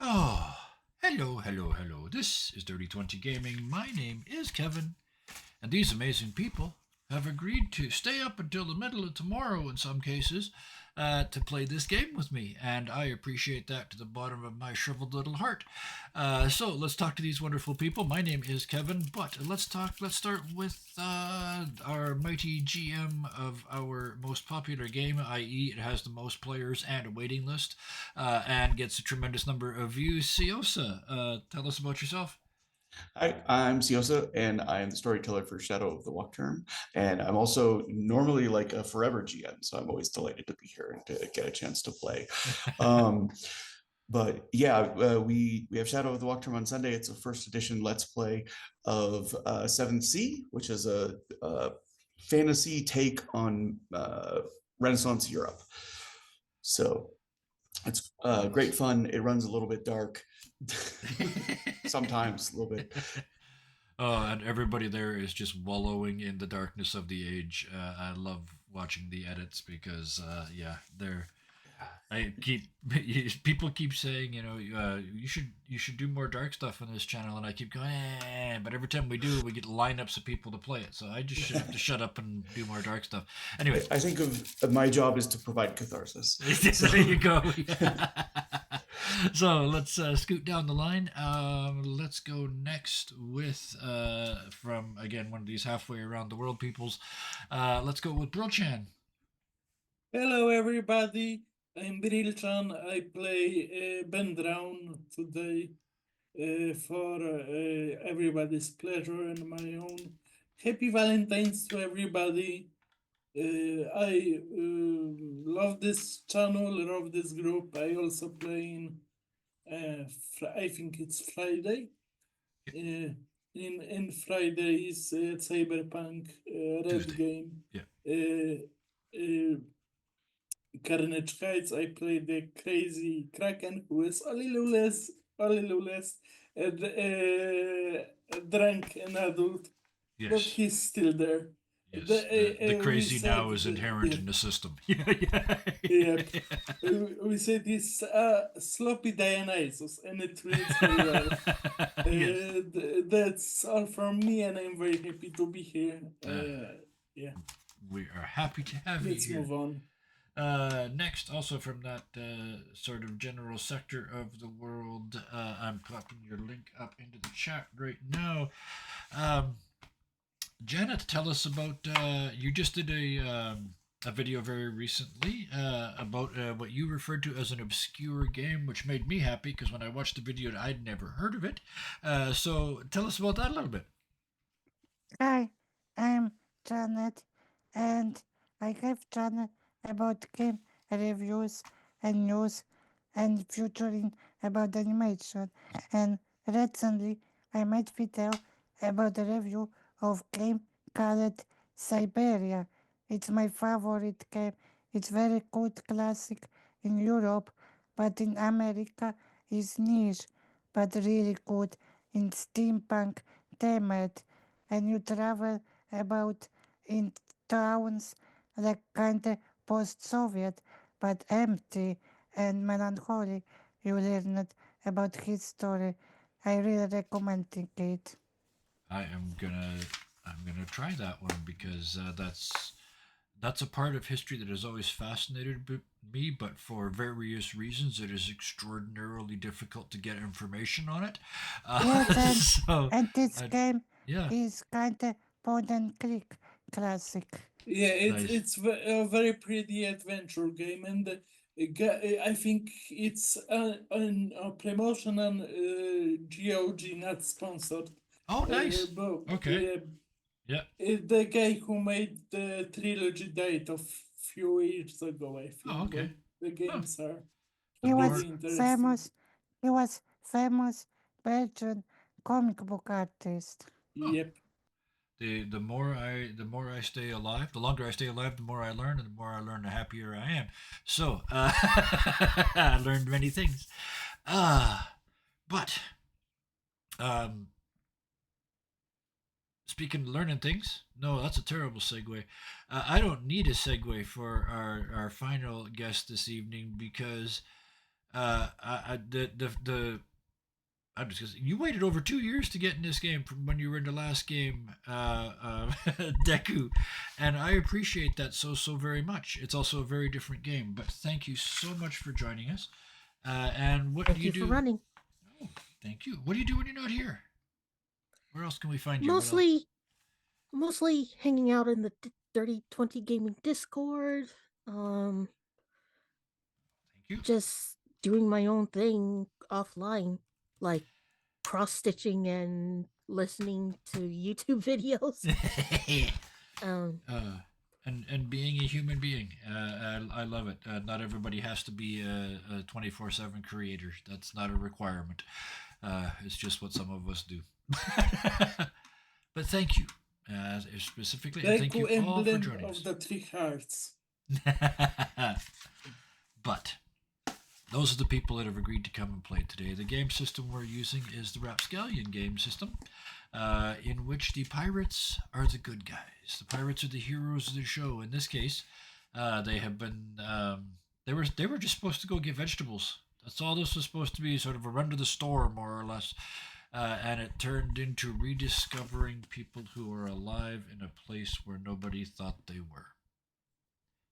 Oh, hello. This is Dirty 20 Gaming. My name is Kevin, and these amazing people have agreed to stay up until the middle of tomorrow in some cases to play this game with me, and I appreciate that to the bottom of my shriveled little heart. So let's talk to these wonderful people. My name is Kevin, but let's start with our mighty GM of our most popular game, i.e., it has the most players and a waiting list, and gets a tremendous number of views. Siosa, tell us about yourself. Hi, I'm Siosa, and I am the storyteller for Shadow of the Walkturm. And I'm also normally like a forever GM, so I'm always delighted to be here and to get a chance to play. Um, but yeah, we have Shadow of the Walkturm on Sunday. It's a first edition Let's Play of 7th Sea, which is a fantasy take on Renaissance Europe. So it's great Nice. fun. It runs a little bit dark, sometimes a little bit. And everybody there is just wallowing in the darkness of the age. I love watching the edits because, yeah, they're. I keep people keep saying, you should do more dark stuff on this channel, and I keep going, but every time we do, we get lineups of people to play it. So I just should have to shut up and do more dark stuff. Anyway, I think of my job is to provide catharsis. So there you go. So let's scoot down the line. Let's go next with from again one of these halfway around the world peoples. Let's go with Brochan. Hello, everybody. I'm Brilchan. I play Ben Drown today for everybody's pleasure and my own. Happy Valentine's to everybody. I love this channel, love this group. I also play in, I think it's Friday. In Friday's Cyberpunk Red Tuesday. Game. Yeah. Carnage Heights, I played the crazy Kraken who is a little less drunk and adult, but Yes. he's still there. Yes. The We crazy said, now is inherent yeah, in the system. Yeah. yep. We said he's sloppy Dionysus, and it reads very well. Yes. That's all from me, and I'm very happy to be here. Yeah, We are happy to have you let's here. move on. Next, also from that sort of general sector of the world, I'm popping your link up into the chat right now. Janet, tell us about. You just did a video very recently about what you referred to as an obscure game, which made me happy because when I watched the video, I'd never heard of it. So tell us about that a little bit. Hi, I'm Janet, and I have channel about game reviews and news and featuring about animation. And recently, I made video about a review of game called Siberia. It's my favorite game. It's very good classic in Europe, but in America is niche, but really good in steampunk themed, and you travel about in towns like kind of post-Soviet but empty and melancholy. You learn about history. I really recommend it. I am gonna try that one because that's a part of history that has always fascinated me, but for various reasons, it is extraordinarily difficult to get information on it. Yes, So, and this I, game yeah, is kind of point and click classic. Yeah, nice. it's a very pretty adventure game, and I think it's a promotion on GOG, not sponsored. Oh, nice. But Okay. Yeah. the guy who made the trilogy died a few years ago, I Oh, think. But okay. the Huh. games are The He was more really interesting. famous. He was famous Belgian comic book artist. oh, Yep. the more I stay alive, the longer I stay alive, the more I learn, and the more I learn, the happier I am. So I learned many things. But um, speaking of learning things, no, that's a terrible segue. I don't need a segue for our final guest this evening because I'm just gonna say, you waited over 2 years to get in this game from when you were in the last game, Deku, and I appreciate that so very much. It's also a very different game, but thank you so much for joining us. And what Thank do you you for do? running. Oh, thank you. What do you do when you're not here? Where else can we find you? Mostly hanging out in the Dirty 20 Gaming Discord. Thank Just doing my own thing offline, like cross stitching and listening to YouTube videos. you. Um, And being a human being, I love it. Not everybody has to be a 24/7 creator. That's not a requirement. It's just what some of us do. But thank you, specifically, and thank Deku you all for emblem joining of us. the three hearts. But those are the people that have agreed to come and play today. The game system we're using is the Rapscallion game system, in which the pirates are the good guys. The pirates are the heroes of the show. In this case, they have been they were just supposed to go get vegetables. That's all this was supposed to be, sort of a run to the store, more or less. And it turned into rediscovering people who are alive in a place where nobody thought they were.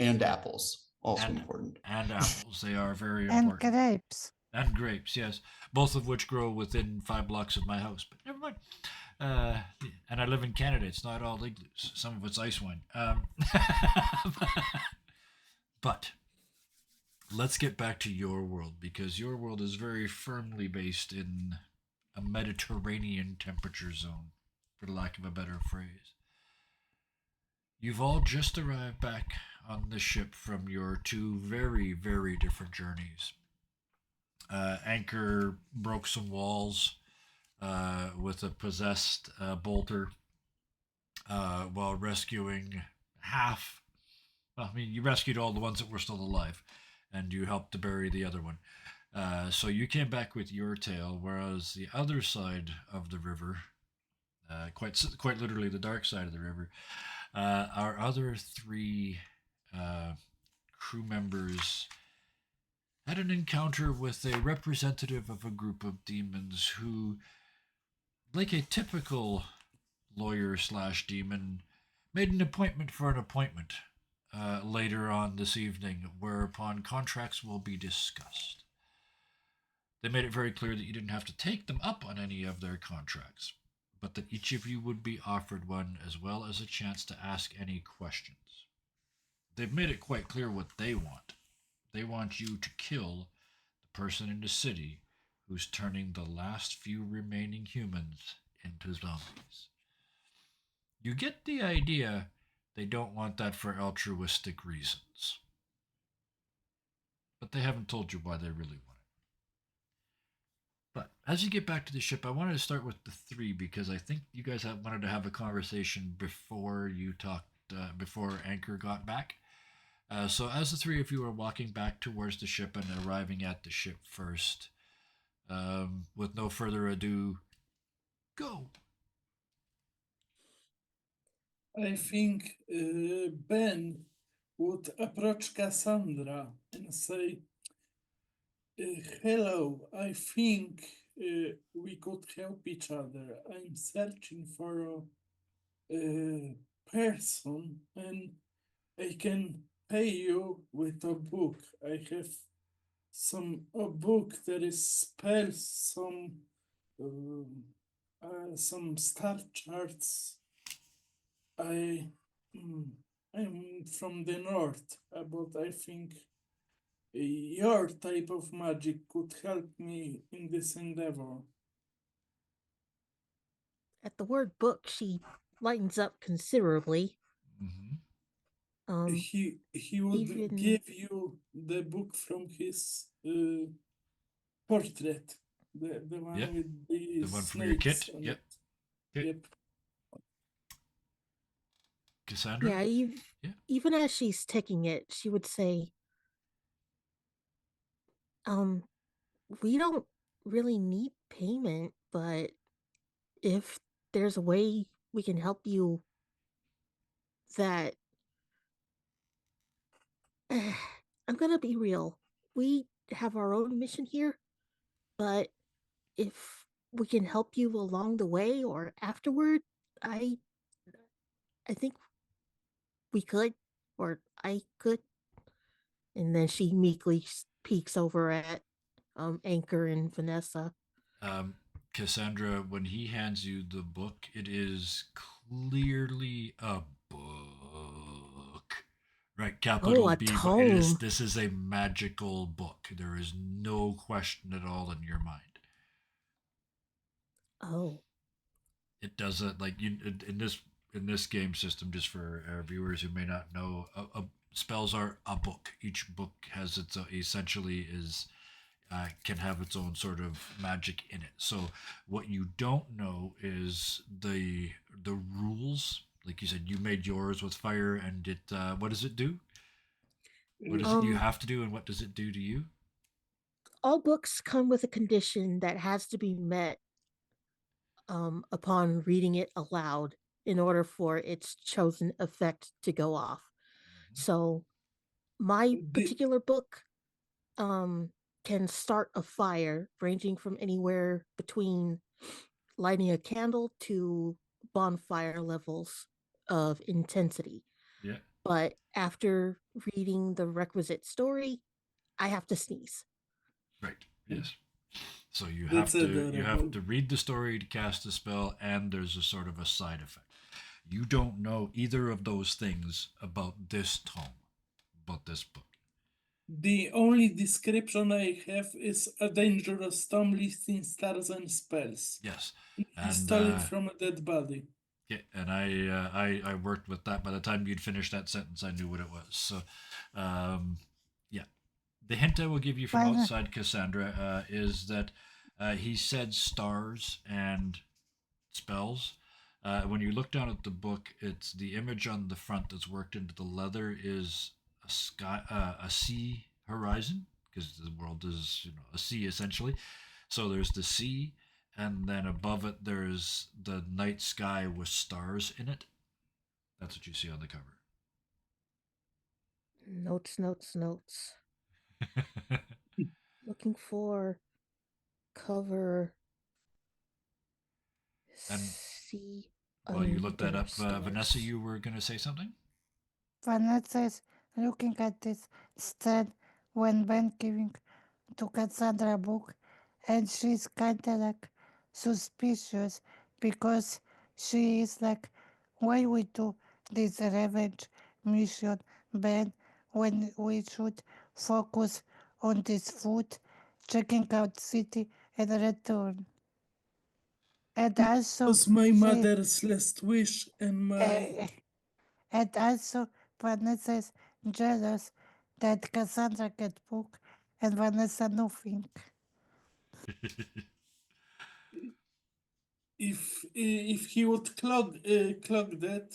And apples, also And- important. And apples, they are very And important. grapes. And grapes, yes, both of which grow within 5 blocks of my house. But never mind. And I live in Canada. It's not all igloos. Some of it's ice wine. But let's get back to your world, because your world is very firmly based in a Mediterranean temperature zone, for the lack of a better phrase. You've all just arrived back on the ship from your two very different journeys. Anchor broke some walls with a possessed bolter while rescuing half. Well, I mean, you rescued all the ones that were still alive, and you helped to bury the other one. So you came back with your tale, whereas the other side of the river, quite literally the dark side of the river, our other three crew members had an encounter with a representative of a group of demons who, like a typical lawyer/demon, made an appointment for an appointment later on this evening, whereupon contracts will be discussed. They made it very clear that you didn't have to take them up on any of their contracts, but that each of you would be offered one, as well as a chance to ask any questions. They've made it quite clear what they want. They want you to kill the person in the city who's turning the last few remaining humans into zombies. You get the idea they don't want that for altruistic reasons. But they haven't told you why they really want it. But as you get back to the ship, I wanted to start with the three, because I think you guys wanted to have a conversation before you talked, before Anchor got back. So as the three of you are walking back towards the ship and arriving at the ship first, with no further ado, go. I think Ben would approach Cassandra and say, hello, I think we could help each other. I'm searching for a person, and I can pay you with a book. I have a book that is spells, some star charts. I'm from the north, but I think your type of magic could help me in this endeavor. at the word book, she lightens up considerably. Mm-hmm. He would even- give you the book from his portrait, the one Yep, with the one from your kit, snakes on yep. it. Kit. Yep. Cassandra? Yeah, Yeah. even as she's taking it, she would say, we don't really need payment, but if there's a way we can help you that I'm gonna be real. We have our own mission here, but if we can help you along the way or afterward, I I think we could, or I could. And then she meekly peeks over at Anchor and Vanessa. Cassandra, when he hands you the book, it is clearly a book. Right, capital Oh, a B, but it is tome. this is a magical book. There is no question at all in your mind. Oh. It doesn't like you in this game system. Just for our viewers who may not know, spells are a book. Each book has its essentially is can have its own sort of magic in it. So what you don't know is the rules. Like you said, you made yours with fire, and it what does it do? What is it you Um, have to do, and what does it do to you? all books come with a condition that has to be met upon reading it aloud in order for its chosen effect to go off. Mhm. So my The particular book um can start a fire ranging from anywhere between lighting a candle to bonfire levels of intensity. Yeah, But after reading the requisite story, I have to sneeze. right. Yes. So that's you have adorable. to read the story to cast the spell, and there's a sort of a side effect. You don't know either of those things about this tome, about this book. The only description I have is a dangerous tome listing stars and spells. Yes, He and stole it from a dead body. yeah, and I worked with that. By the time you'd finished that sentence, I knew what it was. So, yeah, the hint I will give you from But outside Cassandra is that he said stars and spells. When you look down at the book, it's the image on the front that's worked into the leather is a sky, a sea horizon, because the world is a sea essentially. So there's the sea, and then above it there's the night sky with stars in it. That's what you see on the cover. Notes, notes, notes. Looking for cover And sea while you look that under up, Vanessa, stars. you were going to say something? Vanessa is looking at this stand when Ben giving to Cassandra book, and she's kinda like suspicious because she is like, why we do this revenge mission, Ben, when we should focus on this food, checking out city and return. And It also, was my she, mother's last wish and my uh, and also Vanessa is jealous that Cassandra get book and Vanessa nothing. if he would clog that,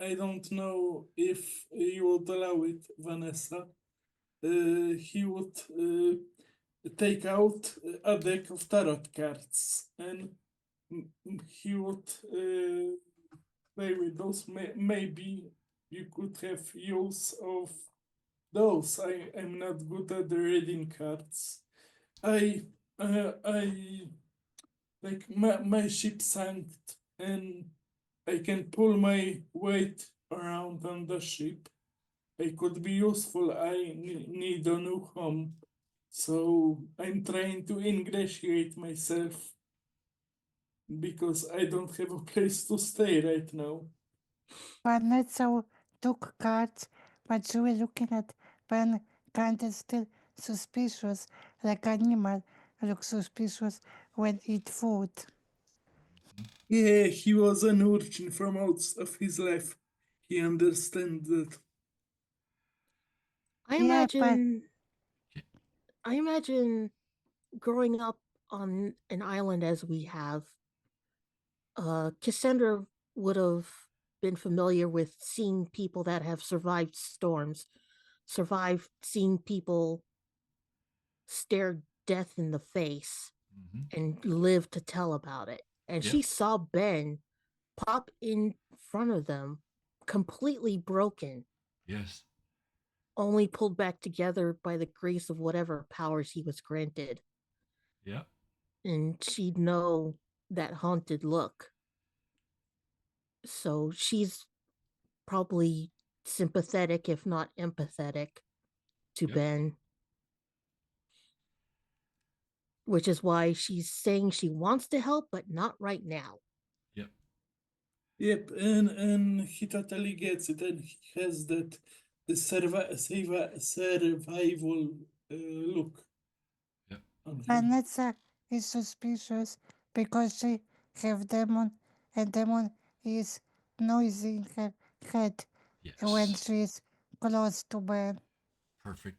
I don't know if he would allow it, Vanessa. He would take out a deck of tarot cards and he would play with those. Maybe you could have use of those. I am not good at the reading cards. I like my ship sank and I can pull my weight around on the ship. I could be useful. I need a new home. So I'm trying to ingratiate myself because I don't have a place to stay right now. Vanessa took cards, but she was looking at Ben kinda still suspicious, like animal look suspicious when eat food. Yeah, he was an urchin from out of his life. He understands that. I Yeah, but imagine I imagine growing up on an island as we have, Cassandra would have been familiar with seeing people that have survived storms, survived seeing people stare death in the face Hmm. and live to tell about it. And Yep. she saw Ben pop in front of them completely broken. Yes. only pulled back together by the grace of whatever powers he was granted. Yeah. And she'd know that haunted look. So she's probably sympathetic, if not empathetic, to Yep. Ben. Which is why she's saying she wants to help, but not right now. Yep. Yep, and he totally gets it, and he has that the survival look Yep. on him. Vanessa is suspicious because she have demon, and demon is noisy in her head when Yes. she is close to Ben. Perfect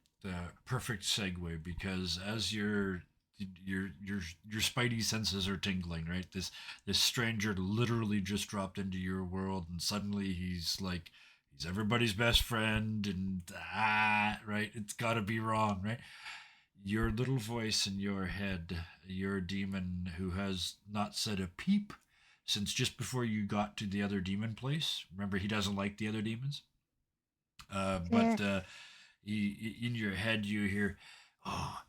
segue, because as your spidey senses are tingling, right? This stranger literally just dropped into your world, and suddenly he's like, he's everybody's best friend, and right, it's got to be wrong, right? Your little voice in your head, your demon who has not said a peep since just before you got to the other demon place. Remember, he doesn't like the other demons. Yeah. But in your head, you hear, "Oh,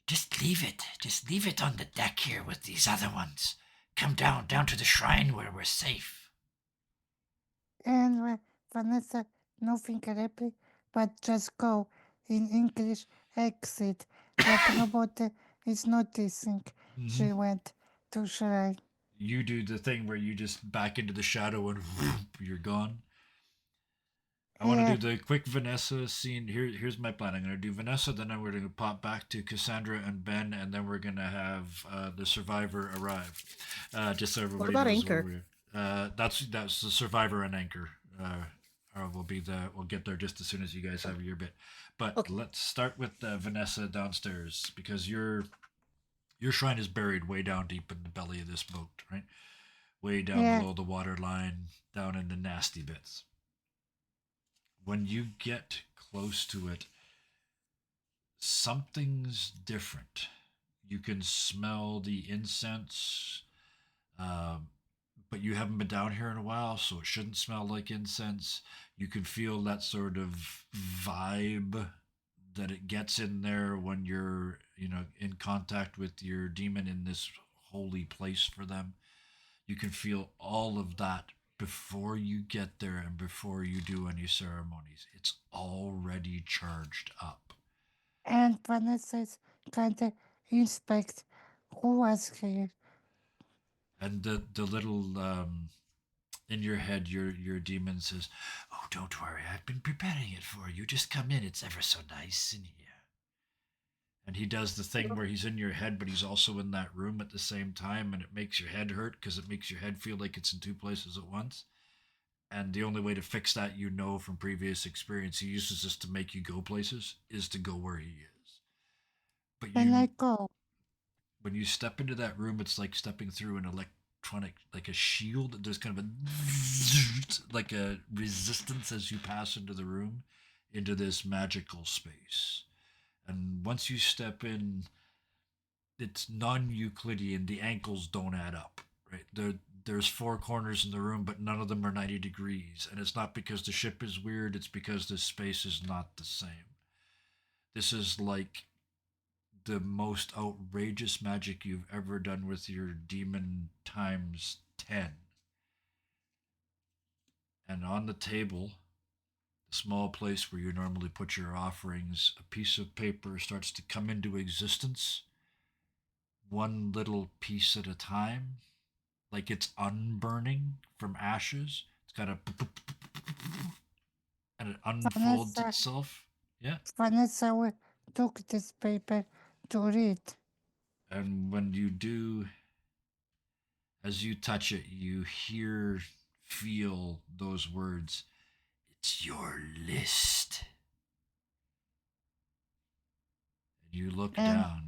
just leave it. Just leave it on the deck here with these other ones. Come down to the shrine where we're safe." And Vanessa, nothing happy, but just go in English exit. That robot is noticing. Mm-hmm. She went to shrine. You do the thing where you just back into the shadow and whoop, you're gone. I want to Yeah. do the quick Vanessa scene. Here's my plan. I'm going to do Vanessa, then we're going to pop back to Cassandra and Ben, and then we're going to have the survivor arrive. Just so everybody about knows Anchor? where we're. That's the survivor and Anchor. We'll get there just as soon as you guys have your bit. But Okay. let's start with Vanessa downstairs, because your shrine is buried way down deep in the belly of this boat, right? Way down Yeah. below the water line, down in the nasty bits. When you get close to it, something's different. You can smell the incense, um, but you haven't been down here in a while, so it shouldn't smell like incense. You can feel that sort of vibe that it gets in there when you're, in contact with your demon in this holy place for them. You can feel all of that before you get there and before you do any ceremonies. It's already charged up. And Vanessa's kind of inspect who was here. And the little in your head, your demon says, "Oh, don't worry, I've been preparing it for you. Just come in. It's ever so nice in here." And he does the thing where he's in your head, but he's also in that room at the same time, and it makes your head hurt because it makes your head feel like it's in two places at once. And the only way to fix that, from previous experience, he uses this to make you go places, is to go where he is. But And I go. when you step into that room, it's like stepping through an electronic, like a shield. There's kind of like a resistance as you pass into the room, into this magical space. And once you step in, it's non-Euclidean. The ankles don't add up, right? There's four corners in the room, but none of them are 90 degrees. And it's not because the ship is weird, it's because the space is not the same. This is like the most outrageous magic you've ever done with your demon times 10. And on the table, the small place where you normally put your offerings, a piece of paper starts to come into existence, one little piece at a time, like it's unburning from ashes. It's got a and it unfolds Vanessa, itself. Yeah. Vanessa took this paper to read. And when you do, as you touch it, you feel those words. It's your list. And you look And down.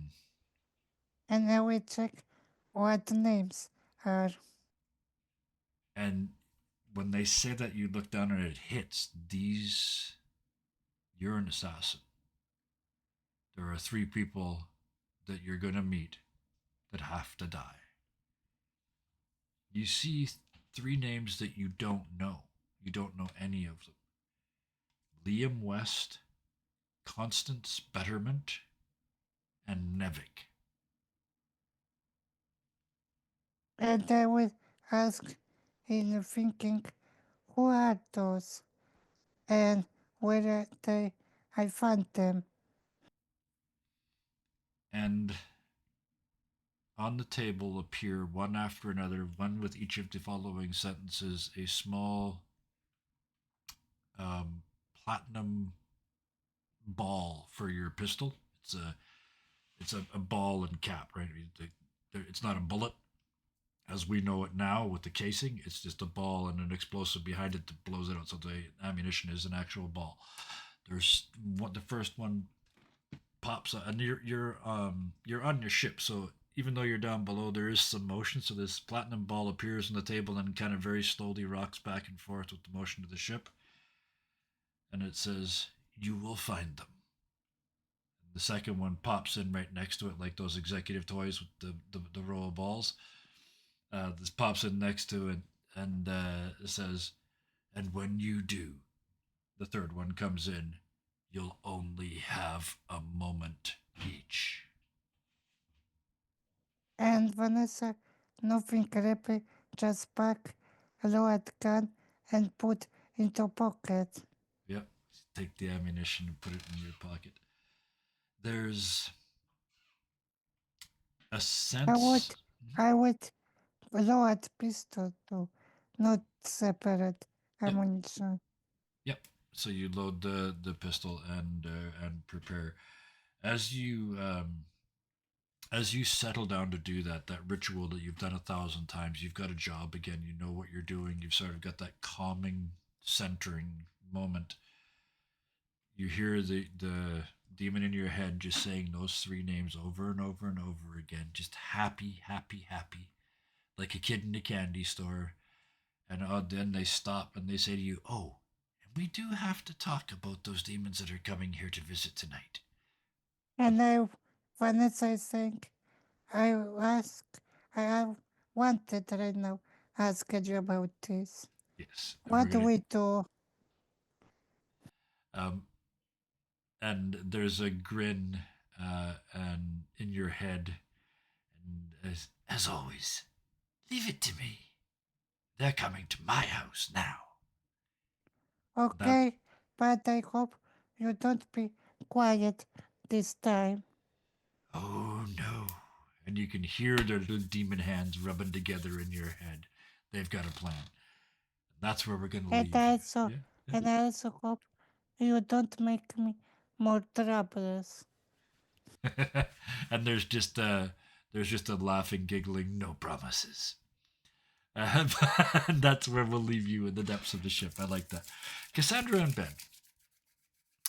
and I will check what the names are. And when they say that, you look down and it hits. You're an assassin. There are 3 people that you're going to meet that have to die. You see 3 names that you don't know. You don't know any of them. Liam West, Constance Betterment, and Nevik. And I would ask in thinking, who are those? And where I found them? And on the table appear one after another, one with each of the following sentences, a small um, platinum ball for your pistol. It's a ball and cap, right? It's not a bullet as we know it now with the casing. It's just a ball and an explosive behind it that blows it out. So the ammunition is an actual ball. There's what the first one pops up, and you're on your ship. So even though you're down below, there is some motion. So this platinum ball appears on the table and kind of very slowly rocks back and forth with the motion of the ship. And it says, "You will find them." The second one pops in right next to it, like those executive toys with the row of balls. This pops in next to it, and it says, "And when you do," the third one comes in, "you'll only have a moment each." And Vanessa, nothing creepy, just pack a loaded gun and put into pocket. Yep. Take the ammunition and put it in your pocket. There's a sense. I would load pistol too, not separate ammunition. Yep. So you load the pistol and prepare as you settle down to do that ritual that you've done 1,000 times. You've got a job again. You know what you're doing. You've sort of got that calming, centering moment. You hear the demon in your head just saying those three names over and over and over again. Just happy, happy, happy, like a kid in a candy store. And then they stop and they say to you, "Oh, and we do have to talk about those demons that are coming here to visit tonight." And Vanessa, I think I ask, I wanted right now ask you about this. Yes. What do we do? Um, and there's a grin and in your head, and as always, leave it to me. They're coming to my house now. Okay, but I hope you don't be quiet this time. Oh no. And you can hear their little demon hands rubbing together in your head. They've got a plan. That's where we're going to And leave also, you. and I also hope you don't make me more troubles. Yeah. And there's just a laughing, giggling, no promises. And that's where we'll leave you in the depths of the ship. I like that. Cassandra and Ben.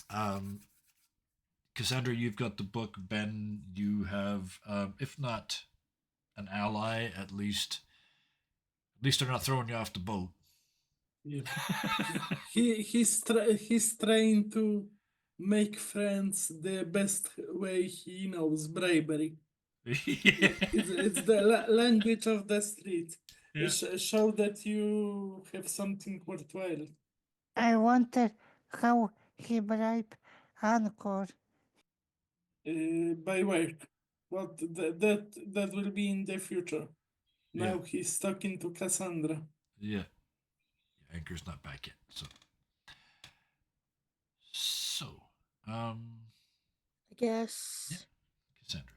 Um, Cassandra, you've got the book. Ben, you have, if not an ally, at least they're not throwing you off the boat. Yeah. He's trying to make friends the best way he knows, bravery. It's the language of the street. Yeah. Show that you have something worthwhile. I wonder how he bribed Anchor. By work. What that will be in the future. Now he's talking to Cassandra. Yeah. Anchor's not back yet. So, I guess. Cassandra.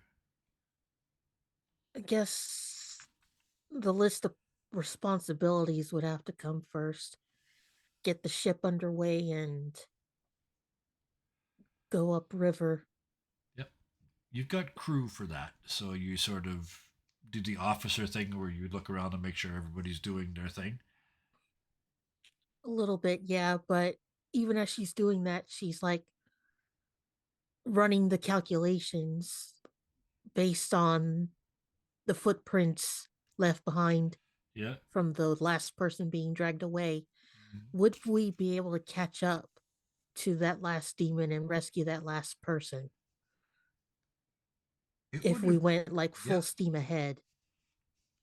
I guess the list of responsibilities would have to come first. Get the ship underway and go upriver. Yep. You've got crew for that, so you sort of do the officer thing where you look around and make sure everybody's doing their thing. A little bit, yeah, but even as she's doing that, she's like running the calculations based on the footprints left behind Yeah. from the last person being dragged away. Mm-hmm. Would we be able to catch up to that last demon and rescue that last person if we went like full steam ahead?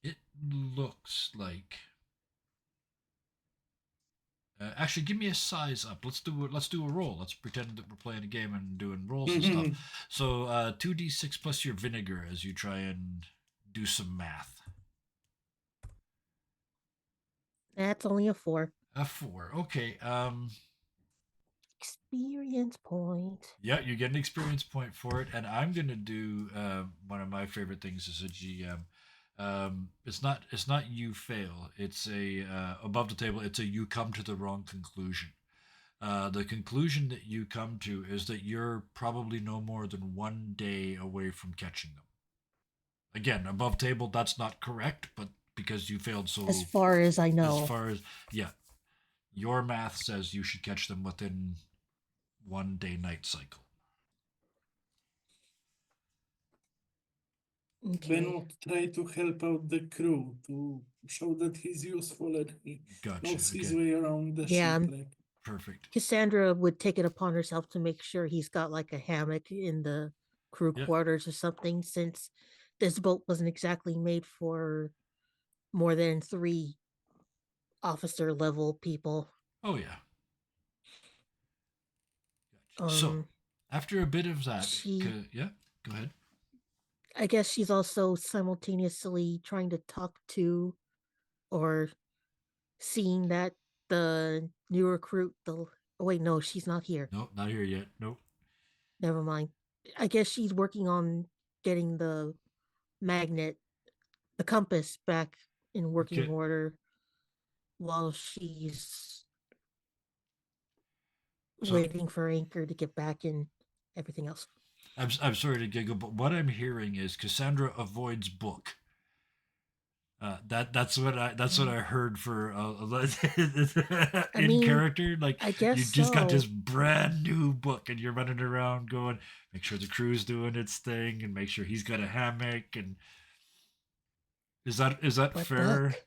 It looks like Actually, give me a size up. Let's do a roll. Let's pretend that we're playing a game and doing rolls and stuff. So 2d6 plus your vinegar as you try and do some math. That's only a 4. A 4. Okay. Experience point. Yeah, you get an experience point for it, and I'm gonna do one of my favorite things as a GM. It's not you fail. It's a above the table. It's a you come to the wrong conclusion. The conclusion that you come to is that you're probably no more than 1 day away from catching them. Again, above table, that's not correct, but because you failed so As far as I know. as far as yeah, your math says you should catch them within 1 day night cycle. Okay. Benoit try to help out the crew to show that he's useful and he Gotcha. knows his Okay. way around the Yeah, shipwreck. Perfect. Cassandra would take it upon herself to make sure he's got like a hammock in the crew Yep. quarters or something, since this boat wasn't exactly made for more than 3 officer level people. Oh yeah. Gotcha. So after a bit of that, yeah, go ahead. I guess she's also simultaneously trying to talk to or seeing that the new recruit, oh wait, no, she's not here. Nope, not here yet. Nope. Never mind. I guess she's working on getting the magnet, the compass back in working Okay. order while she's So- waiting for Anchor to get back and everything else. I'm sorry to giggle, but what I'm hearing is Cassandra avoids book. That's what I heard for in mean, character. Like I guess you just got so. this brand new book, and you're running around going, make sure the crew's doing its thing, and make sure he's got a hammock. And is that What fair? book?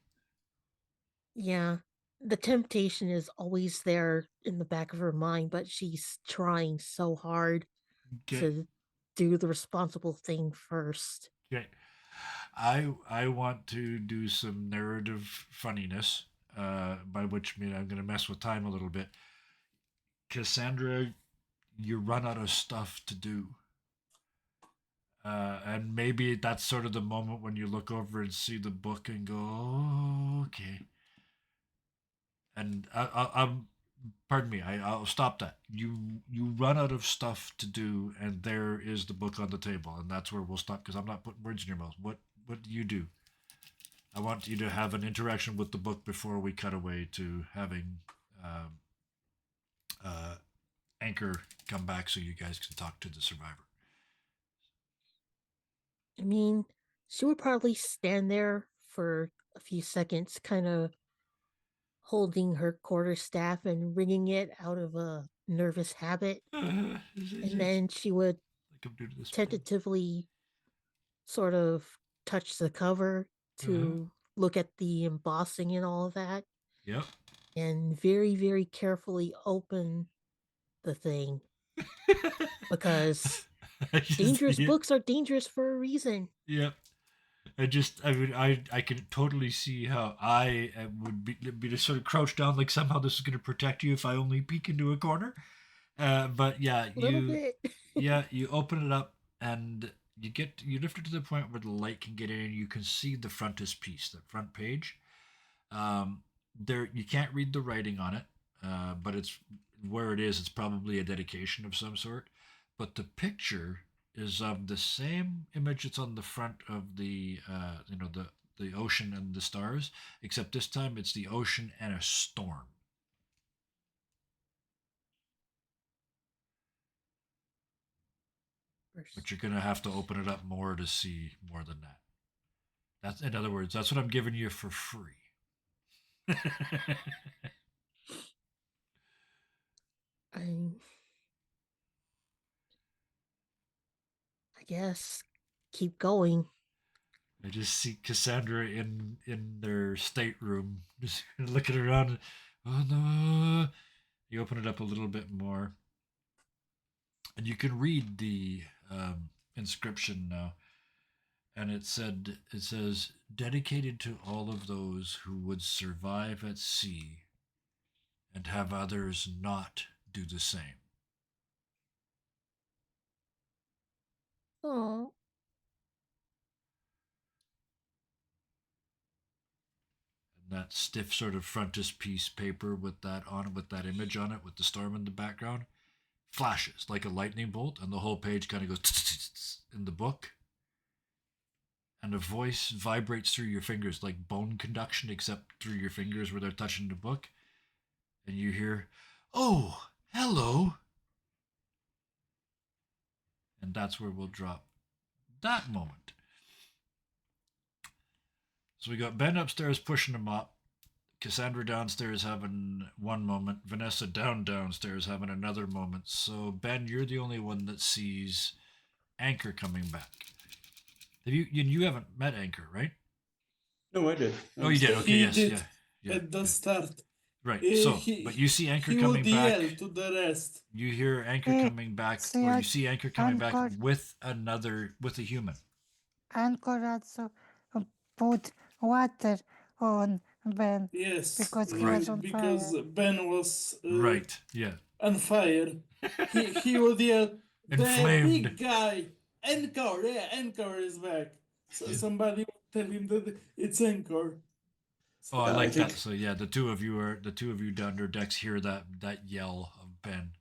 Yeah. The temptation is always there in the back of her mind, but she's trying so hard Okay. to do the responsible thing first. Okay. I want to do some narrative funniness, by which I mean I'm going to mess with time a little bit. Cassandra, you run out of stuff to do. And maybe that's sort of the moment when you look over and see the book and go, oh, okay. And I'm, pardon me, I'll stop that. You run out of stuff to do, and there is the book on the table, and that's where we'll stop because I'm not putting words in your mouth. What do you do? I want you to have an interaction with the book before we cut away to having Anchor come back so you guys can talk to the survivor. I mean, she would probably stand there for a few seconds, kind of holding her quarterstaff and wringing it out of a nervous habit. And then she would like I'm doing to this tentatively sort of touch the cover to look at the embossing and all of that. Yep. And very, very carefully open the thing. Because dangerous books are dangerous for a reason. Yep. I can totally see how I would be to sort of crouch down like somehow this is going to protect you if I only peek into a corner. But yeah, A little bit. yeah, you open it up and you lift it to the point where the light can get in and you can see the frontispiece, the front page. There you can't read the writing on it, but it's where it is. It's probably a dedication of some sort. But the picture is of the same image that's on the front of the the ocean and the stars, except this time it's the ocean and a storm. But you're gonna have to open it up more to see more than that. That's, in other words, that's what I'm giving you for free. I guess keep going. I just see Cassandra in their stateroom, just looking around. Oh no! You open it up a little bit more, and you can read the inscription now. And it says, dedicated to all of those who would survive at sea and have others not do the same. Oh, And that stiff sort of frontispiece paper with that on it, with that image on it, with the storm in the background, flashes like a lightning bolt, and the whole page kind of goes in the book. And a voice vibrates through your fingers like bone conduction, except through your fingers where they're touching the book. And you hear, "Oh, hello." And that's where we'll drop that moment. So we got Ben upstairs pushing him up, Cassandra downstairs having one moment, Vanessa downstairs having another moment. So Ben, you're the only one that sees Anchor coming back. Have you haven't met Anchor, right? No, I did. Oh, you did. Okay, He yes, did yeah, at the start. right. Eh, So, he- but you see Anchor He coming would back. yell to the rest. You hear Anchor Hey, coming back, see or you An- see Anchor coming back Anchor. with a human. Anchor also put water on Ben Yes, because he Right. was on because fire. Ben was Right. Yeah. on fire. He would yell, "The Inflamed. big guy, Anchor, yeah, Anchor is back." So Yeah. somebody would tell him that it's Anchor. Oh, I Yeah, I like that. think- So yeah, the two of you down under decks hear that yell of Ben.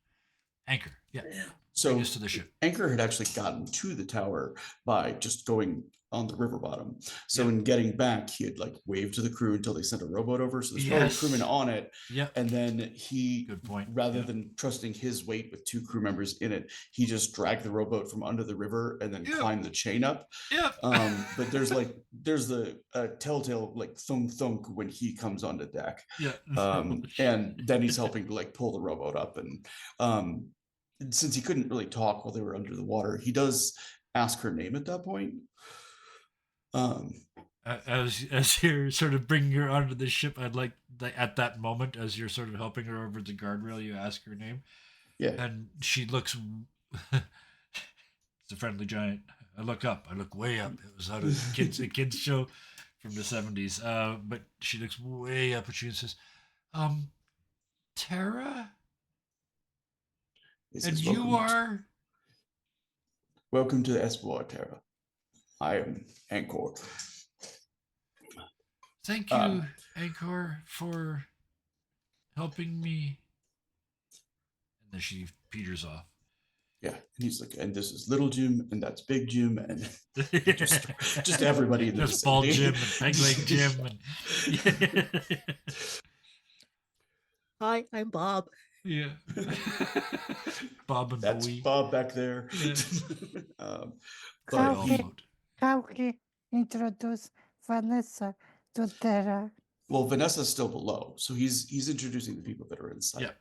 Anchor. Yeah. So Bring us to the ship. Anchor had actually gotten to the tower by just going on the river bottom. So Yeah. in getting back, he had like waved to the crew until they sent a rowboat over. So there's probably Yes. crewmen on it. Yep. And then he, Good point. rather Yeah. than trusting his weight with two crew members in it, he just dragged the rowboat from under the river and then Yeah. climbed the chain up. Yep. But there's the telltale like thunk thunk when he comes onto deck. Yeah. And then he's helping to like pull the rowboat up. And since he couldn't really talk while they were under the water, he does ask her name at that point. As you're sort of bringing her onto the ship, I'd like that at that moment, as you're sort of helping her over the guardrail, you ask her name, Yeah. and she looks. It's a friendly giant. I look up. I look way up. It was out of a kids show from the 70s. But she looks way up, and she says, "Tara, He and says, you "Welcome are." welcome to the Espoir, Terra. I am Anchor." Thank you, Anchor, for helping me. And then she peters off. Yeah, and he's like, "And this is Little Jim, and that's Big Jim, and just everybody in the There's Ball vicinity." Jim and Peg Leg Jim and hi, I'm Bob. yeah. Bob and That's Bowie. Bob back there. Yeah. But How All he, float. How he introduced Vanessa to Terra. well, Vanessa's still below, so he's introducing the people that are inside. Yeah.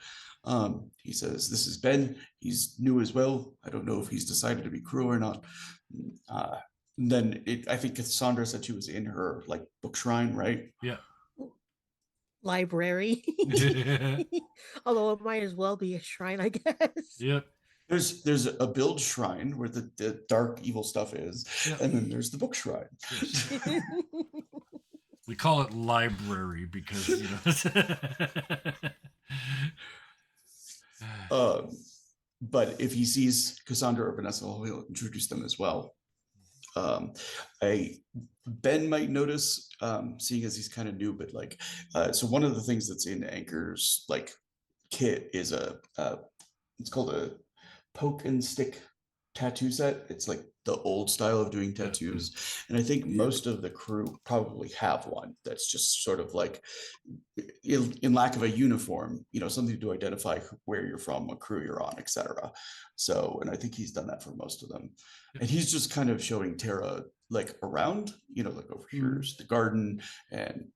He says, "This is Ben. He's new as well. I don't know if he's decided to be crew or not." I think Cassandra said she was in her like book shrine, right? Yeah. Library. Although it might as well be a shrine, I guess. Yep. There's a build shrine where the dark evil stuff is, Yeah. and then there's the book shrine. Yes. We call it library because But if he sees Cassandra or Vanessa, he'll introduce them as well. Ben might notice, seeing as he's kind of new, but like, so one of the things that's in Anchor's like kit is it's called a poke and stick tattoo set. It's like the old style of doing tattoos, and I think most of the crew probably have one that's just sort of like in lack of a uniform, something to identify where you're from, what crew you're on, etc. So, and I think he's done that for most of them. And he's just kind of showing Tara like around, like over here's the garden, and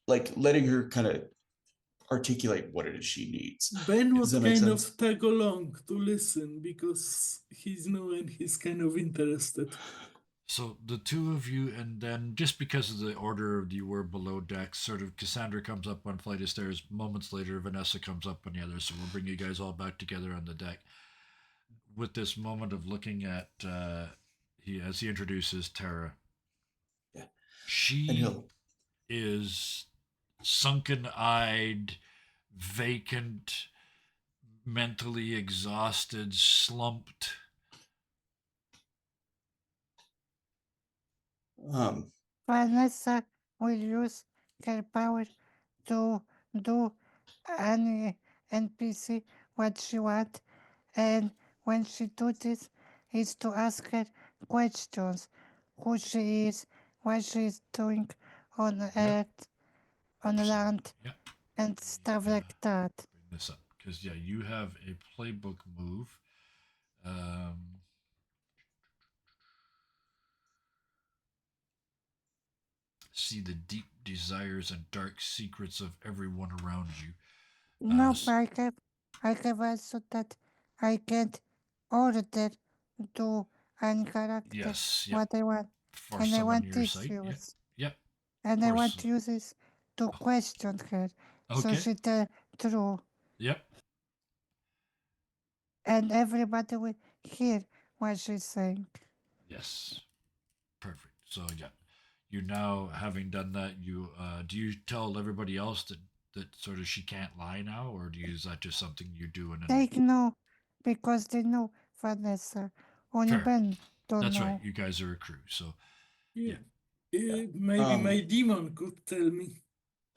like letting her kind of articulate what it is she needs. Ben Does was that make kind sense? of tag along to listen because he's new and he's kind of interested. So the two of you, and then just because of the order you were below deck, sort of Cassandra comes up one flight of stairs. Moments later, Vanessa comes up on the other. So we'll bring you guys all back together on the deck. With this moment of looking at, as he introduces Tara. Yeah. And She he'll is sunken-eyed, vacant, mentally exhausted, slumped. Um, Vanessa will use her power to do any NPC what she want, and when she do this, is to ask her questions, who she is, what she is doing on Earth, on Excellent. land, Yeah. and stuff like that. Bring this up because yeah, you have a playbook move. See the deep desires and dark secrets of everyone around you. No, S- I have also that I can't order to any character yes, yep. what I want. For And I someone want on your this site, yep, use. yep. And I For want to use this to question her. So okay, she tell true. yep, And everybody will hear what she's saying. yes, perfect. So yeah, you now having done that, you do you tell everybody else that sort of she can't lie now, or do you, is that just something you do and then They know because they know Vanessa. Only fair? Ben don't That's right. know. You guys are a crew, so Yeah. Yeah. Maybe my Um, demon could tell me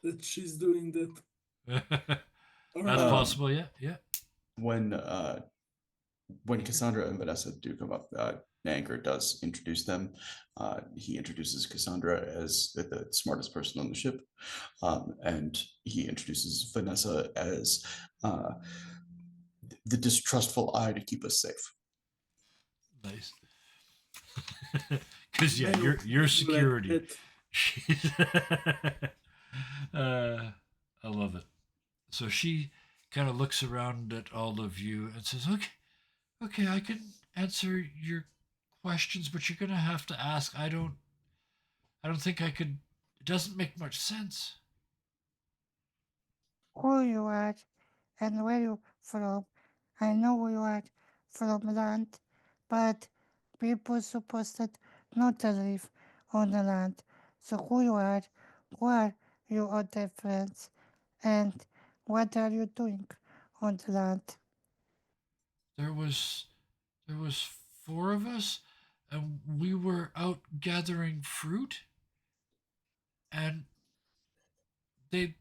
that she's doing that. Or that's Um, possible. Yeah, yeah. when Cassandra and Vanessa do come up, Anchor does introduce them. He introduces Cassandra as the smartest person on the ship, and he introduces Vanessa as the distrustful eye to keep us safe. Nice. Because yeah, I know your people like security. that. I love it. So she kind of looks around at all of you and says, "Okay, okay, I can answer your questions, but you're gonna have to ask. I don't think I could. It doesn't make much sense." Who you are and where you from. I know you are from land, but people supposed not to live on the land. So who you are, who are your other friends, and what are you doing on the land? There was there was four of us, and we were out gathering fruit, and they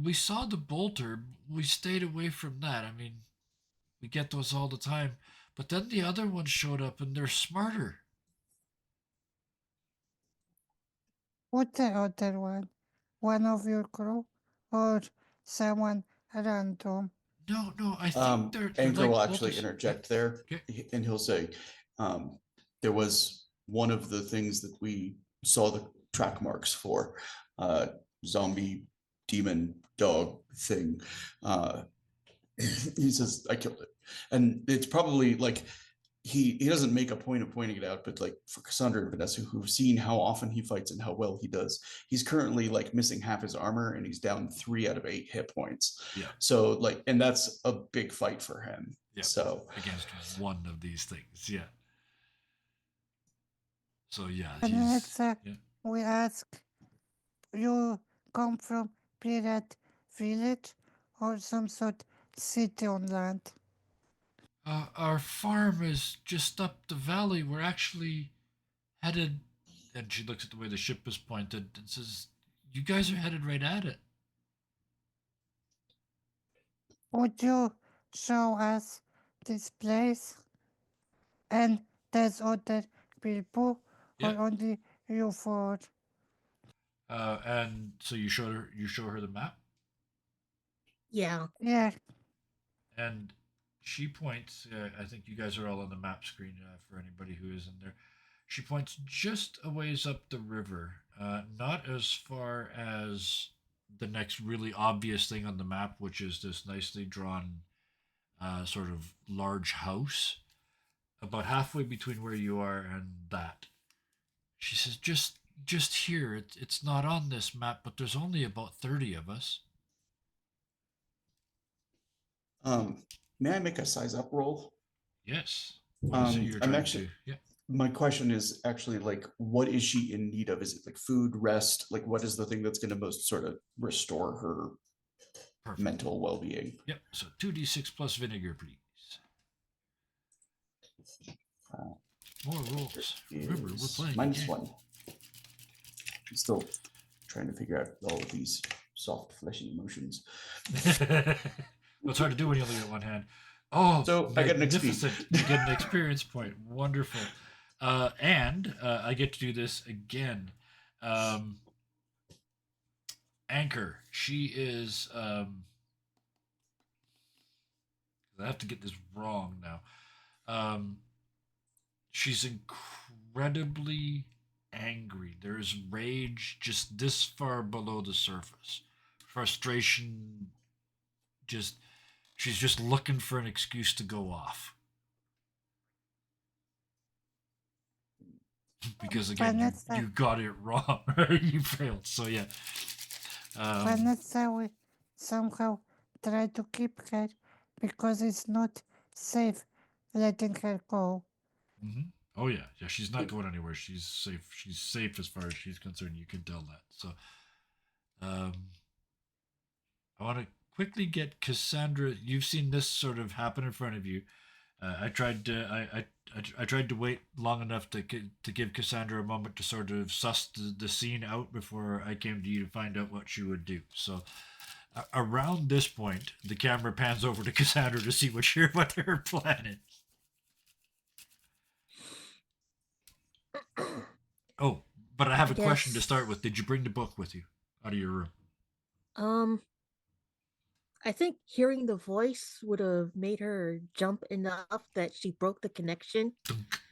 we saw the bolter. We stayed away from that. I mean, we get those all the time. But then the other ones showed up and they're smarter. What the other one? One of your crew or someone random? No, no, I think they're Anchor like will actually bolters. Yeah. interject there, Okay. and he'll say, there was one of the things that we saw the track marks for, zombie demon dog thing. He says, I killed it. And it's probably like he doesn't make a point of pointing it out, but like for Cassandra and Vanessa, who've seen how often he fights and how well he does, he's currently like missing half his armor and he's down 3 out of 8 hit points. Yeah. So like, and that's a big fight for him. Yeah. So Against one of these things. Yeah. So yeah, And he's next yeah. we ask, you come from pirate village or some sort city on land? Our farm is just up the valley. We're actually headed, and she looks at the way the ship is pointed and says, "You guys are headed right at it." Would you show us this place? And there's other people Yeah. or only you four? And so you show her the map, Yeah. Yeah, and she points. I think you guys are all on the map screen for anybody who is in there. She points just a ways up the river, not as far as the next really obvious thing on the map, which is this nicely drawn sort of large house, about halfway between where you are and that. She says, just here. It's not on this map, but there's only about 30 of us. may I make a size up roll? Yes. What is it you're I'm trying actually to? Yeah. my question is actually like, what is she in need of? Is it like food, rest? Like, what is the thing that's going to most sort of restore her Perfect. mental well-being. Yep. So 2d6 plus vinegar, please. Uh, More rolls. Remember, we're is playing a minus game. 1. I'm still trying to figure out all of these soft, fleshy emotions. Well, it's hard to do when you only got one hand. Oh, So I get an XP. magnificent. You get an experience point. Wonderful. And I get to do this again. Anchor. She is. I have to get this wrong now. She's incredibly angry. There is rage just this far below the surface. Frustration. She's just looking for an excuse to go off. Because again, Vanessa. you got it wrong. You failed. So yeah. Vanessa will somehow try to keep her because it's not safe letting her go. Mm-hmm. Oh yeah, yeah. She's not going anywhere. She's safe. She's safe as far as she's concerned. You can tell that. So, I want to quickly get Cassandra. You've seen this sort of happen in front of you. I tried to. I tried to wait long enough to give Cassandra a moment to sort of suss the scene out before I came to you to find out what she would do. So, around this point, the camera pans over to Cassandra to see what her plan is. Oh, but I have a question to start with. Did you bring the book with you out of your room? I think hearing the voice would have made her jump enough that she broke the connection.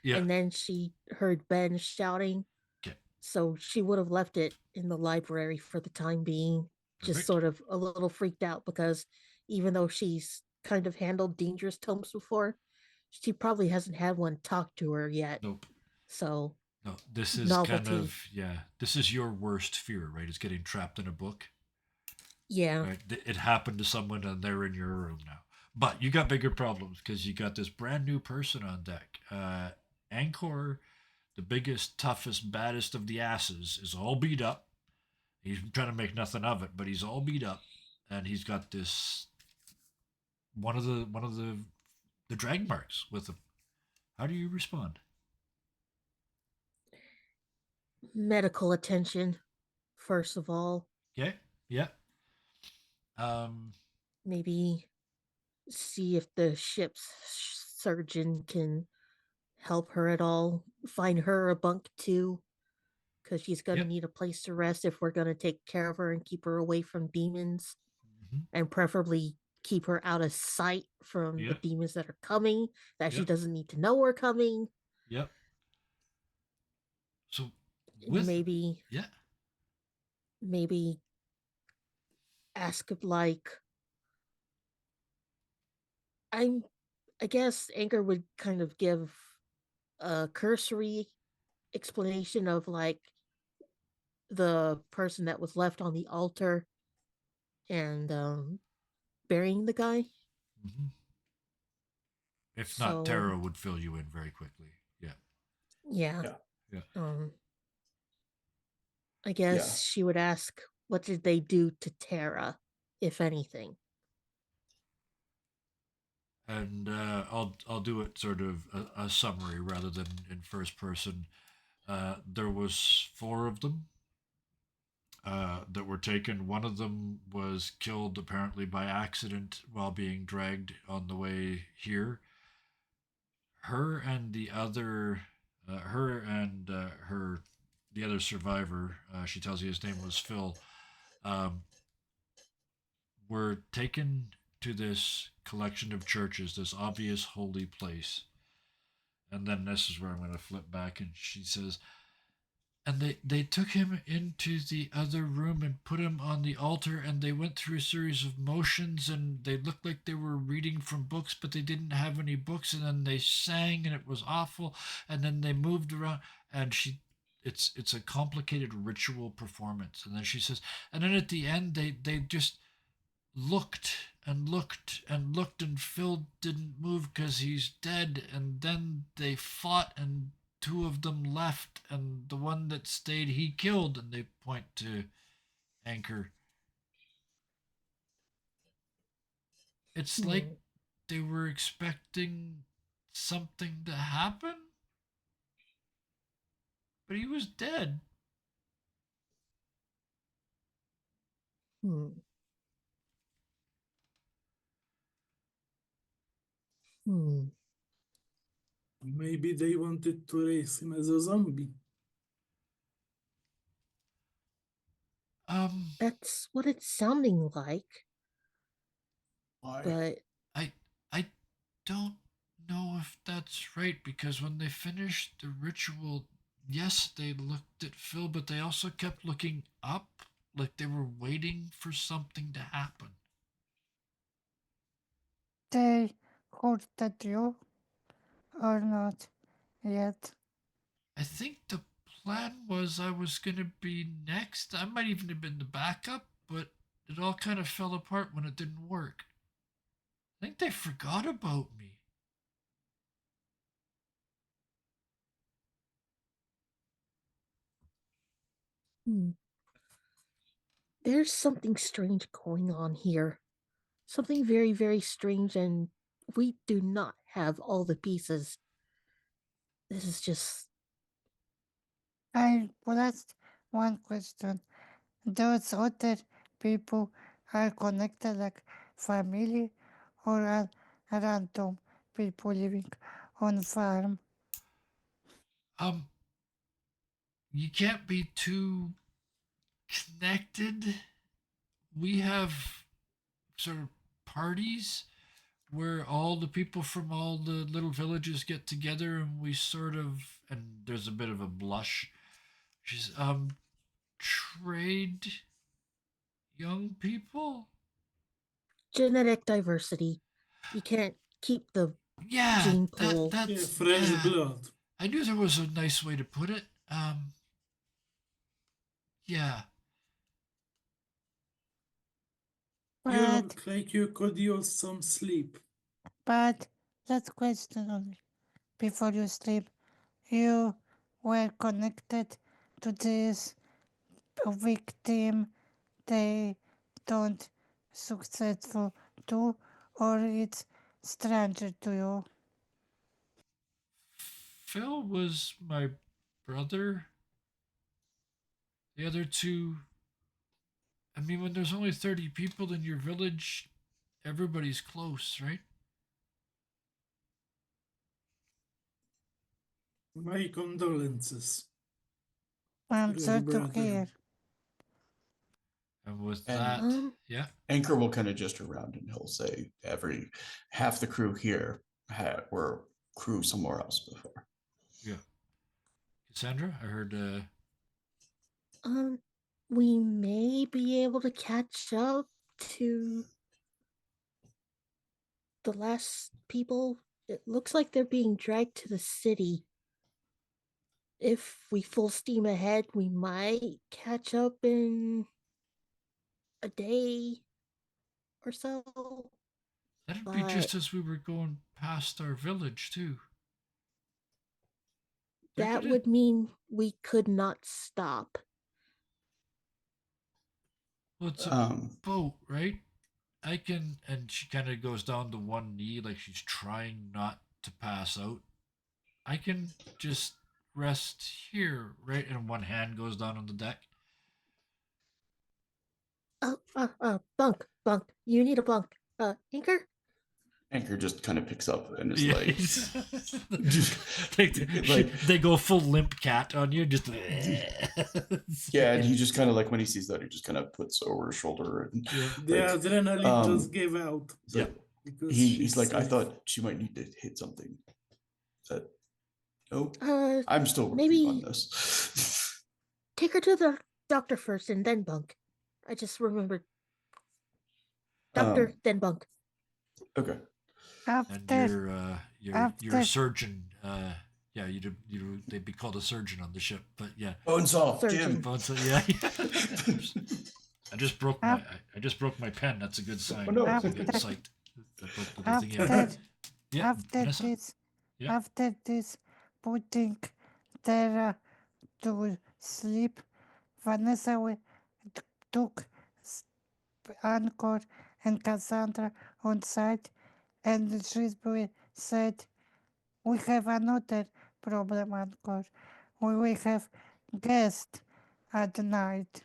Yeah. And then she heard Ben shouting. Okay. So she would have left it in the library for the time being. Perfect. Just sort of a little freaked out because even though she's kind of handled dangerous tomes before, she probably hasn't had one talk to her yet. Nope. So no, this is novelty. kind of this is your worst fear, right? Is getting trapped in a book. Yeah. Right? It happened to someone and they're in your room now. But you got bigger problems because you got this brand new person on deck. Angkor, the biggest, toughest, baddest of the asses, is all beat up. He's trying to make nothing of it, but he's all beat up, and he's got this one of the drag marks with him. How do you respond? Medical attention, first of all. Okay. Yeah. Maybe see if the ship's surgeon can help her at all. Find her a bunk too, because she's gonna need a place to rest if we're gonna take care of her and keep her away from demons, and preferably keep her out of sight from the demons that are coming. That she doesn't need to know are coming. Yep. So maybe ask like I guess Anchor would kind of give a cursory explanation of like the person that was left on the altar and burying the guy. Mm-hmm. If not, Tara would fill you in very quickly. Yeah. Yeah. I guess she would ask, what did they do to Tara, if anything? And I'll do it sort of a summary rather than in first person. There was 4 of them that were taken. One of them was killed apparently by accident while being dragged on the way here. Her and the other, the other survivor, she tells you his name was Phil, were taken to this collection of churches, this obvious holy place. And then this is where I'm going to flip back, and she says, and they took him into the other room and put him on the altar, and they went through a series of motions, and they looked like they were reading from books, but they didn't have any books, and then they sang, and it was awful, and then they moved around, and it's a complicated ritual performance. And then she says, and then at the end, they just looked and looked and looked, and Phil didn't move because he's dead, and then they fought, and 2 of them left, and the one that stayed he killed. And they point to Anchor. it's like they were expecting something to happen, but he was dead. Hmm. Hmm. Maybe they wanted to raise him as a zombie. That's what it's sounding like, Why? but I don't know if that's right, because when they finished the ritual, yes, they looked at Phil, but they also kept looking up, like they were waiting for something to happen. They hurted you or not yet? I think the plan was I was going to be next. I might even have been the backup, but it all kind of fell apart when it didn't work. I think they forgot about me. there's something strange going on here. Something very, very strange, and we do not have all the pieces. This is just. I will ask one question. Those other people are connected like family or are random people living on farm? You can't be too connected. We have sort of parties where all the people from all the little villages get together, and we sort of, and there's a bit of a blush. She's trade young people. Genetic diversity. You can't keep the Yeah, gene pool. Yeah, that's fresh yeah. blood. I knew there was a nice way to put it. Yeah. You But, look like you could use some sleep. but, that question only. Before you sleep, you were connected to this victim they don't successful to, or it's stranger to you? Phil was my brother. The other two, I mean, when there's only 30 people in your village, everybody's close, right? My condolences. I'm Your sorry to brother. hear. And with And- that, yeah. Anchor will kind of gesture around and he'll say, every half the crew here were crew somewhere else before. Yeah. Cassandra, I heard We may be able to catch up to the last people. It looks like they're being dragged to the city. If we full steam ahead, we might catch up in a day or so. that'd be just as we were going past our village too. They're That gonna- would mean we could not stop. Well, it's a boat, right? I can, and she kind of goes down to one knee like she's trying not to pass out. I can just rest here, right? And one hand goes down on the deck. Bunk. You need a bunk. Anchor? Anchor just kind of picks up and is Yeah, like, they go full limp cat on you, just yeah, and he just kind of like, when he sees that, he just kind of puts over his shoulder and The like, adrenaline just gave out. so Yeah. Because he's like, I safe. thought she might need to hit something. That nope. Uh, I'm still working maybe- on this. Take her to the doctor first and then bunk. I just remembered. Doctor, then bunk. Okay. and After, you're after- a surgeon. Yeah, they'd be called a surgeon on the ship, but yeah. Bonesaw, Surgeon. Jim. But yeah, I just broke my pen. That's a good sign. Oh, no. I'm getting psyched. I broke the whole thing. after, Yeah, after Vanessa? this, Yeah. after this, putting Terra to sleep, Vanessa took Anchor and Cassandra on site, and Shrewsbury said, "We have another problem, Anchor. We will have guests at night."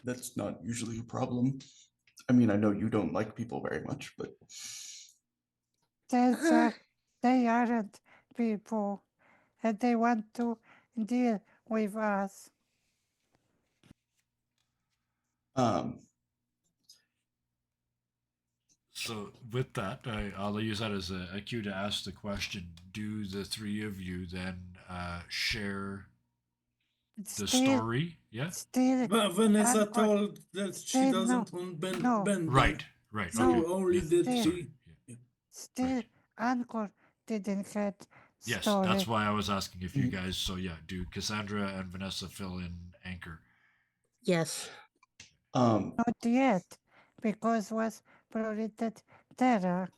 That's not usually a problem. I mean, I know you don't like people very much, but That's, Uh, they aren't people, and they want to deal with us. um, So with that, I'll use that as a cue to ask the question: do the three of you then share the Still, story? Yeah. still, Vanessa Anchor, told that she still, no, doesn't want no, Bender. Right. Right. So Okay. only Yeah. the Still. Sorry. three. Yeah. still, Right. Anchor didn't get Yes, story. that's why I was asking if you Mm. guys. So yeah, do Cassandra and Vanessa fill in Anchor? yes. Not yet, because was protected Terra.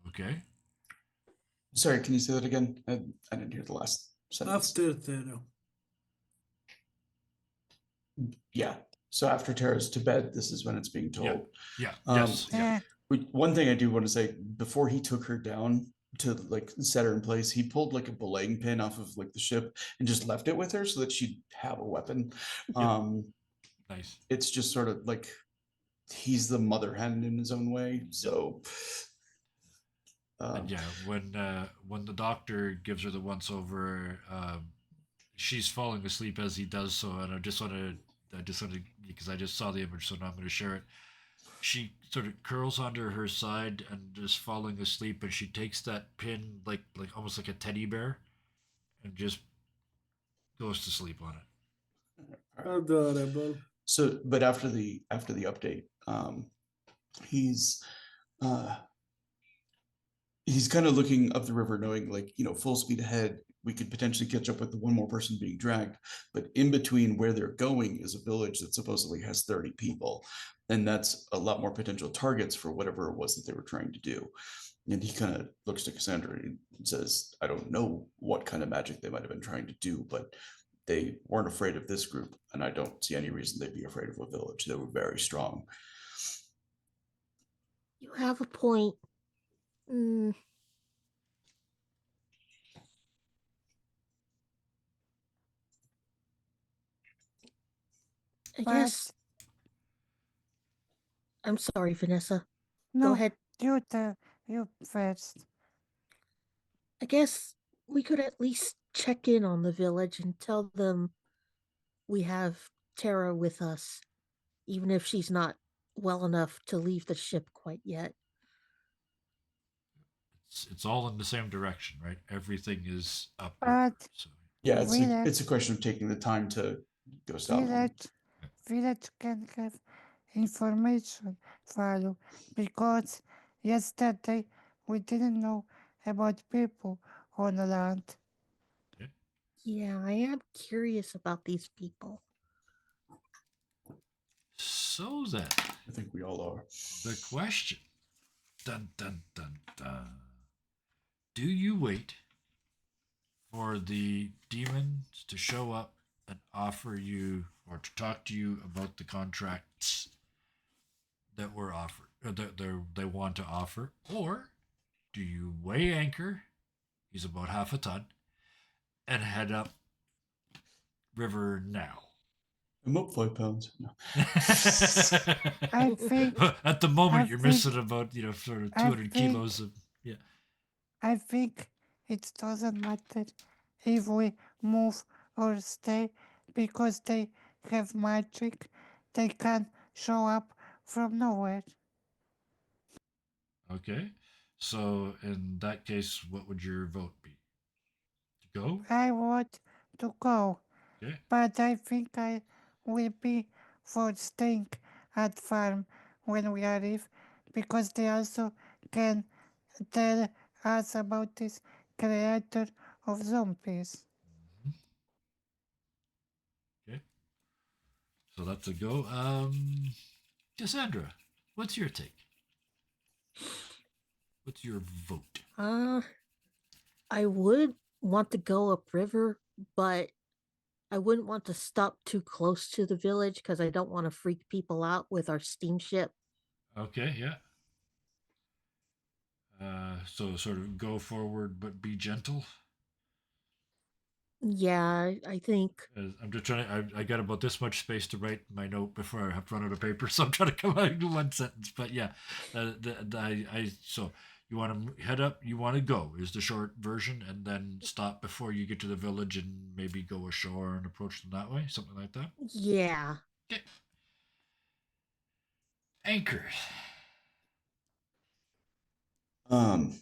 Okay. sorry, can you say that again? I didn't hear the last sentence. After Terra. Yeah. So after Tara's to bed, this is when it's being Yeah. told. Yeah. Um, Yes. Yeah. One thing I do want to say, before he took her down to like set her in place, he pulled like a belaying pin off of like the ship and just left it with her so that she'd have a weapon. Nice. It's just sort of like he's the mother hen in his own way. So And yeah, when the doctor gives her the once over, she's falling asleep as he does so, and I just want to because I just saw the image, so now I'm going to share it. She sort of curls onto her side and just falling asleep, and she takes that pin like almost like a teddy bear, and just goes to sleep on it. Adorable. so but after the update, he's uh he's kind of looking up the river, knowing like, full speed ahead. We could potentially catch up with the one more person being dragged, but in between where they're going is a village that supposedly has 30 people, and that's a lot more potential targets for whatever it was that they were trying to do. And he kind of looks to Cassandra and says, "I don't know what kind of magic they might have been trying to do, but they weren't afraid of this group, and I don't see any reason they'd be afraid of a village. They were very strong." You have a point. Mm, I But guess. I'm sorry, Vanessa. Go no, ahead. you first. I guess we could at least check in on the village and tell them we have Tara with us, even if she's not well enough to leave the ship quite yet. It's all in the same direction, right? Everything is upriver. But So Yeah, Village- it's a question of taking the time to go stop them. village can have information value because yesterday we didn't know about people on land. Yeah, I am curious about these people. so then, I think we all are. the question: dun dun dun dun. Do you wait for the demons to show up and offer you or to talk to you about the contracts that were offered, or that they want to offer, or do you weigh anchor? He's about half a ton, and head up river now. I'm up 5 pounds. No. I think At the moment, I you're think- missing about sort of I 200 think- kilos of I think it doesn't matter if we move or stay because they have magic. They can show up from nowhere. Okay, so in that case, what would your vote be? To go? I want to go, Okay. but I think I will be for staying at farm when we arrive because they also can tell us about this creator of zombies. Okay. So that's a go. Cassandra, what's your take? What's your vote? I would want to go upriver, but I wouldn't want to stop too close to the village because I don't want to freak people out with our steamship. Okay, yeah. So sort of go forward but be gentle. Yeah, I think. I'm just trying to. I got about this much space to write my note before I have to run out of paper, so I'm trying to come out in one sentence. But yeah, so you want to head up. You want to go is the short version, and then stop before you get to the village, and maybe go ashore and approach them that way, something like that. Yeah. Okay. Anchors. Um,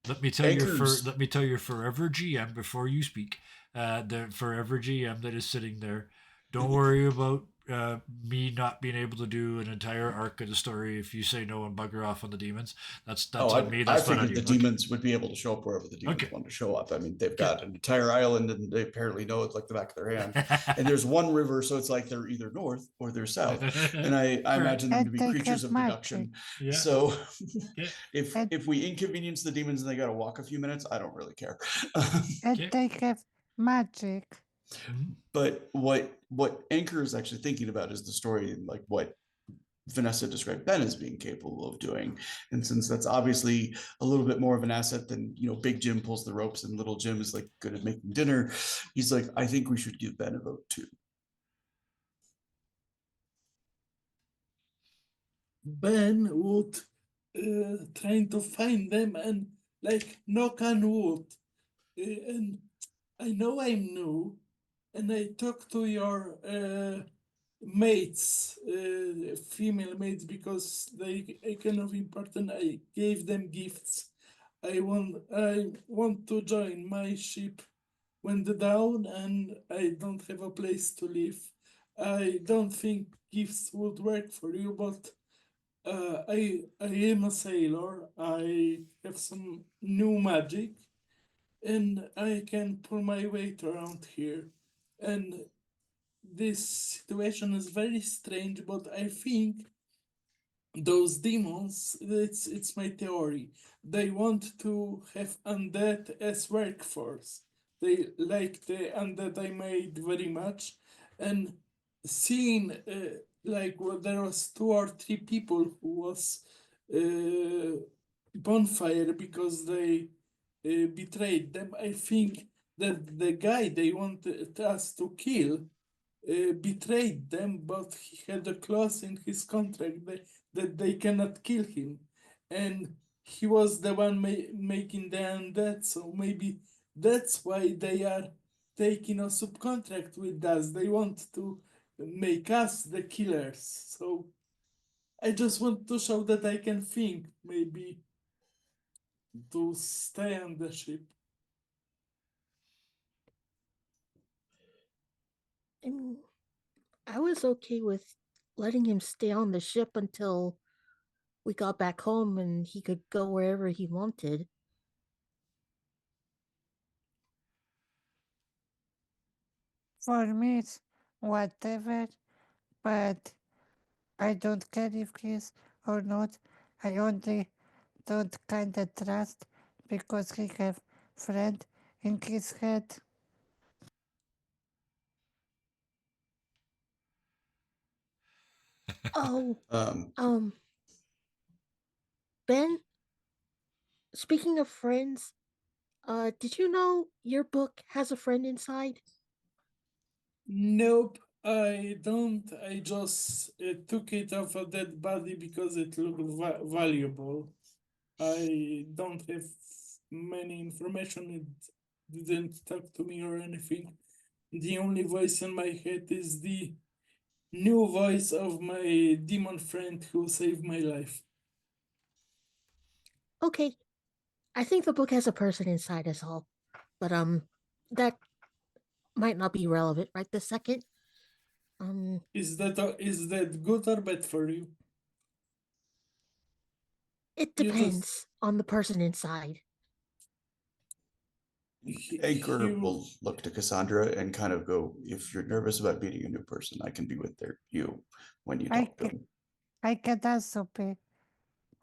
Let me tell your Anchors. let me tell your forever GM before you speak. The forever GM that is sitting there. Don't worry about me not being able to do an entire arc of the story if you say no and bugger off on the demons. That's on me. I That's not on figured you. the demons would be able to show up wherever the demons Okay. want to show up. I mean, they've Okay. got an entire island and they apparently know it like the back of their hand. And there's one river, so it's like they're either north or they're south. And I imagine them to be And they creatures have of deduction. Yeah. So Okay. if we inconvenience the demons and they got to walk a few minutes, I don't really care. And Okay. they have magic. Mhm. But what Anchor is actually thinking about is the story and like what Vanessa described Ben as being capable of doing. And since that's obviously a little bit more of an asset than, you know, Big Jim pulls the ropes and Little Jim is like good at making dinner, he's like, I think we should give Ben a vote too. Ben would trying to find them and like knock on wood. And I know I'm new, and I talked to your mates, female mates, because they are kind of important. I gave them gifts. I want to join. My ship went down, and I don't have a place to live. I don't think gifts would work for you, but I am a sailor. I have some new magic, and I can pull my weight around here. And this situation is very strange, but I think those demons, it's my theory. They want to have undead as workforce. They like the undead I made very much, and seeing like there was 2 or 3 people who was bonfire because they betrayed them. I think that the guy they wanted us to kill betrayed them, but he had a clause in his contract that they cannot kill him, and he was the one making the undead. So maybe that's why they are taking a subcontract with us. They want to make us the killers. So I just want to show that I can think, maybe to stay on the ship. I mean, I was okay with letting him stay on the ship until we got back home and he could go wherever he wanted. For me, it's whatever, but I don't care if he's or not. I only don't kinda trust because he have friend in his head. Oh, Um, Ben, speaking of friends, did you know your book has a friend inside? Nope, I don't. I just took it off a dead body because it looked valuable. I don't have many information. It didn't talk to me or anything. The only voice in my head is the new voice of my demon friend who saved my life. Okay, I think the book has a person inside as all, but that might not be relevant right this second. Is that good or bad for you? It You just depends on the person inside. Anchor you will look to Cassandra and kind of go, if you're nervous about meeting a new person, I can be with you when you I talk to ca- him. I can also be,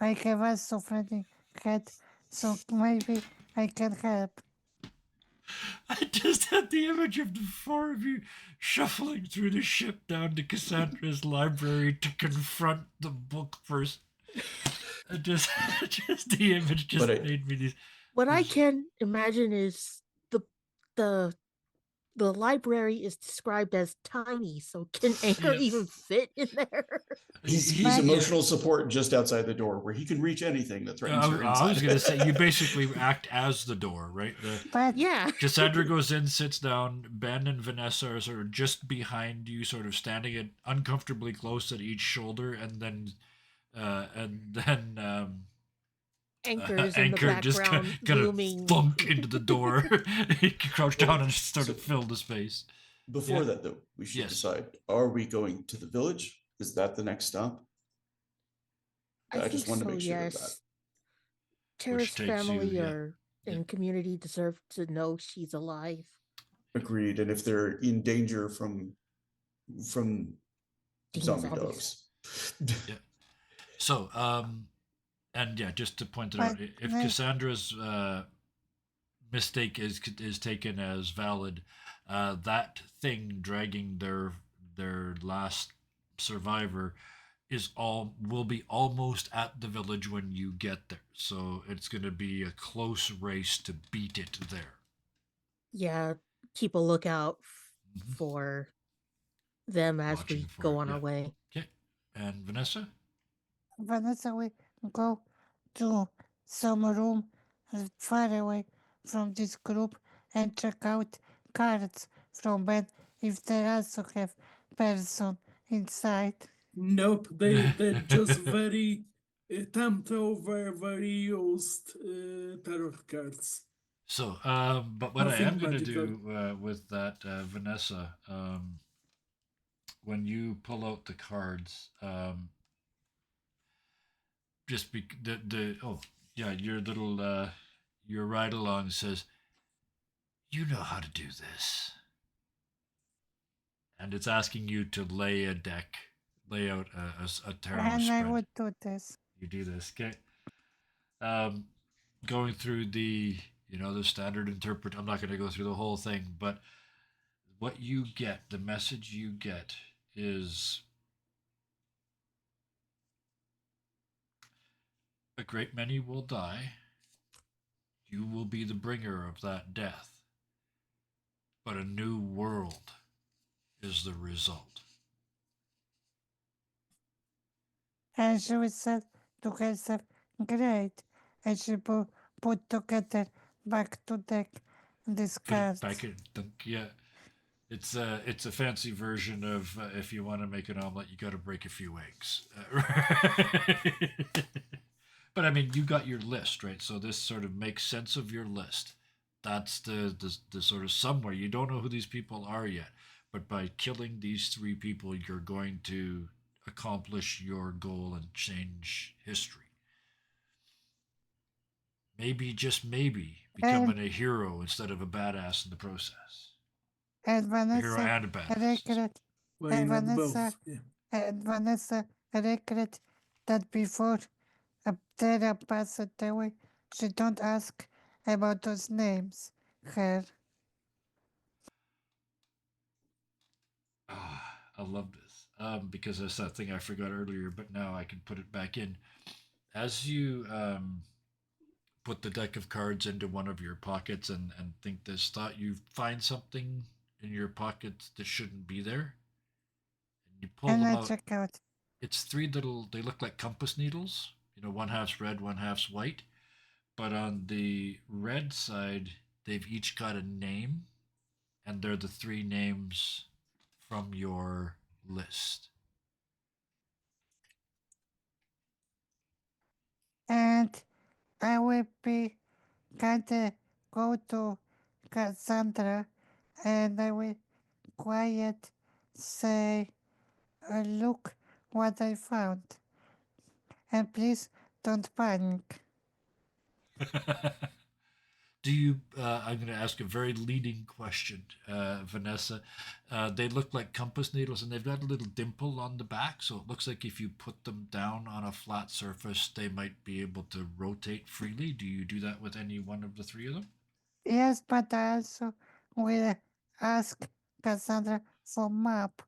I have a suffering head, so maybe I can help. I just had the image of the four of you shuffling through the ship down to Cassandra's library to confront the book person. Just, just the image just But made me these. What I There's- can imagine is the the library is described as tiny, so can Anchor Yeah. even fit in there? he's Yeah. emotional support just outside the door, where he can reach anything that threatens her I inside. was gonna say you basically act as the door, right? But Yeah. Cassandra goes in, sits down. Ben and Vanessa are sort of just behind you, sort of standing at uncomfortably close at each shoulder, and then Anchors in the Anchor just background kind of looming. thunk into the door. He crouched down and just So- started to fill the space. Before Yeah. that, though, we should Yes. decide: are we going to the village? Is that the next stop? I think just wanted to so, make sure of yes. that. Tara's takes you, family yeah. and community deserve to know she's alive. Agreed. And if they're in danger from Demon zombie zombies. dogs. Yeah. So, and yeah, just to point it But out, if no- Cassandra's mistake is taken as valid, that thing dragging their last survivor will be almost at the village when you get there. So it's going to be a close race to beat it there. Yeah, keep a lookout Mhm. for them as Watching we for go it, on yeah. our way. Okay. And Vanessa? Vanessa will go to some room far away from this group and check out cards from Ben if they also have person inside. Nope, they're just very tempo, very used tarot cards. So, but what I Nothing am going to magical. do with that, Vanessa, when you pull out the cards, just be the oh yeah, your little your ride along says, you know how to do this, and it's asking you to lay out a tarot And spread. I would do this. You do this, okay? Going through the the standard interpret. I'm not going to go through the whole thing, but what you get, the message you get is a great many will die. You will be the bringer of that death. But a new world is the result. And she would say to herself, great. And she put together back to deck these Put it cards. back in, yeah. It's a fancy version of if you want to make an omelet, you got to break a few eggs. But I mean, you got your list, right? So this sort of makes sense of your list. That's the sort of somewhere. You don't know who these people are yet, but by killing these three people, you're going to accomplish your goal and change history. Maybe, just maybe, becoming a hero instead of a badass in the process. And A hero Vanessa and a badass. regret. Why And not Vanessa, both? Yeah. and Vanessa regret that before Tara passed away, she don't ask about those names. Her. Ah, I love this because that's that thing I forgot earlier, but now I can put it back in. As you put the deck of cards into one of your pockets and think this thought, you find something in your pockets that shouldn't be there. And you pull And them I out. check out. It's three little, they look like compass needles. One half's red, one half's white. But on the red side, they've each got a name, and they're the three names from your list. And I will be kinda go to Cassandra and I will quiet say, look what I found. And please don't panic. Do you? I'm going to ask a very leading question, Vanessa. They look like compass needles, and they've got a little dimple on the back, so it looks like if you put them down on a flat surface, they might be able to rotate freely. Do you do that with any one of the three of them? Yes, but I also will ask Cassandra for map.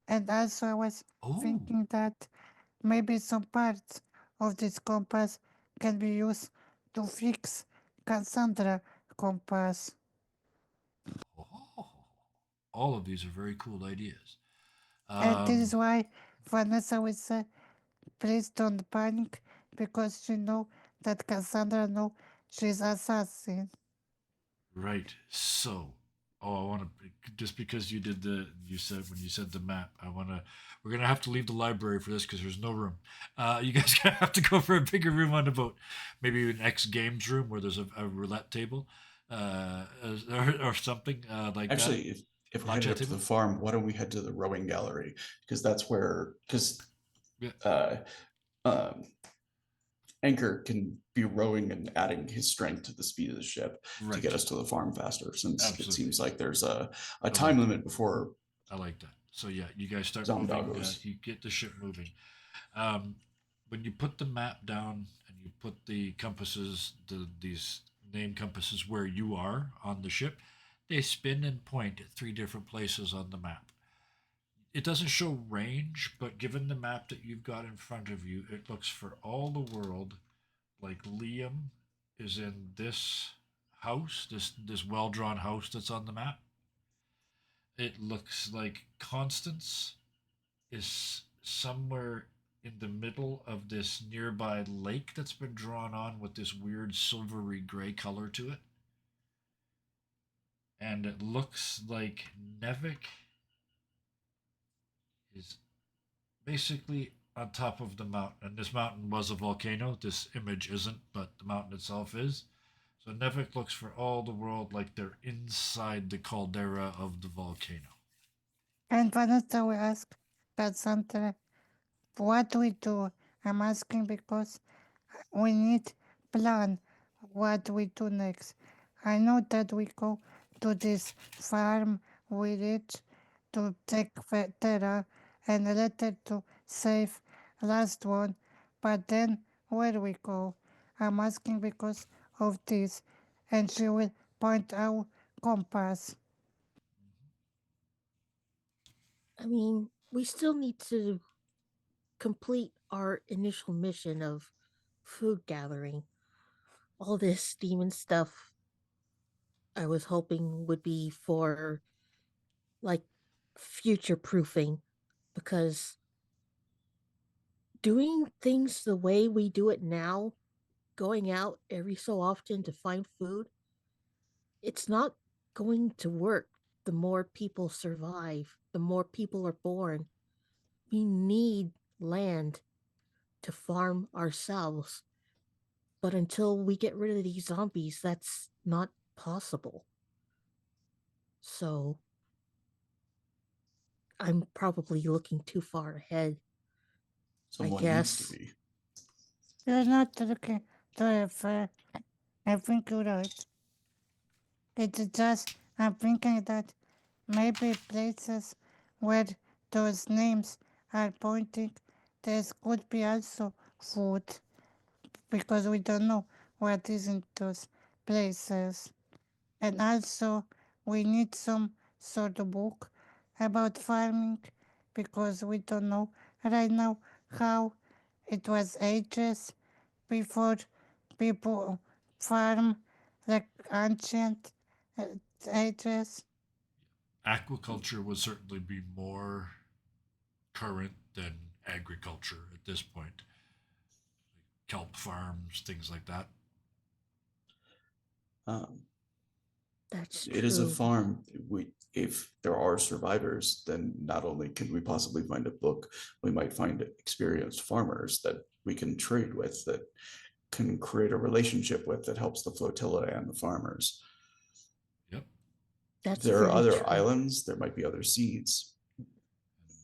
And also I was Oh, thinking that maybe some parts of this compass can be used to fix Cassandra compass. oh, all of these are very cool ideas. And this Um, is why Vanessa will say, please don't panic, because she know that Cassandra know she's assassin. Right. So, I want to just because you said when you said the map, we're gonna have to leave the library for this because there's no room. You guys gonna have to go for a bigger room on the boat, maybe an X Games room where there's a roulette table, or something like that. Actually, if we're headed Blackjack up to the table. farm, why don't we head to the rowing gallery? Because that's where, because Yeah, uh, um, Anchor can be rowing and adding his strength to the speed of the ship to get right. us to the farm faster, since it Absolutely. seems like there's a I like time that. limit before I like that. So yeah, you guys start moving. Zondoggos. You get the ship moving. Um, when you put the map down and you put the compasses, these name compasses where you are on the ship, they spin and point at three different places on the map. It doesn't show range, but given the map that you've got in front of you, it looks for all the world like Liam is in this house, this well drawn house that's on the map. It looks like Constance is somewhere in the middle of this nearby lake that's been drawn on with this weird silvery gray color to it. And it looks like Nevik is basically on top of the mountain. And this mountain was a volcano. This image isn't, but the mountain itself is. So Nevik looks for all the world like they're inside the caldera of the volcano. And Vanessa will ask Cassandra, what we do? I'm asking because we need plan what we do next. I know that we go to this farm with it to take Terra and later to save last one, but then where we go? I'm asking because of this, and she will point out compass. I mean, we still need to complete our initial mission of food gathering. All this demon stuff I was hoping would be for like future proofing, because doing things the way we do it now, going out every so often to find food, it's not going to work. The more people survive, the more people are born. We need land to farm ourselves. But until we get rid of these zombies, that's not possible. So I'm probably looking too far ahead, I Someone needs to guess. be. You're not looking to fair. I think you're right. It's just I'm thinking that maybe places where those names are pointing, there could be also food because we don't know what is in those places. And also, we need some sort of book about farming because we don't know right now how it was ages before people farm like ancient uh, ages. Aquaculture would certainly be more current than agriculture at this point. Kelp farms, things like that. Um, That's it is a true. farm. If there are survivors, then not only can we possibly find a book, we might find experienced farmers that we can trade with, that can create a relationship with, that helps the flotilla and the farmers. Yep. If That's there are very other true. islands, there might be other seeds.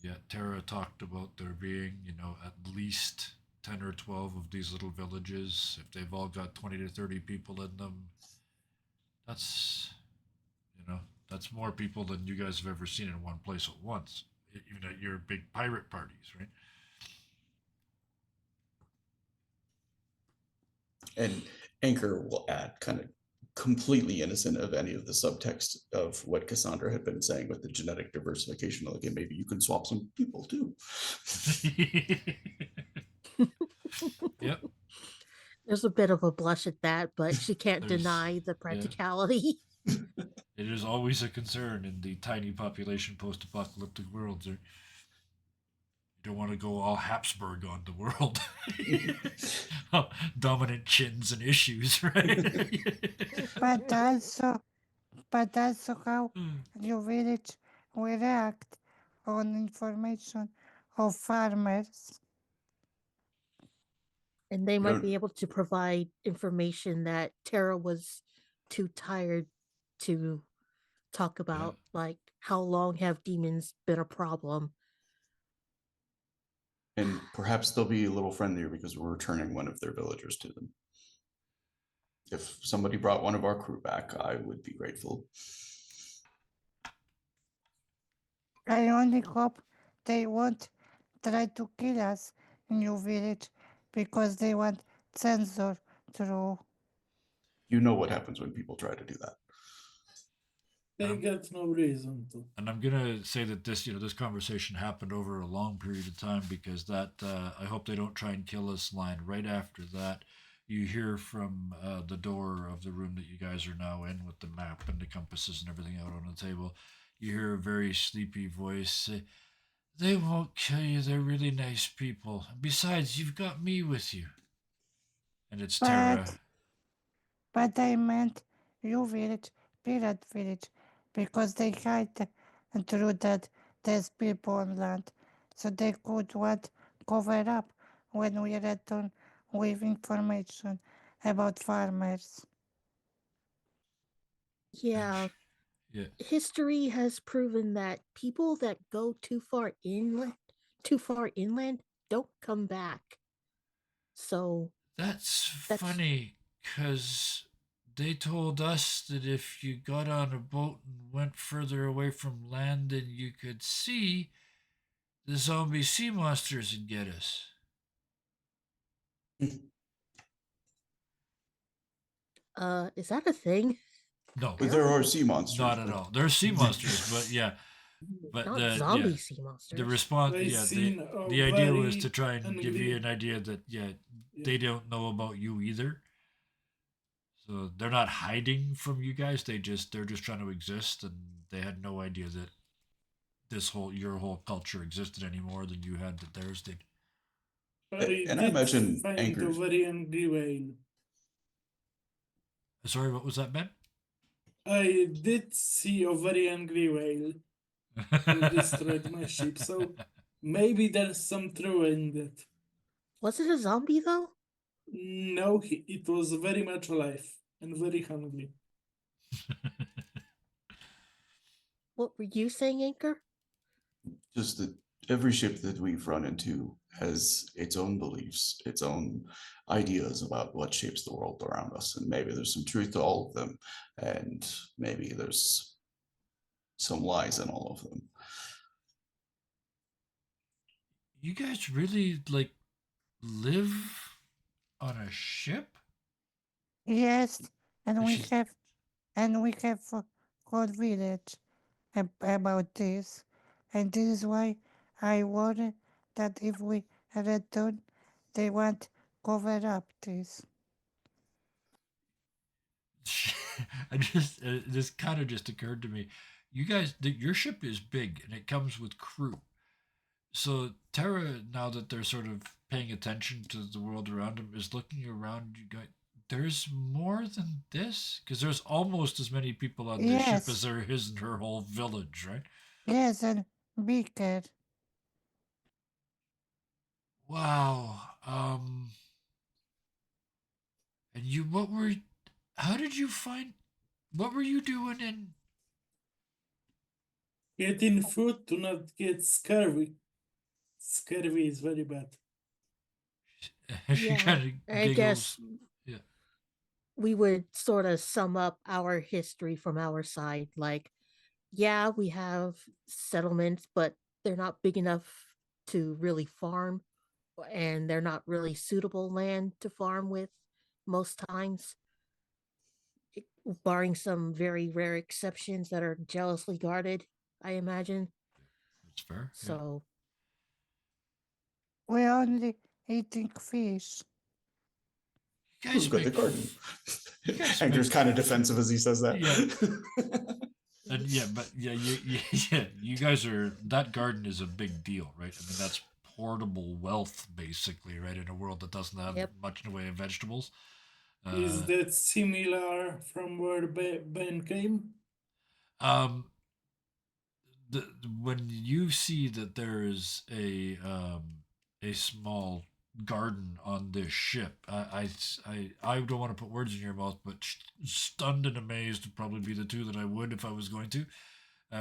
Yeah, Tara talked about there being, at least 10 or 12 of these little villages. If they've all got 20 to 30 people in them, That's, that's more people than you guys have ever seen in one place at once, even at your big pirate parties, right? And Anchor will add, kind of completely innocent of any of the subtext of what Cassandra had been saying with the genetic diversification. Like, "Hey, maybe you can swap some people too." Yep. There's a bit of a blush at that, but she can't There's- deny the yeah. practicality. It is always a concern in the tiny population post-apocalyptic worlds. You don't want to go all Habsburg on the world. Dominant chins and issues, right? But also, how your village will react on information of farmers. And they We might don't- be able to provide information that Tara was too tired to talk about, like how long have demons been a problem. And perhaps they'll be a little friendlier because we're returning one of their villagers to them. If somebody brought one of our crew back, I would be grateful. I only hope they won't try to kill us in your village because they want censor through. You know what happens when people try to do that. They got no reason to. And I'm gonna say that this conversation happened over a long period of time, because that I hope they don't try and kill us line right after that. You hear from the door of the room that you guys are now in, with the map and the compasses and everything out on the table. You hear a very sleepy voice say, "They won't kill you. They're really nice people. Besides, you've got me with you." And it's Tara. But I meant your village, Pirate Village, because they hide through that there's people on land, so they could want cover up when we return with information about farmers. Yeah, Yeah. history has proven that people that go too far inland don't come back. So That's That's- funny, because they told us that if you got on a boat and went further away from land than you could see, the zombie sea monsters would get us. is that a thing? No, But there are sea monsters. not at but- all. They're sea monsters, but yeah. But Not the zombie yeah, sea monsters. the response, They yeah, seen the idea was very to try and give you angry- an idea that Yeah. they don't know about you either. So they're not hiding from you guys. They're just trying to exist, and they had no idea that your whole culture existed any more than you had that theirs did. But And I imagine find a Anchor's- very angry whale. Sorry, what was that, Ben? I did see a very angry whale who destroyed my ship, so maybe there's some truth in that. Was it a zombie though? No, it was very much alive and very hungry. What were you saying, Anchor? Just that every ship that we've run into has its own beliefs, its own ideas about what shapes the world around us. And maybe there's some truth to all of them. And maybe there's some lies in all of them. You guys really live on a ship? Yes, and we She's- have a whole village about this, and this is why I worry that if we return, they won't cover up this. I just this kind of just occurred to me. You guys, your ship is big and it comes with crew. So Terra, now that they're sort of paying attention to the world around them, is looking around. You guys, there's more than this, because there's almost as many people on this ship Yes. as there is in her whole village, right? Yes, and bigger. Wow. And how did you find? What were you doing in? Getting food to not get scurvy. Scurvy is very bad. She Yeah, kind of I guess Yeah. we would sort of sum up our history from our side. Like, yeah, we have settlements, but they're not big enough to really farm, and they're not really suitable land to farm with most times, barring some very rare exceptions that are jealously guarded, I imagine. That's fair. Yeah. So, We're only eating fish. You Who's guys got the make garden? guys Hector's make- kind of defensive as he says that. Yeah. And yeah, but yeah, yeah, you guys are, that garden is a big deal, right? I mean, that's portable wealth, basically, right? In a world that doesn't have Yep. much in the way of vegetables. Is that similar from where Ben came? Um, when you see that there is a small garden on this ship, I don't want to put words in your mouth, but stunned and amazed would probably be the two that I would if I was going to.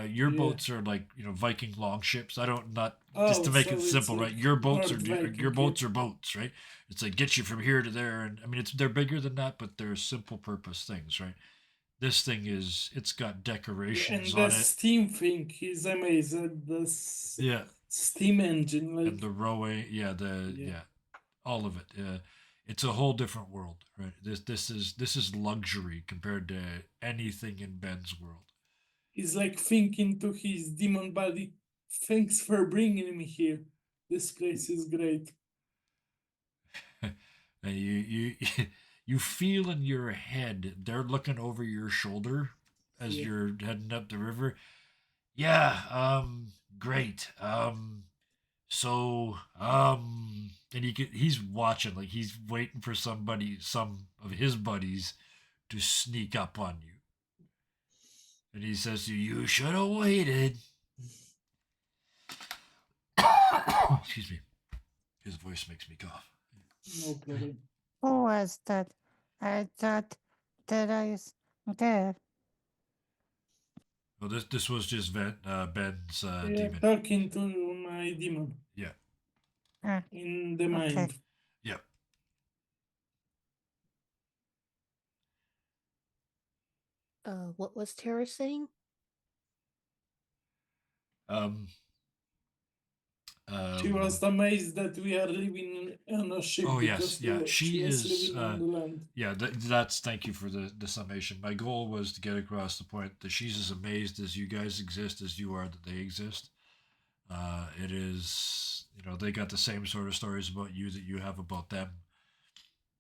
Your Yeah. boats are like, you know, Viking longships. I don't, not Oh, just to make so it it's simple, like right? Your boats are North Viking, your yeah. boats are boats, right? It's like get you from here to there, and I mean they're bigger than that, but they're simple purpose things, right? This thing it's got And decorations the on it. steam thing is amazing. The Yeah, steam engine, like and the rowing, yeah, Yeah. all of it. It's a whole different world, right? This is luxury compared to anything in Ben's world. he's like thinking to his demon body, thanks for bringing me here. This place is great. And you you feel in your head they're looking over your shoulder as Yeah. you're heading up the river. Yeah, great. So, and he's watching, like he's waiting for some of his buddies to sneak up on you. And he says to you, "You should have waited." Excuse me. His voice makes me cough. No problem. Who was that? I thought Terra is there. Well, this was just Ben's Yeah, demon. talking to my demon Yeah. Ah, in the Okay. mind. Yep. what was Tara saying? Um. She was amazed that we are living on a ship Oh, yes, because yeah, she was is, living on the land. Yeah, that's thank you for the summation. My goal was to get across the point that she's as amazed as you guys exist as you are that they exist. It is, you know, they got the same sort of stories about you that you have about them.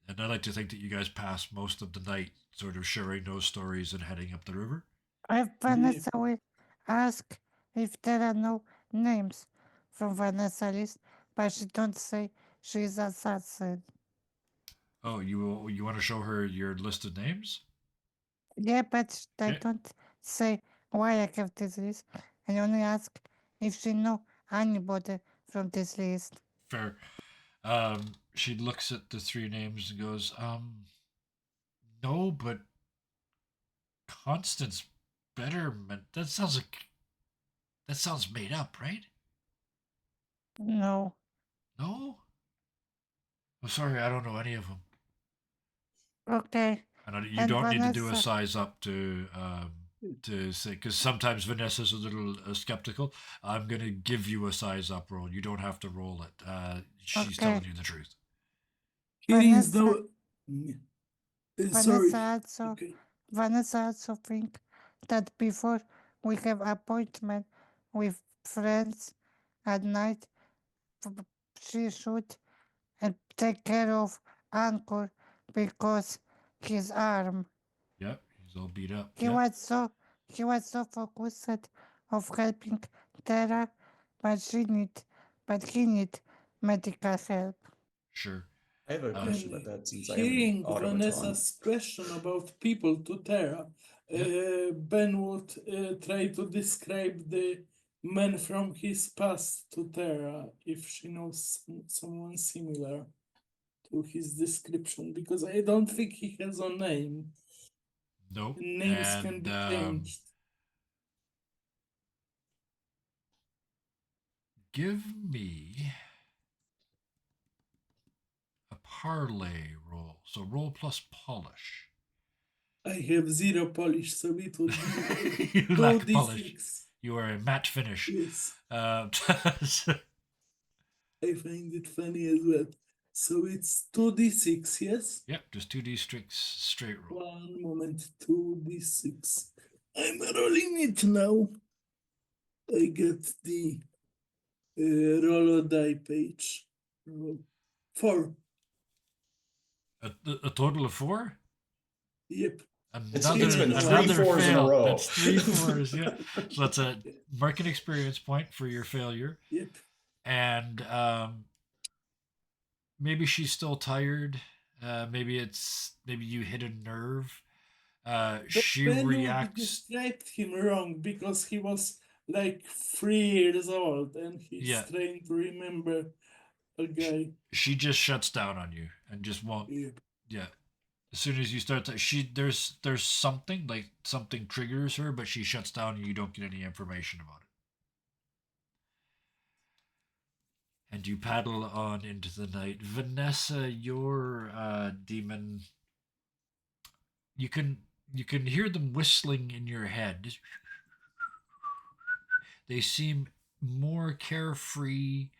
And I like to think that you guys pass most of the night sort of sharing those stories and heading up the river. If Vanessa will ask if there are no names from Vanessa list, but she don't say she's assassin. Oh, you want to show her your list of names? Yeah, but I Okay. don't say why I have this list. I only ask if she know anybody from this list. Fair. She looks at the three names and goes, no, but Constance Betterment. That sounds made up, right? No. No. I'm sorry, I don't know any of them. Okay. And you And don't need to do a Vanessa- size up to say, because sometimes Vanessa's a little skeptical. I'm gonna give you a size up roll. You don't have to roll it. She's Okay. telling you the truth. Here is Vanessa- the. Sorry. Vanessa also think that before we have appointment with friends at night, she should take care of Ankur because his arm. Yep, he's all beat up. He Yep. was so focused of helping Terra, but he need medical help. Sure. I have a question about that since I am Hearing an automaton. Vanessa's question about people to Terra, Ben would try to describe the man from his past to Terra if she knows someone similar to his description, because I don't think he has a name. Nope. Names can And be changed. give me a parlay roll. So roll plus polish. I have zero polish, so it would be You lack polish. 2d6. You are a matte finish. Yes, So- I find it funny as well. So it's 2d6, yes? yep, just 2d6 straight roll. 1 moment, 2d6. I'm rolling it now. I get the roll a die page. 4. A total of 4? Yep. It's been three another fours in a fail. row. That's 3 fours, yeah. So that's a market experience point for your failure. Yep. And maybe she's still tired. Maybe you hit a nerve. But She Ben would reacts. described him wrong because he was like 3 years old and he's Yeah. trying to remember a guy. She just shuts down on you and just won't. Yep. Yeah. As soon as you start to, there's something like something triggers her, but she shuts down and you don't get any information about it. And you paddle on into the night. Vanessa, your demon. You can hear them whistling in your head. They seem more carefree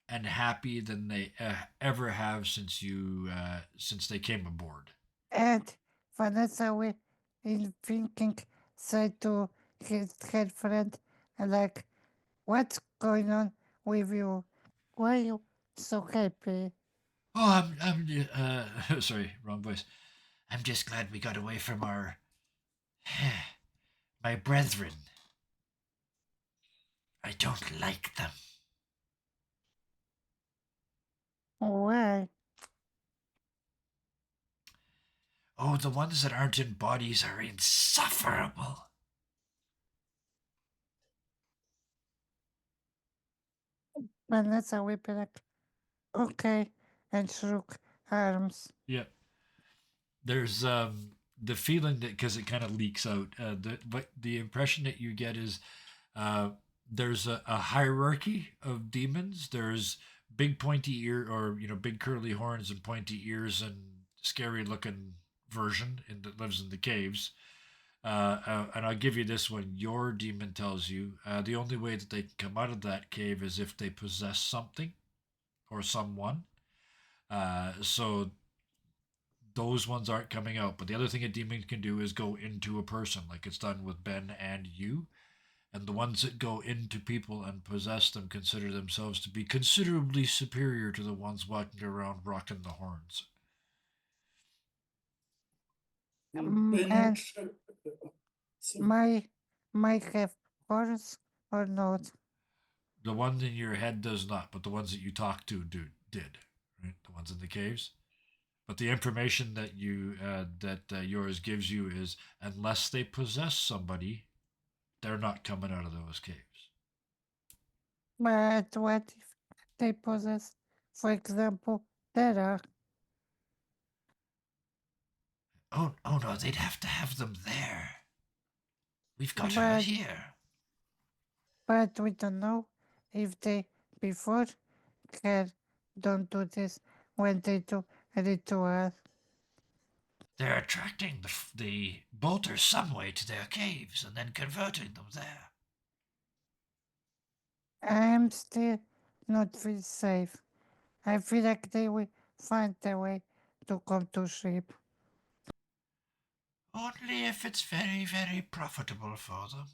and happy than they ever have since they came aboard. And Vanessa will in thinking said to his head friend like, what's going on with you? Why are you so happy? Oh, I'm sorry, wrong voice. I'm just glad we got away from our my brethren. I don't like them. Why? Oh, the ones that aren't in bodies are insufferable. Vanessa will be like, okay, and shook arms. Yeah. There's the feeling that because it kind of leaks out. The impression that you get is there's a hierarchy of demons. There's big pointy ear or big curly horns and pointy ears and scary looking version that lives in the caves. And I'll give you this one. Your demon tells you the only way that they can come out of that cave is if they possess something or someone. So those ones aren't coming out. But the other thing a demon can do is go into a person, like it's done with Ben and you. And the ones that go into people and possess them consider themselves to be considerably superior to the ones walking around rocking the horns. Ben and so might have horns or not. The ones in your head does not, but the ones that you talk to did, right? The ones in the caves. But the information that yours gives you is unless they possess somebody, they're not coming out of those caves. But what if they possess, for example, Terra? Oh no, they'd have to have them there. We've got her But- here. But we don't know if they before don't do this when they do a ritual. They're attracting the bolters some way to their caves and then converting them there. I'm still not feel safe. I feel like they will find a way to come to ship. Only if it's very, very profitable for them.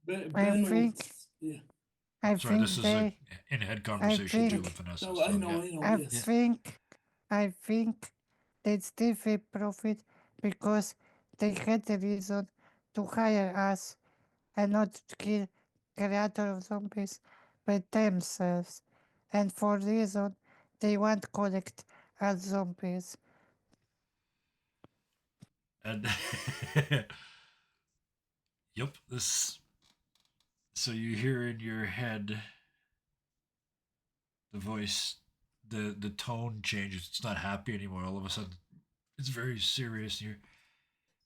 Ben think- would, yeah. I Sorry, think this is they. a in-head conversation too think- with Vanessa. No, so, I know, yeah. I know, yes. I think they'd still feel profit because they had a reason to hire us and not kill creator of zombies by themselves. And for reason they want to collect as zombies. And yep, this. So you hear in your head the voice, the tone changes. It's not happy anymore. All of a sudden, it's very serious.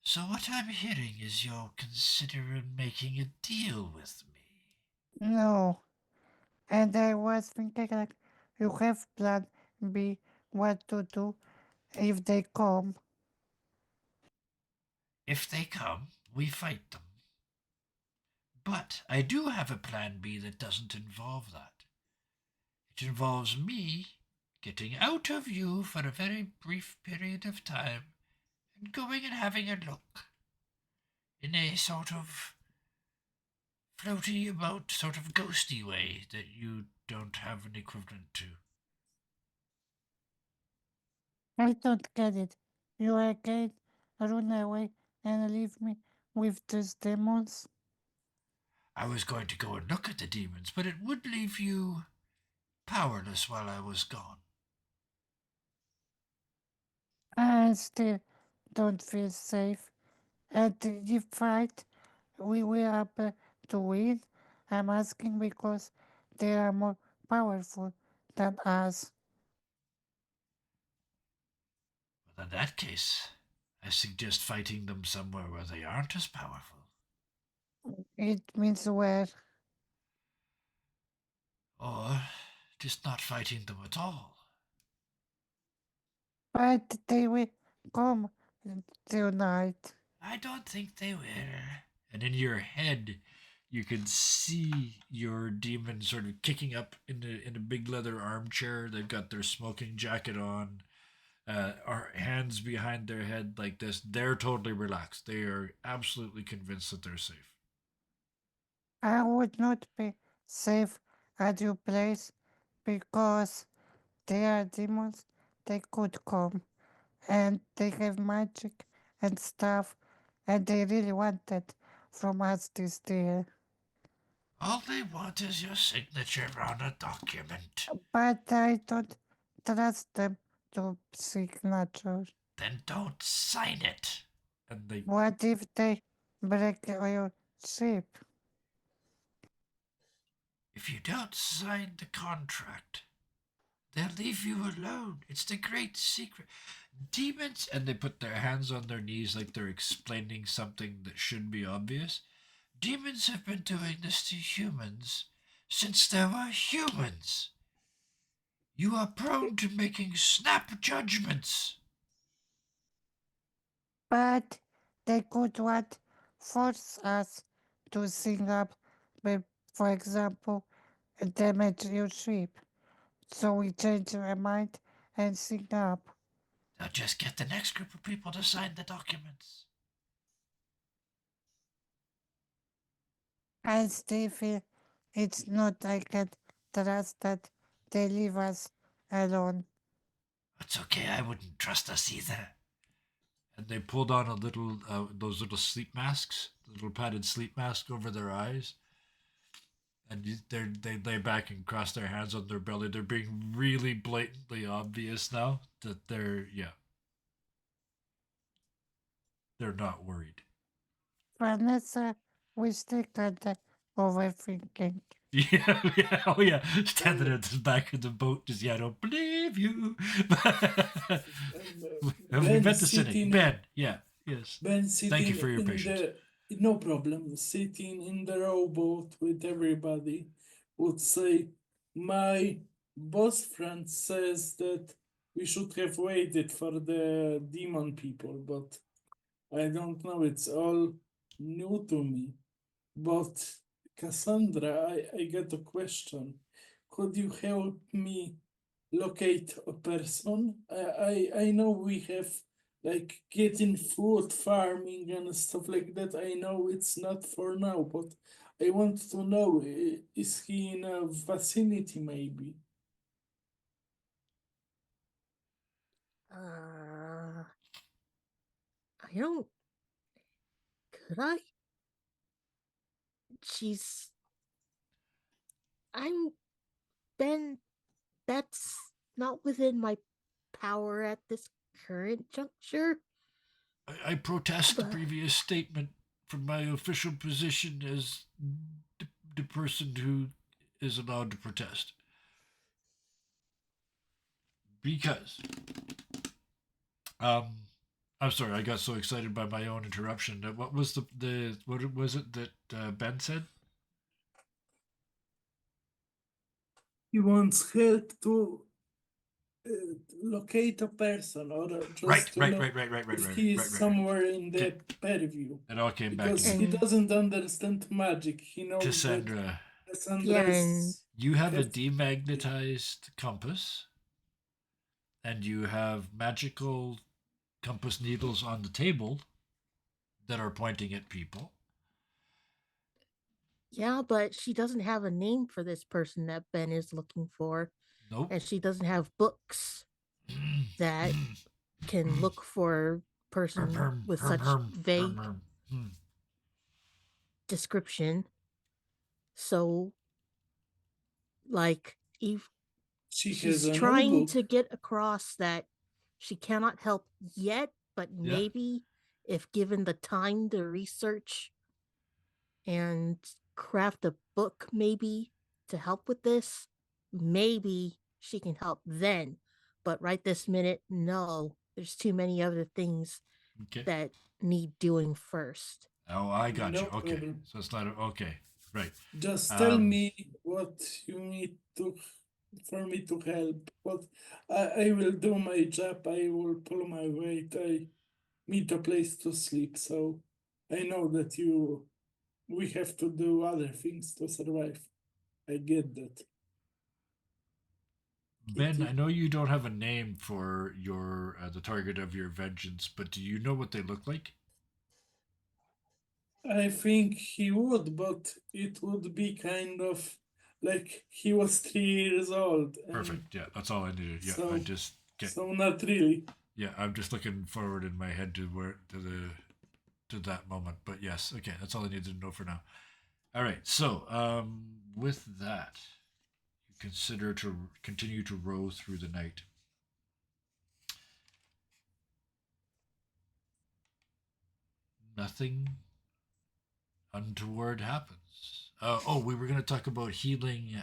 So what I'm hearing is you're considering making a deal with me. No. And I was thinking like you have plan B what to do if they come. If they come, we fight them. But I do have a plan B that doesn't involve that. It involves me getting out of you for a very brief period of time and going and having a look in a sort of floaty about, sort of ghosty way that you don't have an equivalent to. I don't get it. You again run away and leave me with those demons? I was going to go and look at the demons, but it would leave you powerless while I was gone. I still don't feel safe. And the fight we were able to win. I'm asking because they are more powerful than us. Well, in that case, I suggest fighting them somewhere where they aren't as powerful. It means where? Or just not fighting them at all. But they will come tonight. I don't think they will. And in your head, you can see your demon sort of kicking up in a big leather armchair. They've got their smoking jacket on, our hands behind their head like this. They're totally relaxed. They are absolutely convinced that they're safe. I would not be safe at your place because they are demons. They could come and they have magic and stuff, and they really wanted from us this deal. All they want is your signature on a document. But I don't trust them to signature. Then don't sign it. And they What if they break your ship? If you don't sign the contract, they'll leave you alone. It's the great secret. Demons, and they put their hands on their knees like they're explaining something that should be obvious. Demons have been doing this to humans since there were humans. You are prone to making snap judgments. But they could want force us to sing up, for example, damage your ship. So we change our mind and sing up. Now just get the next group of people to sign the documents. I still feel it's not I can trust that they leave us alone. It's okay, I wouldn't trust us either. And they pulled on a little, those little sleep masks, little padded sleep mask over their eyes. And they lay back and cross their hands on their belly. They're being really blatantly obvious now that they're not worried. Vanessa, we still can't overthinking. Yeah, oh yeah, standing at the back of the boat, just I don't believe you. We Ben met the cynic, sitting- Ben. Yeah, yes. Ben sitting Thank you for your in patience. no problem. Sitting in the rowboat with everybody would say, my boss friend says that we should have waited for the demon people, but I don't know. It's all new to me. But Cassandra, I got a question. Could you help me locate a person? I know we have like getting food, farming and stuff like that. I know it's not for now, but I want to know, is he in a vicinity maybe? I don't. Could I? She's. I'm. Ben, that's not within my power at this current juncture. I protest the But- previous statement from my official position as the person who is allowed to protest. Because, I'm sorry, I got so excited by my own interruption. What was what was it that Ben said? He wants help to locate a person or just Right, to right, know right, right, right, right, if right, he is right, right. somewhere in the Okay. purview. It all came back Because to me. he And- doesn't understand magic. He knows that Cassandra, Cassandra Yeah, is you have a Yes. demagnetized compass, and you have magical compass needles on the table that are pointing at people. Yeah, but she doesn't have a name for this person that Ben is looking for, Nope. and she doesn't have books that can look for person with such vague description. So, like, if she has she's a trying notebook. to get across that she cannot help yet, but Yeah. maybe if given the time to research and craft a book, maybe to help with this, maybe she can help then. But right this minute, no. There's too many other things Okay. that need doing first. Oh, I got No you. Okay. problem. So it's not okay. Right. Just tell Um, me what you need to for me to help. What I will do my job. I will pull my weight. I need a place to sleep. So I know that we have to do other things to survive. I get that. Ben, I know you don't have a name for your the target of your vengeance, but do you know what they look like? I think he would, but it would be kind of like he was 3 years old. And Perfect. Yeah, that's all I needed. Yeah, I So- just get. So not really. Yeah, I'm just looking forward in my head to that moment. But yes, okay, that's all I needed to know for now. All right. So, with that, you consider to continue to row through the night. Nothing untoward happens. We were going to talk about healing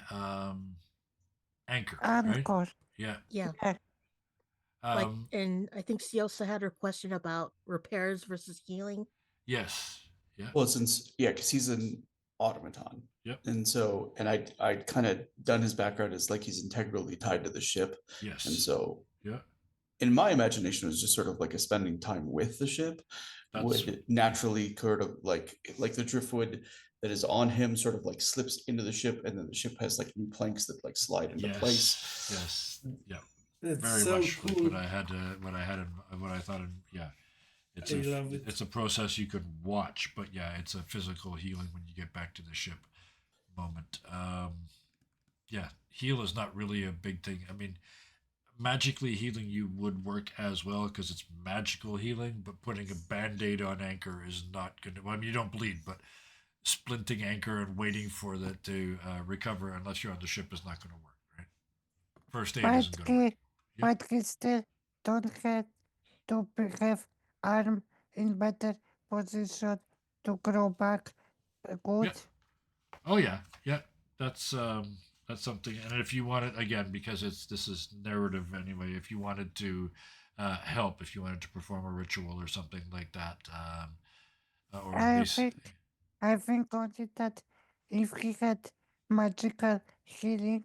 anchor, right? Encore. Yeah. Yeah. Yeah. Like, Um, and I think Siosa had her question about repairs versus healing. yes. Yeah. Well, because he's an automaton. Yep. And so, and I'd kind of done his background as like he's integrally tied to the ship. Yes. And so, Yeah. in my imagination, it was just sort of like a spending time with the ship That's would naturally sort of like the driftwood that is on him sort of like slips into the ship, and then the ship has like new planks that like slide into place. Yes. Yeah. That's Very so much like cool. what I had what I thought. Yeah. It's I love it. it's a process you could watch, but yeah, it's a physical healing when you get back to the ship moment. Yeah, heal is not really a big thing. I mean, magically healing you would work as well because it's magical healing, but putting a band-aid on anchor is not going to. Well, I mean, you don't bleed, but splinting anchor and waiting for that to recover unless you're on the ship is not going to work, right? First aid But isn't going to work. he, but he still don't have to have arm in better position to grow back good. Oh yeah, yeah. That's something. And if you wanted again, because this is narrative anyway. If you wanted to help, if you wanted to perform a ritual or something like that, or at I least think only that if he had magical healing,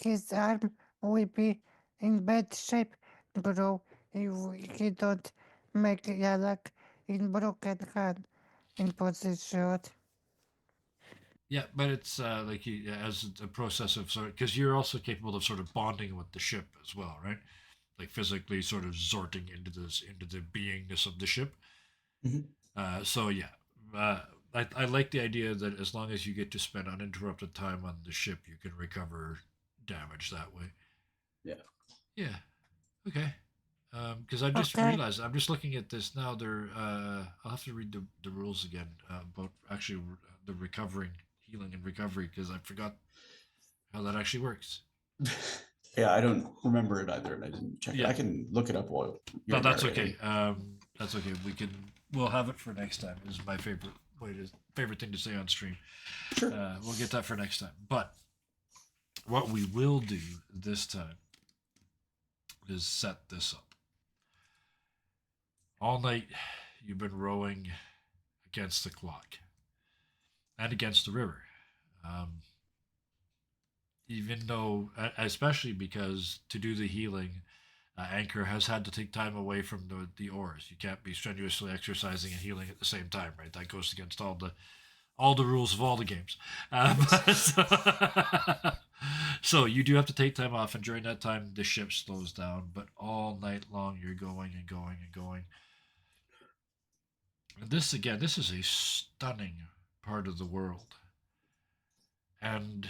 his arm will be in bad shape grow if he don't make Yalak in broken hand in position. yeah. But it's like as a process of sort because you're also capable of sort of bonding with the ship as well, right? Like physically sort of zorting into the beingness of the ship. Mhm. So yeah, I like the idea that as long as you get to spend uninterrupted time on the ship, you can recover damage that way. Yeah. Yeah. Okay. Because I just Okay. realized I'm just looking at this now. I'll have to read the rules again about actually the recovering, healing, and recovery because I forgot how that actually works. Yeah, I don't remember it either, and I didn't check it. Yeah. I can look it up while you're But that's narrating. okay. That's okay. We'll have it for next time. Is my favorite thing to say on stream. Sure. We'll get that for next time. But what we will do this time is set this up. All night, you've been rowing against the clock and against the river. even though, especially because to do the healing, Anchor has had to take time away from the oars. You can't be strenuously exercising and healing at the same time, right? That goes against all the rules of all the games. So you do have to take time off, and during that time, the ship slows down. But all night long, you're going and going and going. And this again, this is a stunning part of the world, and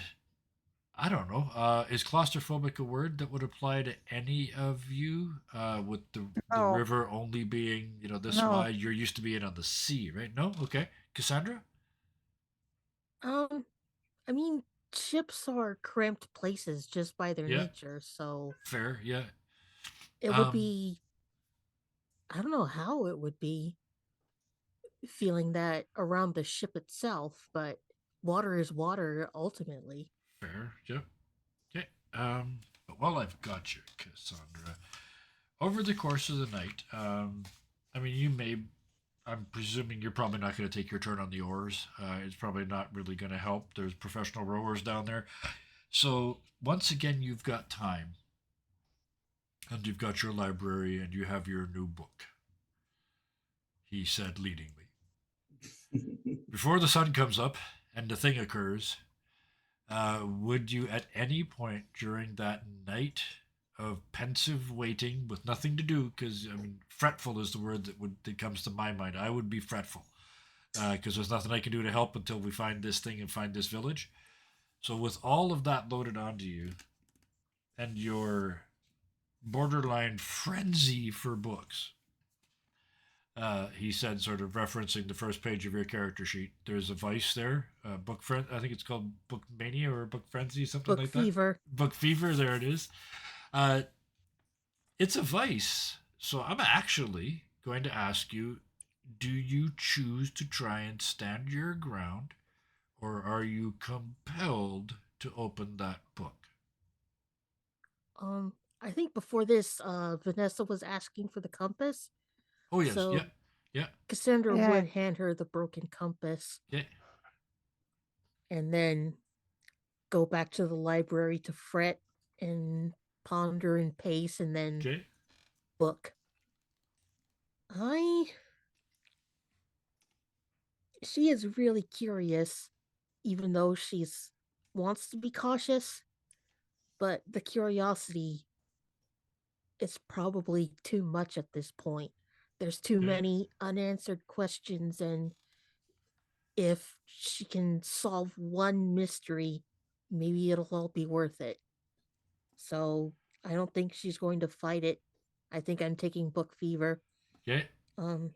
I don't know. Is claustrophobic a word that would apply to any of you? With the No, river only being, this no, wide, you're used to being on the sea, right? No, okay, Cassandra, Um, I mean, ships are cramped places just by their yeah, nature, so fair, yeah. it would Um, be, I don't know how it would be feeling that around the ship itself, but water is water ultimately. fair, yeah, okay. But while I've got you, Cassandra, over the course of the night, I mean, you may. I'm presuming you're probably not going to take your turn on the oars. It's probably not really going to help. There's professional rowers down there. So once again, you've got time, and you've got your library, and you have your new book, he said leadingly. Before the sun comes up and the thing occurs, would you at any point during that night of pensive waiting with nothing to do, because I mean, fretful is the word that comes to my mind. I would be fretful because there's nothing I can do to help until we find this thing and find this village. So with all of that loaded onto you and your borderline frenzy for books, he said, sort of referencing the first page of your character sheet. There's a vice there, book friend. I think it's called book mania or book frenzy, something Book like that. fever. Book fever. There it is. Uh, it's a vice. So I'm actually going to ask you: do you choose to try and stand your ground, or are you compelled to open that book? I think before this, Vanessa was asking for the compass, Oh yes, yeah, so yeah, Cassandra yeah, would hand her the broken compass okay, and then go back to the library to fret and ponder and pace and then okay, book. I She is really curious, even though she's wants to be cautious, but the curiosity is probably too much at this point. There's too okay. many unanswered questions, and if she can solve one mystery, maybe it'll all be worth it. So I don't think she's going to fight it. I think I'm taking book fever. Okay. Um,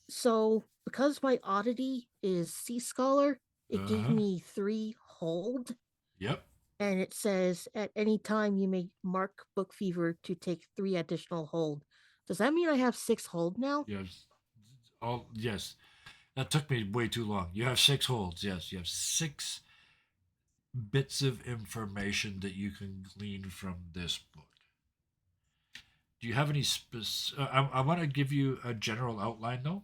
so because my oddity is Sea Scholar, it Uh gave huh. me 3 hold, Yep. and it says at any time you may mark book fever to take 3 additional hold. Does that mean I have 6 hold now? Yes. All yes. That took me way too long. You have 6 holds. Yes, you have 6 bits of information that you can glean from this book. Do you have any specific? I want to give you a general outline though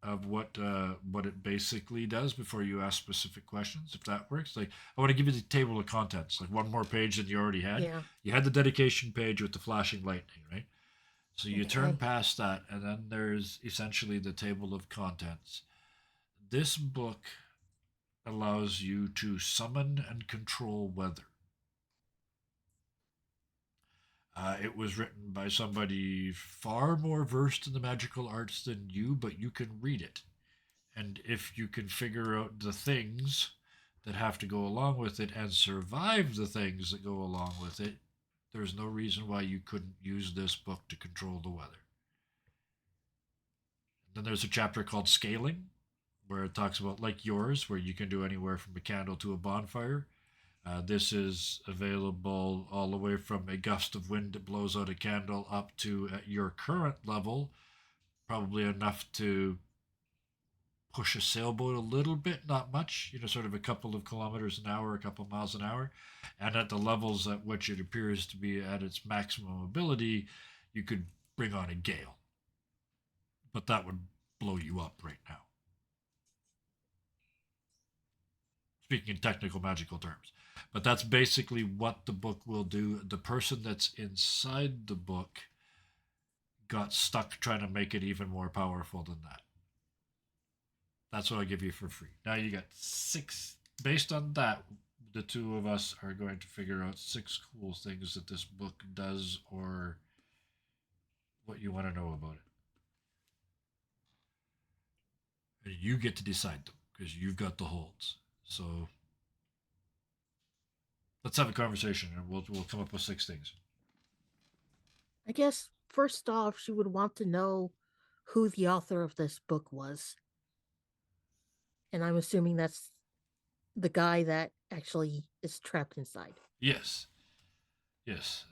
of what it basically does before you ask specific questions, if that works. Like I want to give you the table of contents, like one more page than you already had. Yeah. You had the dedication page with the flashing lightning, right? So you turn Okay. past that, and then there's essentially the table of contents. This book allows you to summon and control weather. It was written by somebody far more versed in the magical arts than you, but you can read it. And if you can figure out the things that have to go along with it and survive the things that go along with it, there's no reason why you couldn't use this book to control the weather. Then there's a chapter called Scaling, where it talks about like yours, where you can do anywhere from a candle to a bonfire. This is available all the way from a gust of wind that blows out a candle up to at your current level, probably enough to push a sailboat a little bit, not much, sort of a couple of kilometers an hour, a couple of miles an hour. And at the levels at which it appears to be at its maximum ability, you could bring on a gale. But that would blow you up right now. speaking in technical magical terms. But that's basically what the book will do. The person that's inside the book got stuck trying to make it even more powerful than that. That's what I give you for free. Now you got 6. Based on that, the two of us are going to figure out 6 cool things that this book does, or what you want to know about it. And you get to decide them because you've got the holds. So let's have a conversation, and we'll come up with 6 things. I guess first off, she would want to know who the author of this book was. And I'm assuming that's the guy that actually is trapped inside. Yes. Yes.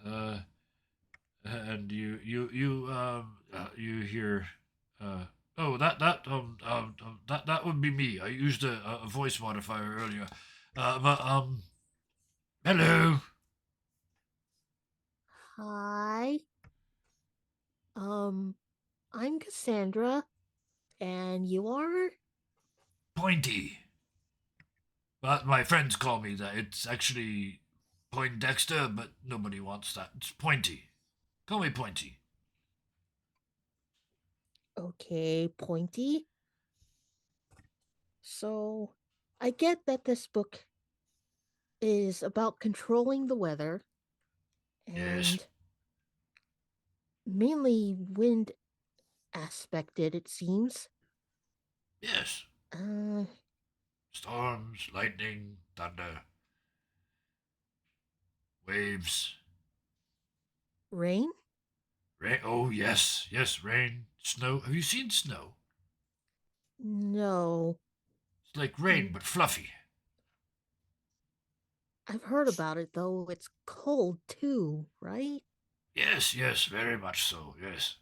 And you hear oh, that would be me. I used a voice modifier earlier. Hello. Hi. I'm Cassandra, and you are? Pointy. But my friends call me that. It's actually Poindexter, but nobody wants that. It's Pointy. Call me Pointy. Okay, Pointy. So, I get that this book is about controlling the weather and Yes. mainly wind aspected, it seems. Yes. Uh, Storms, lightning, thunder, waves, rain? rain. Oh, yes. Yes, rain, snow. Have you seen snow? No. It's like rain, but fluffy. I've heard about it though. It's cold too, right? Yes, yes, very much so. Yes.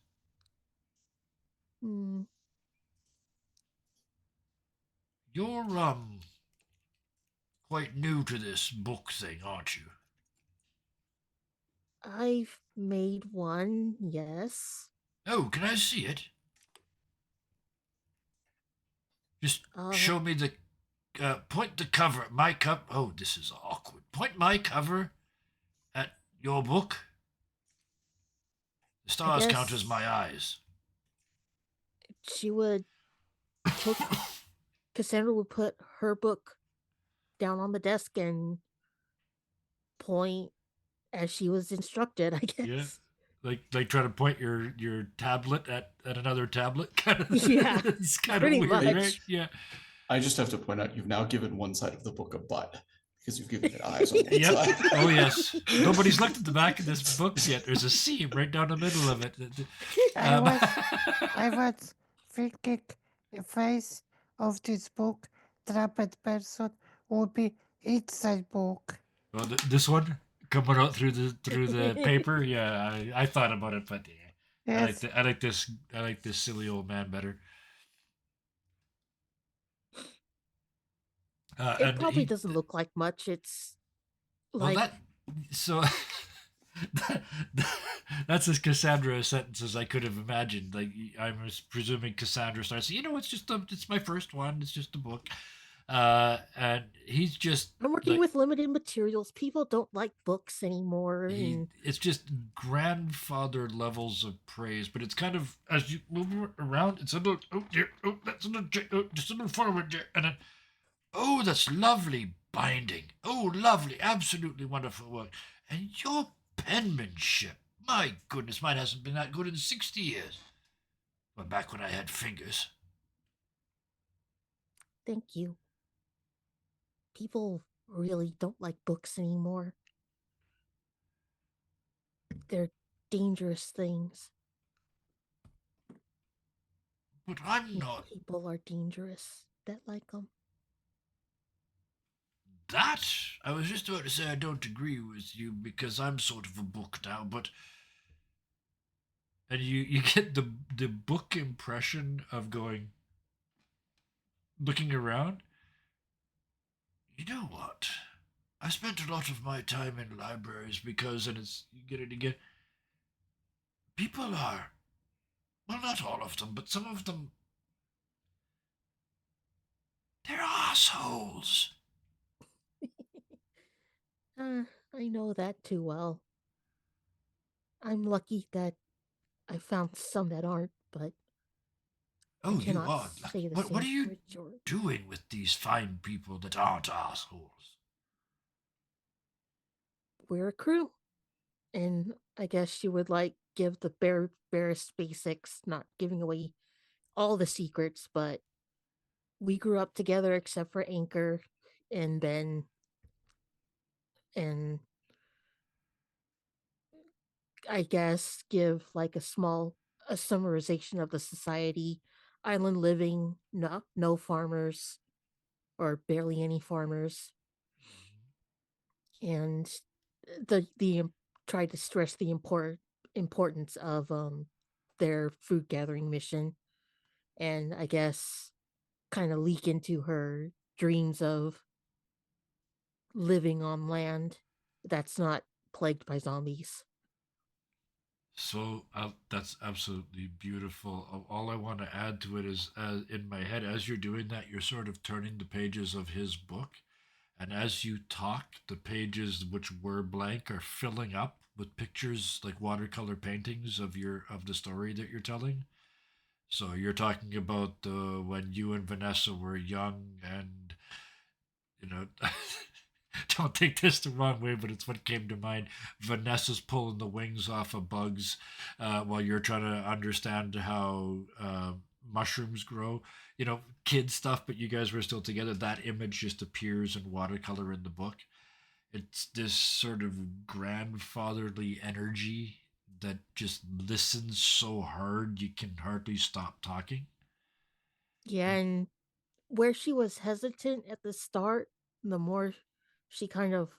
Hmm. You're quite new to this book thing, aren't you? I've made one, yes. Oh, can I see it? Just show me the point the cover at my cover. Oh, this is awkward. Point my cover at your book. The stars count as guess- my eyes. She would Cassandra would put her book down on the desk and point as she was instructed, I guess. Yeah. Like try to point your tablet at another tablet. Kind of. Yeah, It's kind of pretty weird, much. right? Yeah. I just have to point out you've now given one side of the book a butt because you've given it eyes on one Yep. side. Oh yes. Nobody's looked at the back of this book yet. There's a seam right down the middle of it. I was thinking the face of this book, trapped person, would be inside book. Well, this one coming out through the paper. Yeah, I thought about it, but yeah, Yes. I like this silly old man better. It and probably he- doesn't look like much. It's Well, like that so that's as Cassandra a sentence as I could have imagined. Like I was presuming Cassandra starts. It's my first one. It's just a book, and he's just I'm working like, with limited materials. People don't like books anymore. And it's just grandfather levels of praise, but it's kind of as you move around, it's a little oh dear, oh that's a little just a little forward there, and then oh that's lovely binding, oh lovely, absolutely wonderful work, and your penmanship, my goodness, mine hasn't been that good in 60 years. But back when I had fingers. thank you. People really don't like books anymore. They're dangerous things. But I'm not. People are dangerous that like them. That I was just about to say I don't agree with you because I'm sort of a book now, but and you get the book impression of looking around. You know what? I spent a lot of my time in libraries because, and it's you get it again. People are, well, not all of them, but some of them. They're assholes. I know that too well. I'm lucky that I found some that aren't, but I Oh, you cannot are say lucky. the What same are for you George. doing with these fine people that aren't assholes? We're a crew, and I guess she would like give the barest basics, not giving away all the secrets, but we grew up together except for Anchor and Ben, and I guess give like a summarization of the society. Island living, no farmers or barely any farmers, and tried to stress the importance of their food gathering mission, and I guess kind of leak into her dreams of living on land that's not plagued by zombies. So that's absolutely beautiful. All I want to add to it is, in my head, as you're doing that, you're sort of turning the pages of his book, and as you talk, the pages which were blank are filling up with pictures like watercolor paintings of the story that you're telling. So you're talking about when you and Vanessa were young, and you know, don't take this the wrong way, but it's what came to mind. Vanessa's pulling the wings off of bugs while you're trying to understand how mushrooms grow. You know, kid stuff, but you guys were still together. That image just appears in watercolor in the book. It's this sort of grandfatherly energy that just listens so hard you can hardly stop talking. Yeah, and where she was hesitant at the start, the more she kind of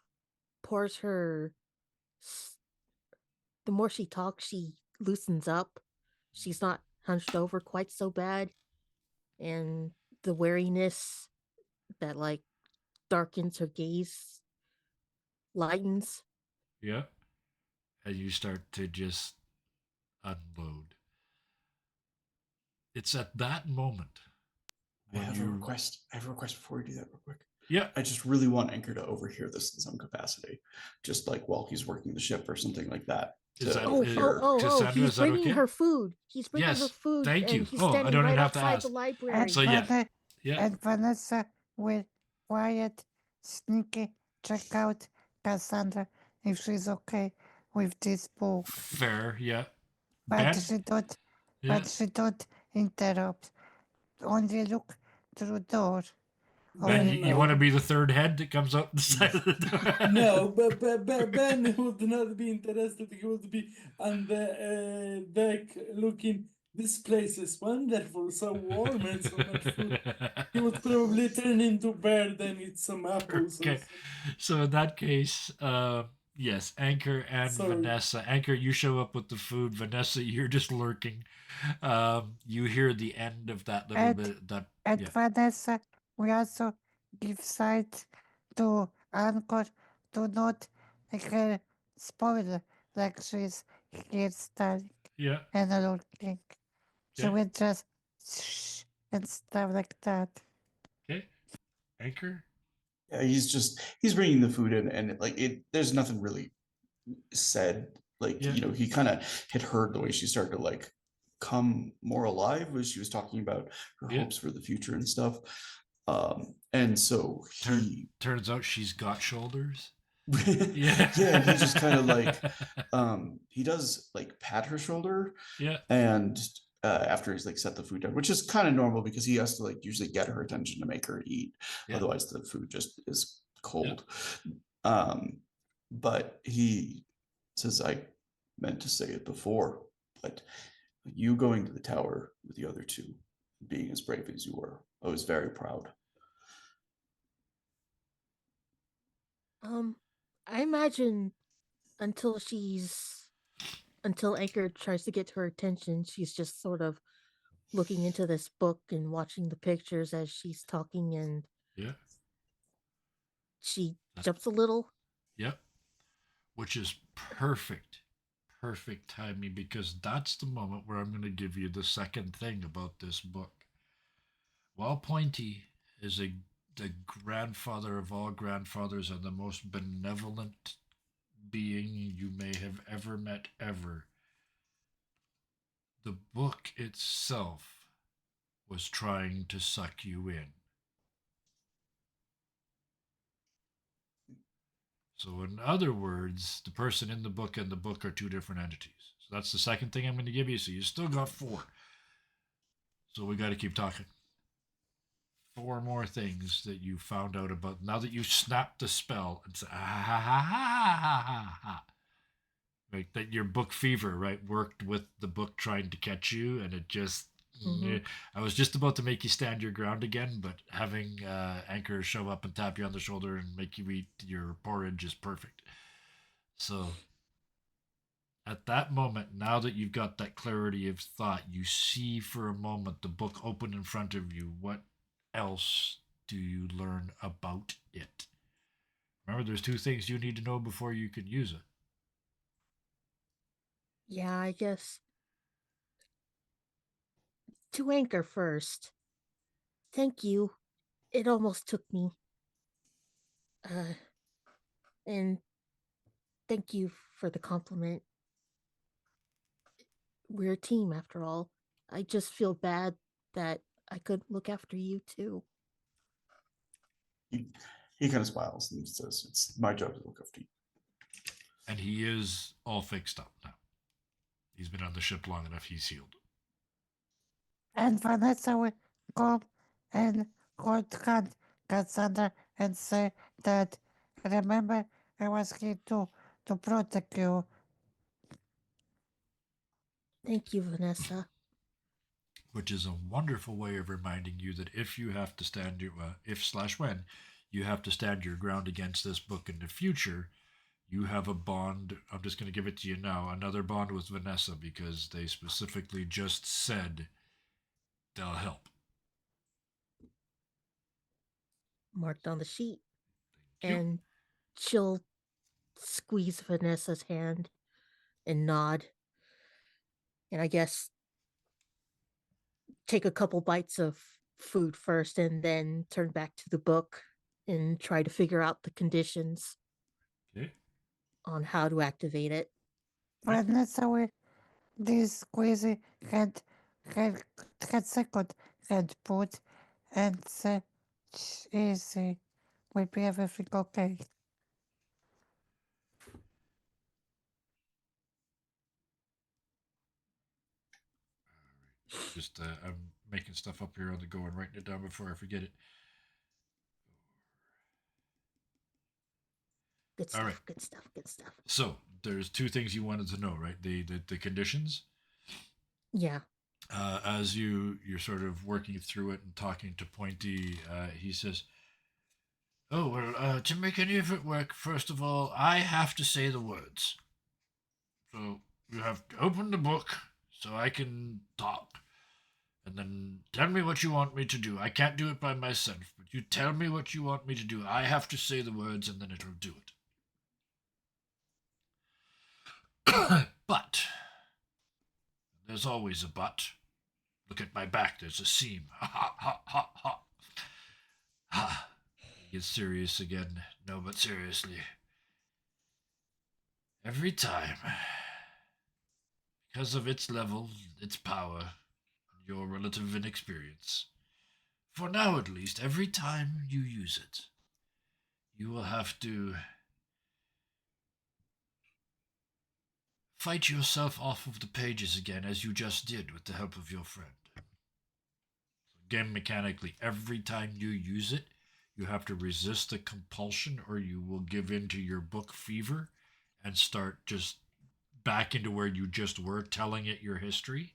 pours her s- the more she talks, she loosens up. She's not hunched over quite so bad, and the wariness that like darkens her gaze lightens. Yeah. And you start to just unload. It's at that moment I when have a you, request. I have a request before we do that real quick. yeah, I just really want Anchor to overhear this in some capacity, just like while he's working the ship or something like that, is to that overhear. Cassandra? He's Is that bringing okay? her food. He's bringing her Yes, food, thank and you. he's Oh, I standing don't even right have to outside the ask. And, library. So yeah, yeah, And Vanessa will quiet, sneaky, check out Cassandra if she's okay with this book. fair, yeah. But Ben, she don't yeah. but she don't interrupt. Only look through door. Ben, Ben, Only you want to no. be the third head that comes out the side of the No, door? but Ben would not be interested. He would be on the deck looking. This place is wonderful, so warm and so much food. He would probably turn into bird and eat some apples or Okay, something. so in that case, yes, Anchor and Sorry. Vanessa. Anchor, you show up with the food. Vanessa, you're just lurking. You hear the end of that little and bit. That and yeah, Vanessa we also give sight to Anchor to not her spoiler like she's hairstyling yeah. and looking. She Okay, will just shh and stuff like that. okay. Anchor. Yeah, he's bringing the food in, and like it. There's nothing really said. Like Yeah, he kind of had heard the way she started to like come more alive as she was talking about her yeah. hopes for the future and stuff. And so Turn he turns out she's got shoulders. Yeah. yeah, and he just kind of like he does like pat her shoulder, Yeah. and after he's like set the food down, which is kind of normal because he has to like usually get her attention to make her eat, Yeah. otherwise the food just is Yeah. cold. um but he says, I meant to say it before, but you going to the tower with the other two, being as brave as you were, I was very proud. Um, I imagine until she's until Anchor tries to get her attention, she's just sort of looking into this book and watching the pictures as she's talking, and Yeah. she That's, jumps a little. yep. Which is perfect timing because that's the moment where I'm going to give you the second thing about this book. While Pointy is a the grandfather of all grandfathers and the most benevolent being you may have ever met ever. The book itself was trying to suck you in. So, in other words, the person in the book and the book are two different entities. So, that's the second thing I'm going to give you. So, you still got 4. So, we got to keep talking. 4 more things that you found out about now that you snapped the spell and said, ah, ha, ha, ha, ha, ha, ha. Like that your book fever, right, worked with the book trying to catch you, and it just. I was just about to make you stand your ground again, but having Anchor show up and tap you on the shoulder and make you eat your porridge is perfect. So, at that moment, now that you've got that clarity of thought, you see for a moment the book open in front of you. What else do you learn about it? Remember, there's 2 things you need to know before you can use it. Yeah, I guess. To Anchor first. Thank you. It almost took me. And thank you for the compliment. We're a team after all. I just feel bad that I could look after you too. He kind of smiles and says, "It's my job to look after you." And he is all fixed up now. He's been on the ship long enough, he's healed. And Vanessa will come and hold Cassandra and say that, remember, I was here to protect you. Thank you, Vanessa. Which is a wonderful way of reminding you that if you have to stand your if/when you have to stand your ground against this book in the future, you have a bond. I'm just going to give it to you now. Another bond with Vanessa because they specifically just said they'll help. Marked on the sheet. Thank you. And she'll squeeze Vanessa's hand and nod. And I guess take a couple bites of food first and then turn back to the book and try to figure out the conditions Okay. on how to activate it. Vanessa will this squeezy had second hand put and say, easy, will be everything okay. Just I'm making stuff up here on the go and writing it down before I forget it. Good stuff, All right. good stuff, good stuff. So there's 2 things you wanted to know, right? The conditions. Yeah. As you're sort of working through it and talking to Pointy, he says, "Oh well, to make any of it work, first of all, I have to say the words. So you have to open the book so I can talk, and then tell me what you want me to do. I can't do it by myself, but you tell me what you want me to do. I have to say the words, and then it'll do it." But there's always a but. Look at my back. There's a seam. Ha ha ha ha ha. Ha. He gets serious again. No, but seriously. Every time, because of its level, its power, your relative inexperience, for now at least, every time you use it, you will have to fight yourself off of the pages again, as you just did with the help of your friend. Game mechanically, every time you use it, you have to resist the compulsion or you will give in to your book fever and start just back into where you just were, telling it your history,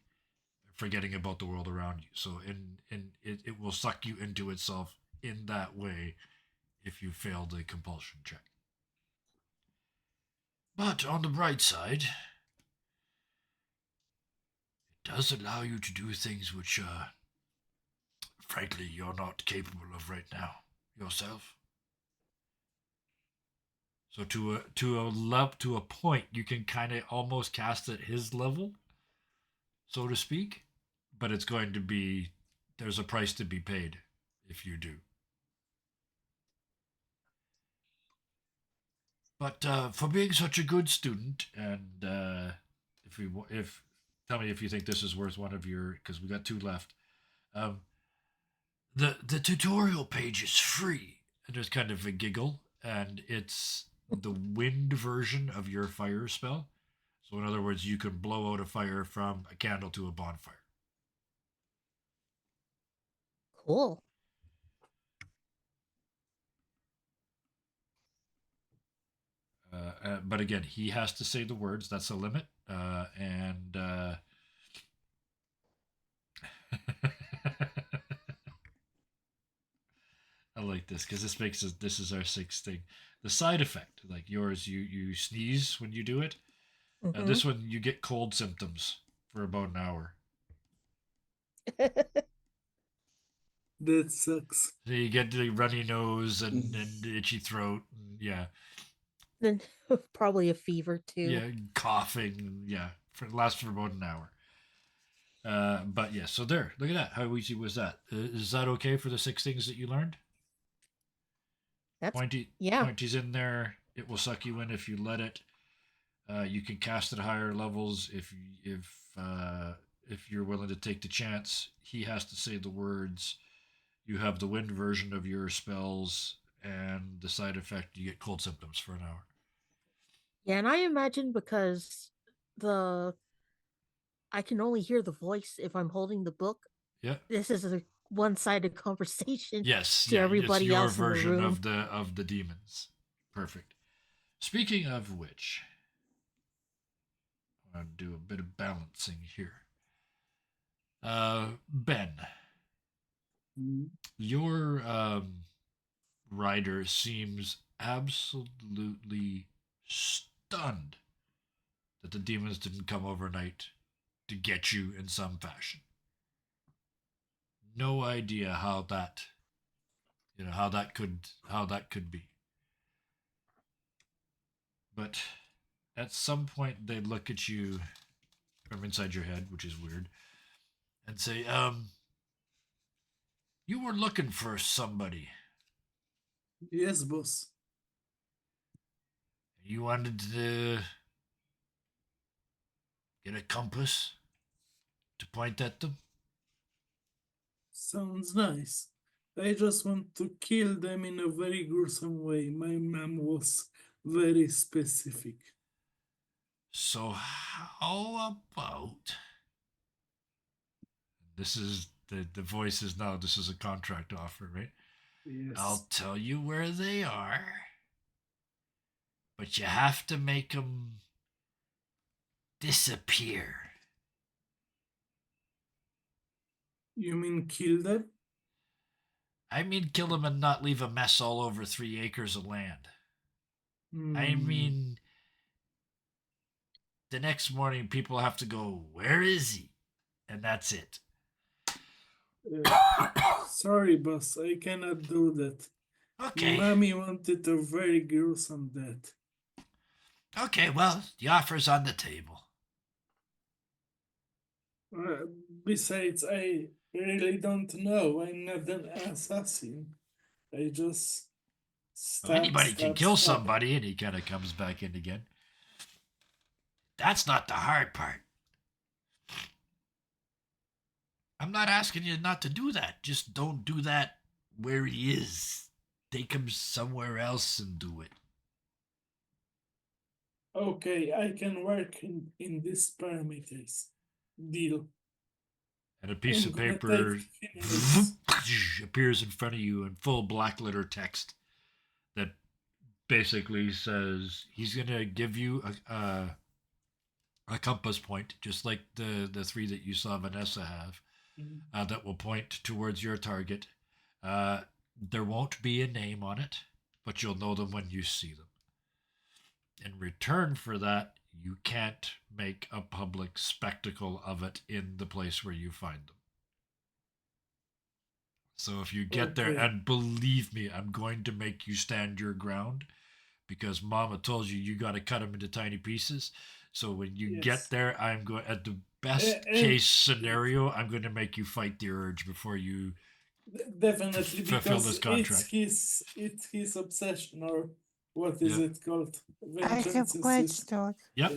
forgetting about the world around you. So it will suck you into itself in that way if you fail the compulsion check. But on the bright side, it does allow you to do things which frankly, you're not capable of right now yourself. So to a point, you can kind of almost cast at his level, so to speak. But it's going to be there's a price to be paid if you do. But for being such a good student, and if tell me if you think this is worth one of your, because we got two left. Um, the tutorial page is free, and there's kind of a giggle, and it's the wind version of your fire spell. So in other words, you can blow out a fire from a candle to a bonfire. Cool. But again, he has to say the words. That's a limit. And I like this because this makes us. This is our sixth thing. The side effect, like yours, you sneeze when you do it. Mhm. This one, you get cold symptoms for about an hour. That sucks. So you get the runny nose and itchy throat. And yeah, Then probably a fever too. yeah, coughing. Yeah, lasts for about an hour. But yeah, so there. Look at that. How easy was that? Is that okay for the six things that you learned? That's Pointy, yeah. Pointy's in there. It will suck you in if you let it. You can cast at higher levels if you're willing to take the chance. He has to say the words. You have the wind version of your spells, and the side effect, you get cold symptoms for an hour. Yeah, and I imagine because I can only hear the voice if I'm holding the book. Yeah. This is a one-sided conversation. Yes. To everybody it's your else in the version room. of the demons. Perfect. Speaking of which, I'm gonna do a bit of balancing here. Ben, your rider seems absolutely stunned that the demons didn't come overnight to get you in some fashion. No idea how that could be. But at some point they look at you from inside your head, which is weird, and say, you were looking for somebody. Yes, boss. You wanted to get a compass to point at them? Sounds nice. I just want to kill them in a very gruesome way. My mom was very specific. So how about this is the voice is now this is a contract offer, right? Yes. I'll tell you where they are, but you have to make them disappear. You mean kill them? I mean kill them and not leave a mess all over 3 acres of land. I Hmm. mean, the next morning people have to go, where is he? And that's it. Sorry, boss. I cannot do that. Okay. Mommy wanted a very gruesome death. Okay, well, the offer's on the table. Besides, I really don't know. I'm not an assassin. I just Well, anybody can kill somebody, and he kind of comes back in again. That's not the hard part. I'm not asking you not to do that. Just don't do that where he is. Take him somewhere else and do it. Okay, I can work in these parameters. Deal. And a piece I'm of gonna paper take 15 minutes. appears in front of you in full black letter text that basically says he's going to give you a compass point, just like the 3 that you saw Vanessa have, that will point towards your target. There won't be a name on it, but you'll know them when you see them. In return for that, you can't make a public spectacle of it in the place where you find them. So if you get there, Okay. and believe me, I'm going to make you stand your ground, because Mama told you got to cut them into tiny pieces. So when you Yes. get there, I'm going, at the best And- case scenario, I'm going to make you fight the urge before you. Definitely, fulfill because this contract. it's his obsession, or what is Yeah. it called? I have Vengeance is question. Yep.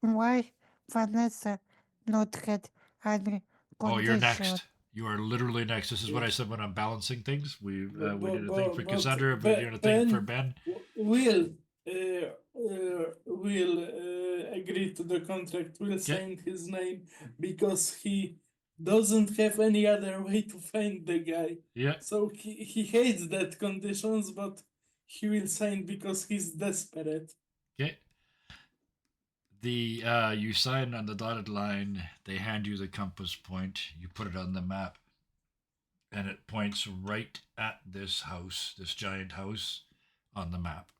Why Vanessa not get any Oh, you're condition? next. You are literally next. This is what I said when I'm balancing things. We did a thing for Cassandra, but you're doing a thing for Ben. Will agree to the contract. Will sign his name because he doesn't have any other way to find the guy. Yeah. So he hates that conditions, but he will sign because he's desperate. Okay. The you sign on the dotted line. They hand you the compass point. You put it on the map, and it points right at this house, this giant house, on the map.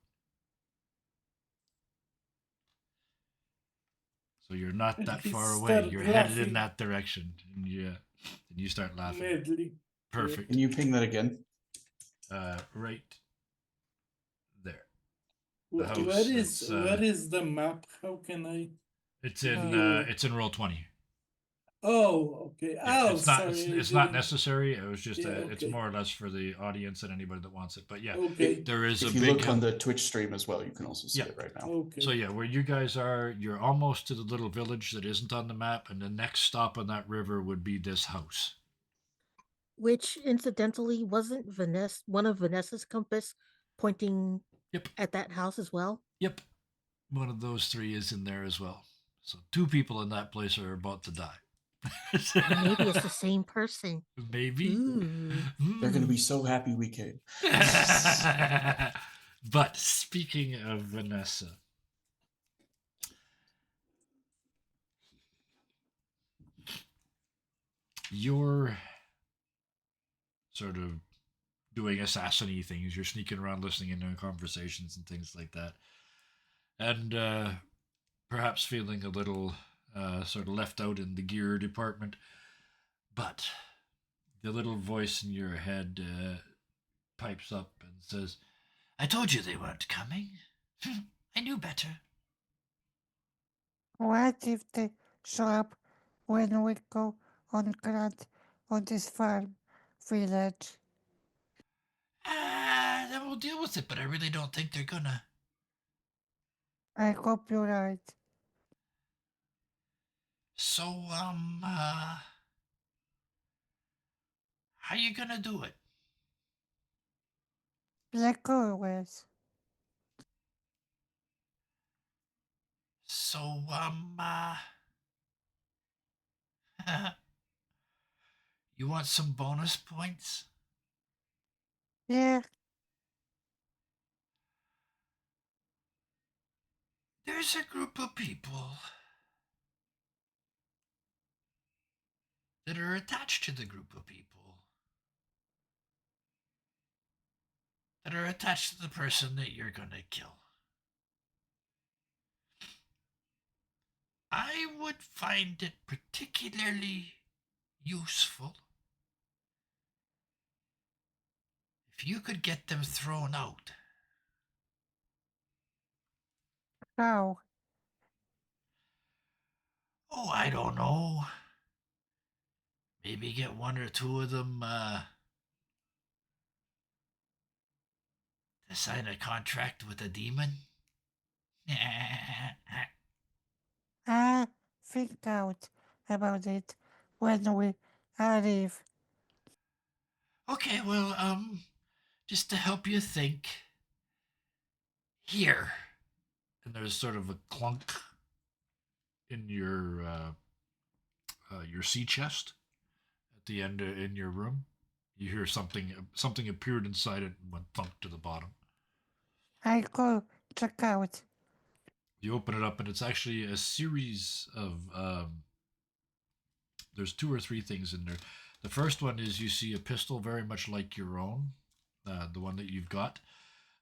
So you're not And that he far away. started You're headed in laughing that direction, and you start laughing. madly. Perfect. Can you ping that again? Right there. Where house, where is the map? How can I? It's in Oh. it's in roll 20. Oh, okay. Yeah, Oh, it's not sorry. it's not necessary. It was just Yeah, it's okay. more or less for the audience and anybody that wants it. But yeah, Okay. there is a If you big look on the Twitch stream as well, you can also see Yeah. it right now. Okay. So yeah, where you guys are, you're almost to the little village that isn't on the map, and the next stop on that river would be this house. Which incidentally wasn't one of Vanessa's compass pointing Yep. at that house as well? Yep. One of those three is in there as well. So 2 people in that place are about to die. Or maybe it's the same person. Maybe. Ooh. They're going to be so happy we came. But speaking of Vanessa, you're sort of doing assassin-y things. You're sneaking around, listening in on conversations and things like that, and perhaps feeling a little sort of left out in the gear department. But the little voice in your head pipes up and says, "I told you they weren't coming. I knew better." What if they show up when we go on grant on this farm village? Then we'll deal with it, but I really don't think they're gonna. I hope you're right. So, how you gonna do it? Like always. So, you want some bonus points? Yeah, There's a group of people that are attached to the group of people that are attached to the person that you're gonna kill. I would find it particularly useful if you could get them thrown out. how? Oh, I don't know. Maybe get 1 or 2 of them to sign a contract with a demon. I think out about it when we arrive. Okay, well, just to help you think, here. And there's sort of a clunk in your sea chest at the end in your room. You hear something appeared inside it and went thunk to the bottom. I go check out. You open it up and it's actually a series of there's 2 or 3 things in there. The first one is you see a pistol very much like your own, the one that you've got.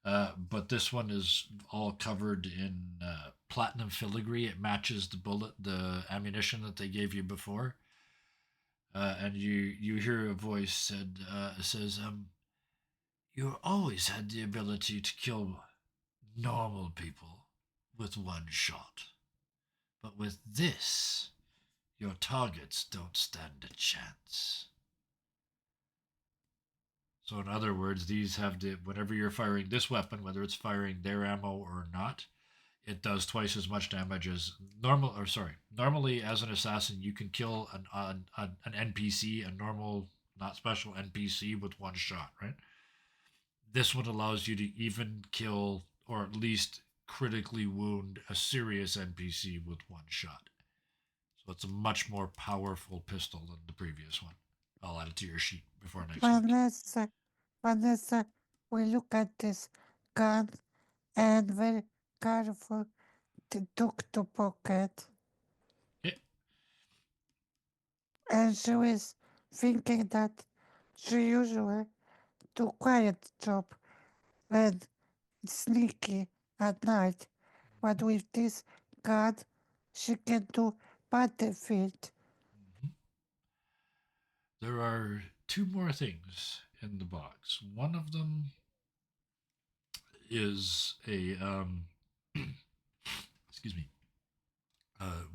But this one is all covered in platinum filigree. It matches the ammunition that they gave you before. And you hear a voice says, "You always had the ability to kill normal people with 1 shot, but with this, your targets don't stand a chance." So in other words, these have the whenever you're firing this weapon, whether it's firing their ammo or not, it does twice as much damage as normal. Or sorry, normally as an assassin, you can kill an NPC, a normal, not special NPC, with one shot, right? This one allows you to even kill or at least critically wound a serious NPC with one shot. So it's a much more powerful pistol than the previous one. I'll add it to your sheet before next week. Vanessa, we look at this gun and very careful to took to pocket. Okay. And she was thinking that she usually do quiet job when sneaky at night, but with this gun, she can do battlefield. Mhm. There are two more things in the box. One of them is a excuse me.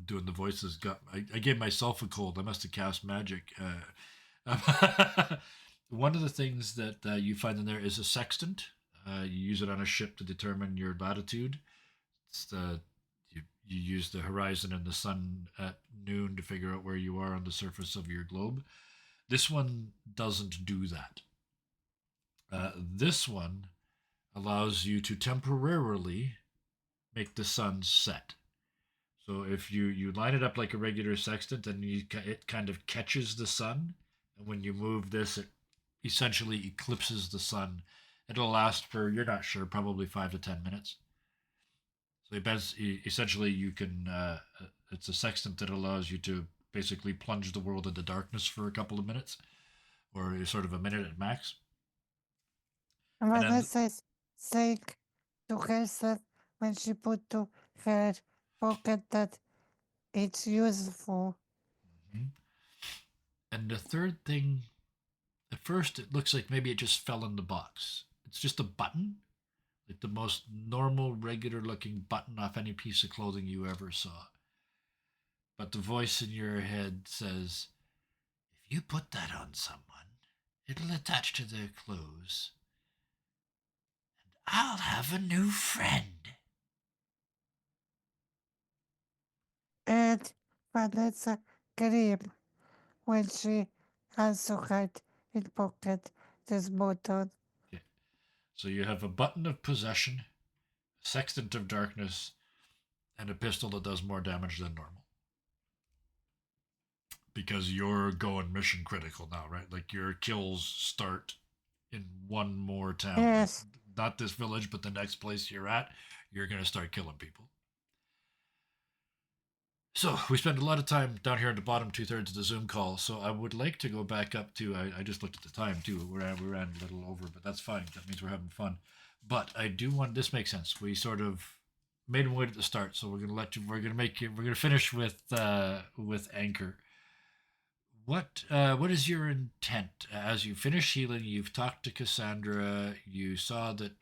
Doing the voices got I gave myself a cold. I must have cast magic. One of the things that you find in there is a sextant. You use it on a ship to determine your latitude. It's the you use the horizon and the sun at noon to figure out where you are on the surface of your globe. This one doesn't do that. This one allows you to temporarily make the sun set. So if you line it up like a regular sextant, and it kind of catches the sun, and when you move this, it essentially eclipses the sun. It'll last for, you're not sure, probably 5 to 10 minutes. So essentially you can it's a sextant that allows you to basically plunge the world into darkness for a couple of minutes, or sort of a minute at max. And then Vanessa is saying to herself when she put to her pocket that it's useful. Mhm. And the third thing, at first it looks like maybe it just fell in the box. It's just a button, like the most normal, regular looking button off any piece of clothing you ever saw. But the voice in your head says, if you put that on someone, it'll attach to their clothes, and I'll have a new friend. And Vanessa screamed when she also had in pocket this button. Okay. So you have a button of possession, a sextant of darkness, and a pistol that does more damage than normal. Because you're going mission critical now, right? Like your kills start in one more town. Yes. Not this village, but the next place you're at, you're going to start killing people. So we spend a lot of time down here at the bottom 2/3 of the Zoom call. So I would like to go back up to, I just looked at the time too. We ran a little over, but that's fine. That means we're having fun. But I do want, this makes sense. We sort of made him wait at the start. So we're going to finish with Anchor. What is your intent as you finish healing? You've talked to Cassandra. You saw that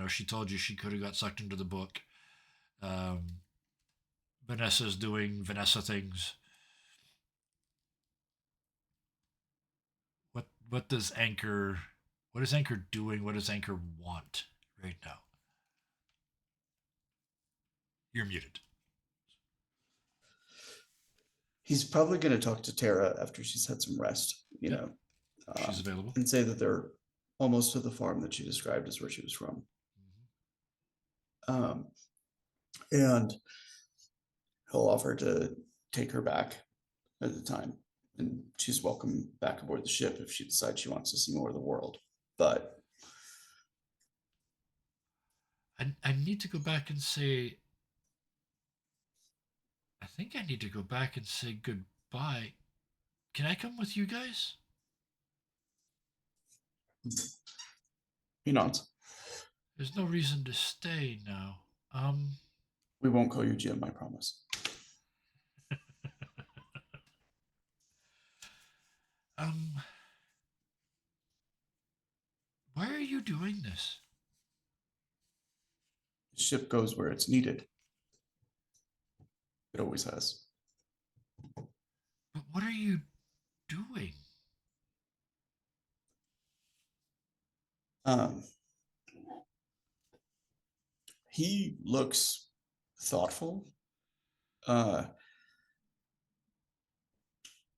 she told you she could have got sucked into the book. Vanessa's doing Vanessa things. What does Anchor? What is Anchor doing? What does Anchor want right now? You're muted. He's probably going to talk to Tara after she's had some rest, She's available. and say that they're almost to the farm that she described as where she was from. And he'll offer to take her back at the time, and she's welcome back aboard the ship if she decides she wants to see more of the world. But I need to go back and say, I think I need to go back and say goodbye. Can I come with you guys? he nods. There's no reason to stay now. We won't call you Jim, I promise. Why are you doing this? The ship goes where it's needed. It always has. But what are you doing? Um, he looks thoughtful.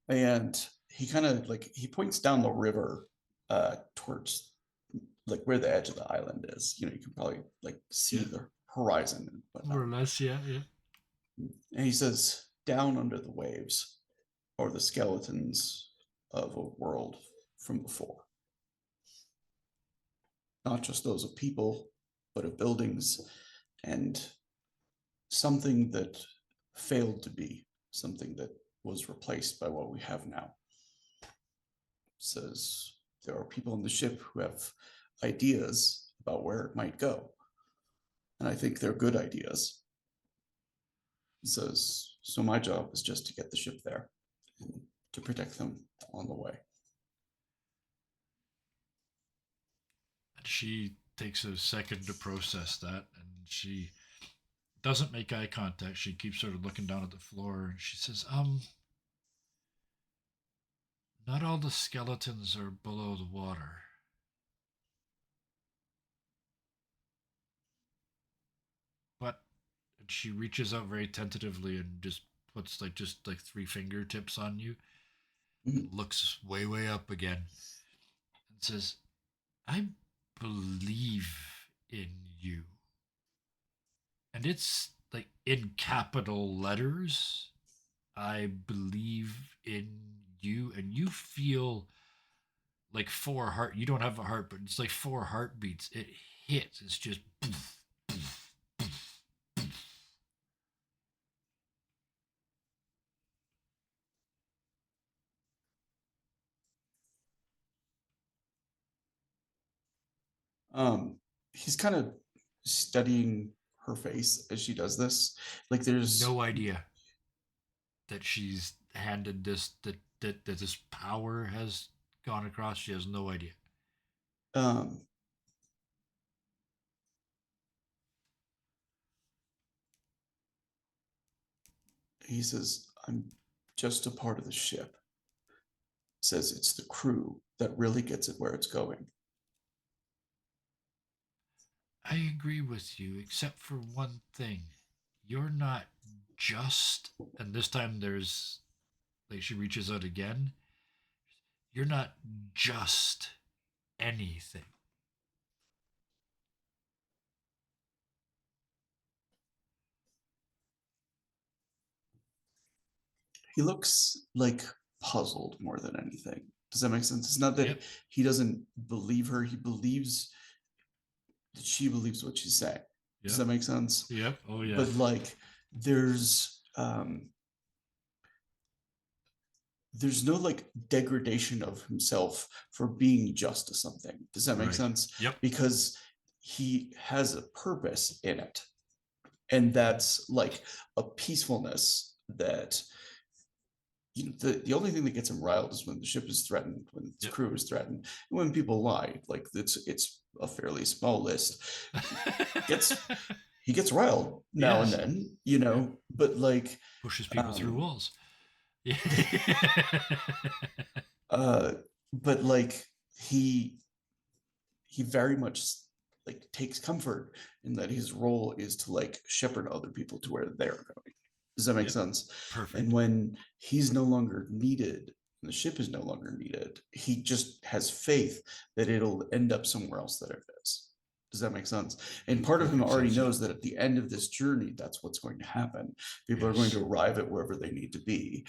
And he kind of like he points down the river towards like where the edge of the island is. You know, you can probably like see Yeah. the horizon and whatnot. More or less, yeah. And he says, down under the waves are the skeletons of a world from before. Not just those of people, but of buildings and something that failed to be, something that was replaced by what we have now. Says there are people on the ship who have ideas about where it might go. And I think they're good ideas. He says, so my job is just to get the ship there and to protect them on the way. And she takes a second to process that, and she doesn't make eye contact. She keeps sort of looking down at the floor, and she says, not all the skeletons are below the water. But and she reaches out very tentatively and just puts just like three fingertips on you, Mhm. looks way up again, and says, I believe in you. And it's like in capital letters. I believe in you, and you feel like you don't have a heart, but it's like four heartbeats. It hits. It's just poof, poof, poof, poof. He's kind of studying her face as she does this. Like there's No idea that she's handed that this power has gone across. She has no idea. um he says, I'm just a part of the ship. Says it's the crew that really gets it where it's going. I agree with you, except for one thing. You're not just, and this time there's, like, she reaches out again. You're not just anything. He looks like puzzled more than anything. Does that make sense? It's not that Yep. he doesn't believe her, he believes that she believes what she's saying. Does that make sense? Yep. Oh, yeah. But like there's no like degradation of himself for being just to something. Does that make Right. sense? Yep. Because he has a purpose in it. And that's like a peacefulness that the only thing that gets him riled is when the ship is threatened, when its Yep. crew is threatened, and when people lie. Like it's a fairly small list. He gets riled now Yes. and then, you know, but like Pushes people through walls. Yeah. but like he very much like takes comfort in that his role is to like shepherd other people to where they're going. Does that make Yep. sense? Perfect. And when he's no longer needed and the ship is no longer needed, he just has faith that it'll end up somewhere else that it is. Does that make sense? And part of him Perfect already sense, yeah. knows that at the end of this journey, that's what's going to happen. People are going Yes. to arrive at wherever they need to be.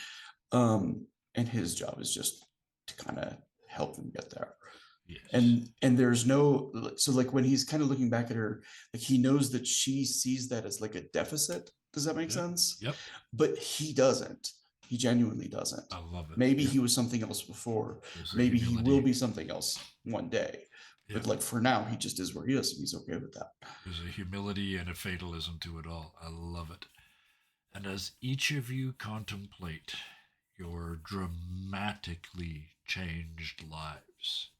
And his job is just to kind of help them get there. Yes. And there's no, so like when he's kind of looking back at her, like he knows that she sees that as like a deficit. Does that make Yep. sense? Yep. But he doesn't. He genuinely doesn't. I love it. Maybe Yep. he was something else before. There's a Maybe he humility. will be something else one day. Yep. But like for now, he just is where he is, and he's okay with that. There's a humility and a fatalism to it all. I love it. And as each of you contemplate your dramatically changed lives,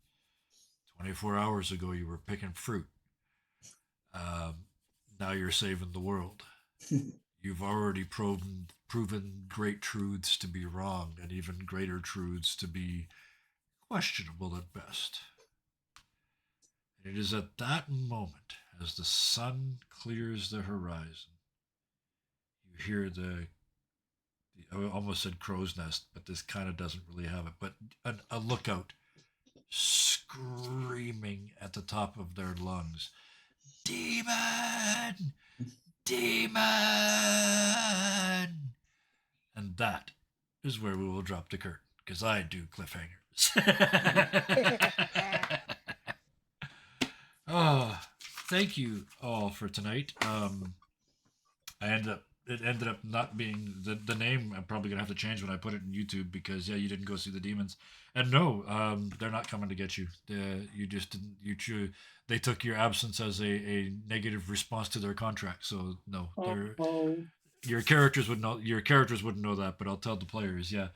24 hours ago you were picking fruit. Now you're saving the world. You've already proven great truths to be wrong, and even greater truths to be questionable at best. And it is at that moment, as the sun clears the horizon, you hear I almost said crow's nest, but this kind of doesn't really have it, but a lookout screaming at the top of their lungs, "Demon! Demon!" And that is where we will drop the curtain, because I do cliffhangers. Oh, thank you all for tonight. It ended up not being the name. I'm probably gonna have to change when I put it in YouTube, because yeah, you didn't go see the demons, and no, they're not coming to get you. You just didn't. They took your absence as a negative response to their contract. So no, Oh, your characters would know. Your characters wouldn't know that, but I'll tell the players. Yeah.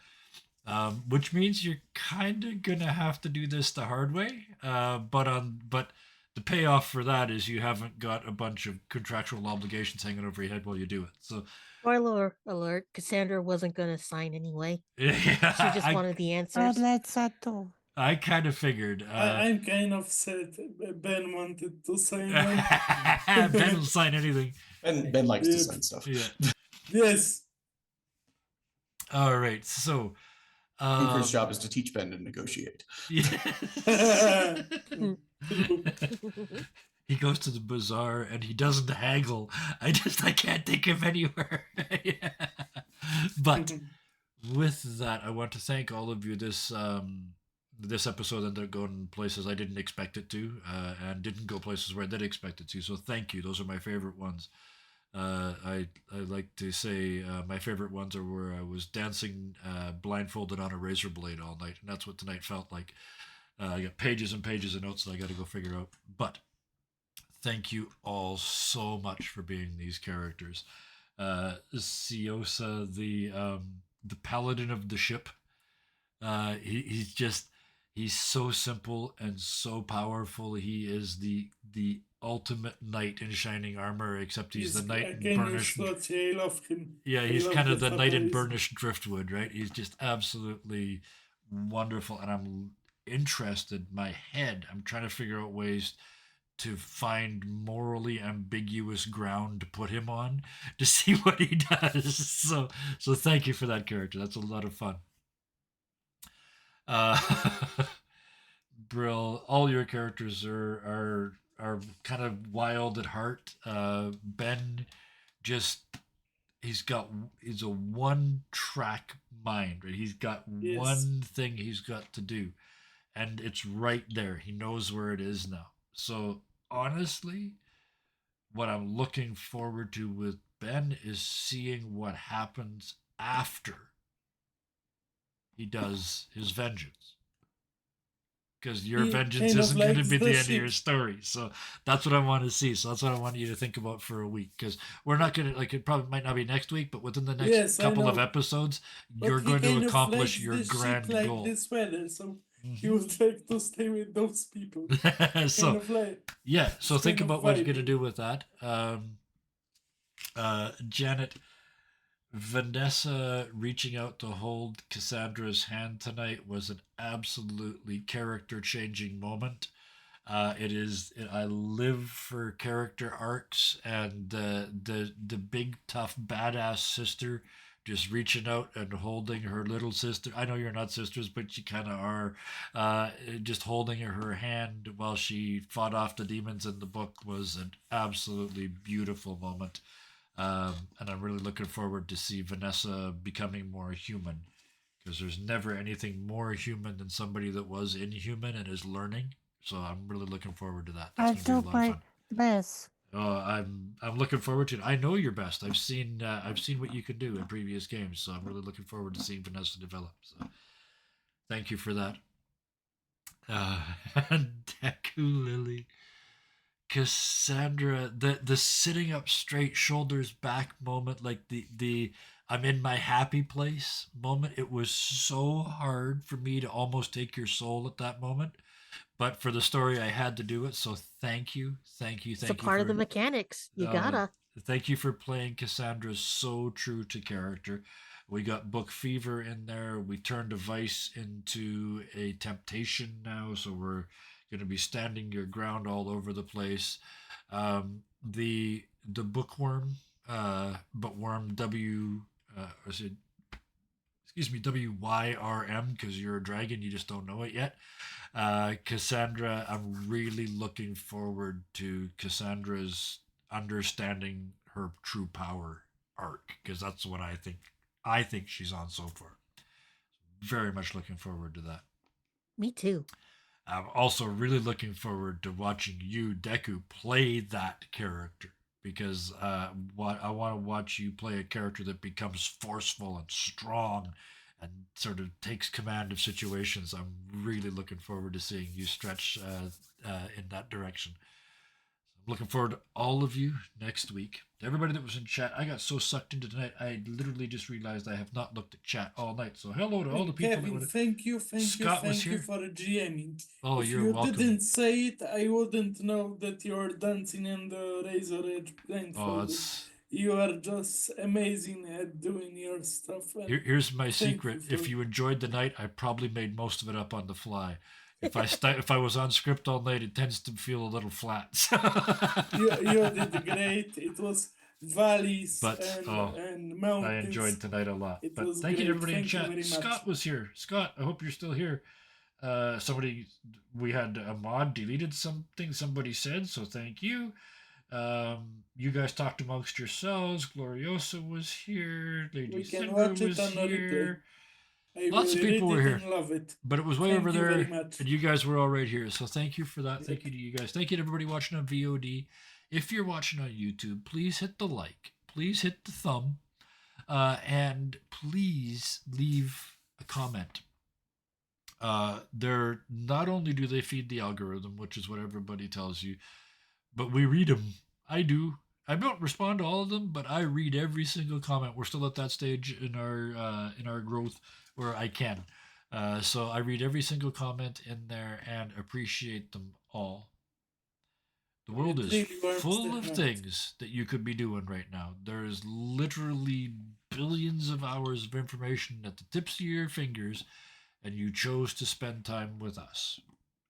Which means you're kind of gonna have to do this the hard way. But the payoff for that is you haven't got a bunch of contractual obligations hanging over your head while you do it. So Spoiler alert, Cassandra wasn't gonna sign anyway. yeah, She just wanted the God, answers. let's too. I kind of figured. I'm kind of sad Ben wanted to sign on. Ben will sign anything. And Ben likes to Yep. sign stuff. Yeah. Yes. All right. So. Cooper's job is to teach Ben to negotiate. Yeah. He goes to the bazaar and he doesn't haggle. I can't think of anywhere. Yeah. But with that, I want to thank all of you. This episode ended up going places I didn't expect it to, and didn't go places where I did expect it to. So thank you. Those are my favorite ones. I like to say my favorite ones are where I was dancing blindfolded on a razor blade all night, and that's what tonight felt like. I got pages and pages of notes that I got to go figure out. But thank you all so much for being these characters. Siosa, the paladin of the ship. He's so simple and so powerful. He is the ultimate knight in shining armor, except he's the knight in burnished. I love him. Yeah, I he's love kind of the fact knight that in he's- burnished driftwood, right? He's just absolutely wonderful, and I'm interested. I'm trying to figure out ways to find morally ambiguous ground to put him on to see what he does. So thank you for that character. That's a lot of fun. Brill, all your characters are kind of wild at heart. Ben he's a one track mind, right? He's got Yes. one thing he's got to do, and it's right there. He knows where it is now. So honestly, what I'm looking forward to with Ben is seeing what happens after he does his vengeance. Because your He vengeance kind of isn't going to likes be the the end of your ship. story. So that's what I want to see. So that's what I want you to think about for a week. Because we're not going to, it probably might not be next week, but within the next Yes, I couple of know. episodes, But you're he going kind to of accomplish likes your the ship grand like goal. this weather, so he Mhm. would like to stay with those people. Kind So, of like yeah. So it's think kind of about what you're going to vibey. do with that. Janet, Vanessa reaching out to hold Cassandra's hand tonight was an absolutely character-changing moment. I live for character arcs, and the big tough badass sister just reaching out and holding her little sister. I know you're not sisters, but you kind of are. Just holding her hand while she fought off the demons in the book was an absolutely beautiful moment. And I'm really looking forward to see Vanessa becoming more human, because there's never anything more human than somebody that was inhuman and is learning. So I'm really looking forward to that. I'll That's going to do be a lot of my fun. best. I'm looking forward to it. I know you're best. I've seen what you can do in previous games, so I'm really looking forward to seeing Vanessa develop. So thank you for that. Deku Lily, Cassandra, the sitting up straight, shoulders back moment, like the I'm in my happy place moment. It was so hard for me to almost take your soul at that moment, but for the story, I had to do it. So thank you, thank you, It's a thank you part of for the mechanics. You uh, gotta. thank you for playing Cassandra so true to character. We got book fever in there. We turned a vice into a temptation now, so we're going to be standing your ground all over the place. The bookworm, bookworm or is it, excuse me, WYRM, because you're a dragon, you just don't know it yet. Cassandra, I'm really looking forward to Cassandra's understanding her true power arc, because that's what I think she's on so far. Very much looking forward to that. Me too. I'm also really looking forward to watching you, Deku, play that character, because I want to watch you play a character that becomes forceful and strong and sort of takes command of situations. I'm really looking forward to seeing you stretch in that direction. I'm looking forward to all of you next week. To everybody that was in chat, I got so sucked into tonight, I literally just realized I have not looked at chat all night. So hello to all the people Kevin, that would. thank you Scott was for here. GMing. Oh, If you're you welcome. didn't say it, I wouldn't know that you're dancing in the Razor Edge Oh, blindfolded. it's. You are just amazing at doing your stuff. And Here's my thank secret. you If for- you enjoyed the night, I probably made most of it up on the fly. If I was on script all night, it tends to feel a little flat. you did great. It was valleys But, and mountains. I enjoyed tonight a lot. It But was thank you to great. everybody in Thank you chat. very much. Scott was here. Scott, I hope you're still here. We had a mod deleted something somebody said, so thank you. You guys talked amongst yourselves. Gloriosa was here. Lady We can Cinder watch it was on the replay. here. I Lots will of people read were it here. and love it. But it was way Thank over you very there, much. and you guys were all right here. So thank you for that. Thank you to you guys. Thank you to everybody watching on VOD. If you're watching on YouTube, please hit the like. Please hit the thumb. And please leave a comment. They're not only do they feed the algorithm, which is what everybody tells you, but we read them. I do. I don't respond to all of them, but I read every single comment. We're still at that stage in our growth where I can. So I read every single comment in there and appreciate them all. The world It is really warms full the of heart. things that you could be doing right now. There is literally billions of hours of information at the tips of your fingers, and you chose to spend time with us.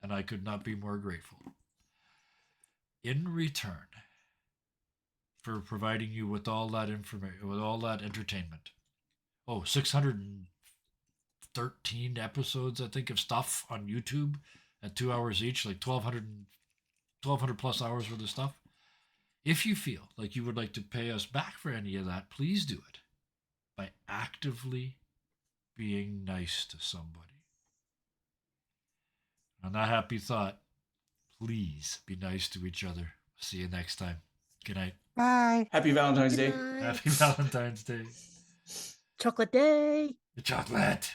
And I could not be more grateful. In return for providing you with all that information, with all that entertainment. 613 episodes, I think, of stuff on YouTube at 2 hours each, like 1,200 plus hours worth of stuff. If you feel like you would like to pay us back for any of that, please do it by actively being nice to somebody. On that happy thought, please be nice to each other. See you next time. Good night. Bye. Happy Valentine's Day. Good night. Happy Valentine's Day. Chocolate Day. The chocolate.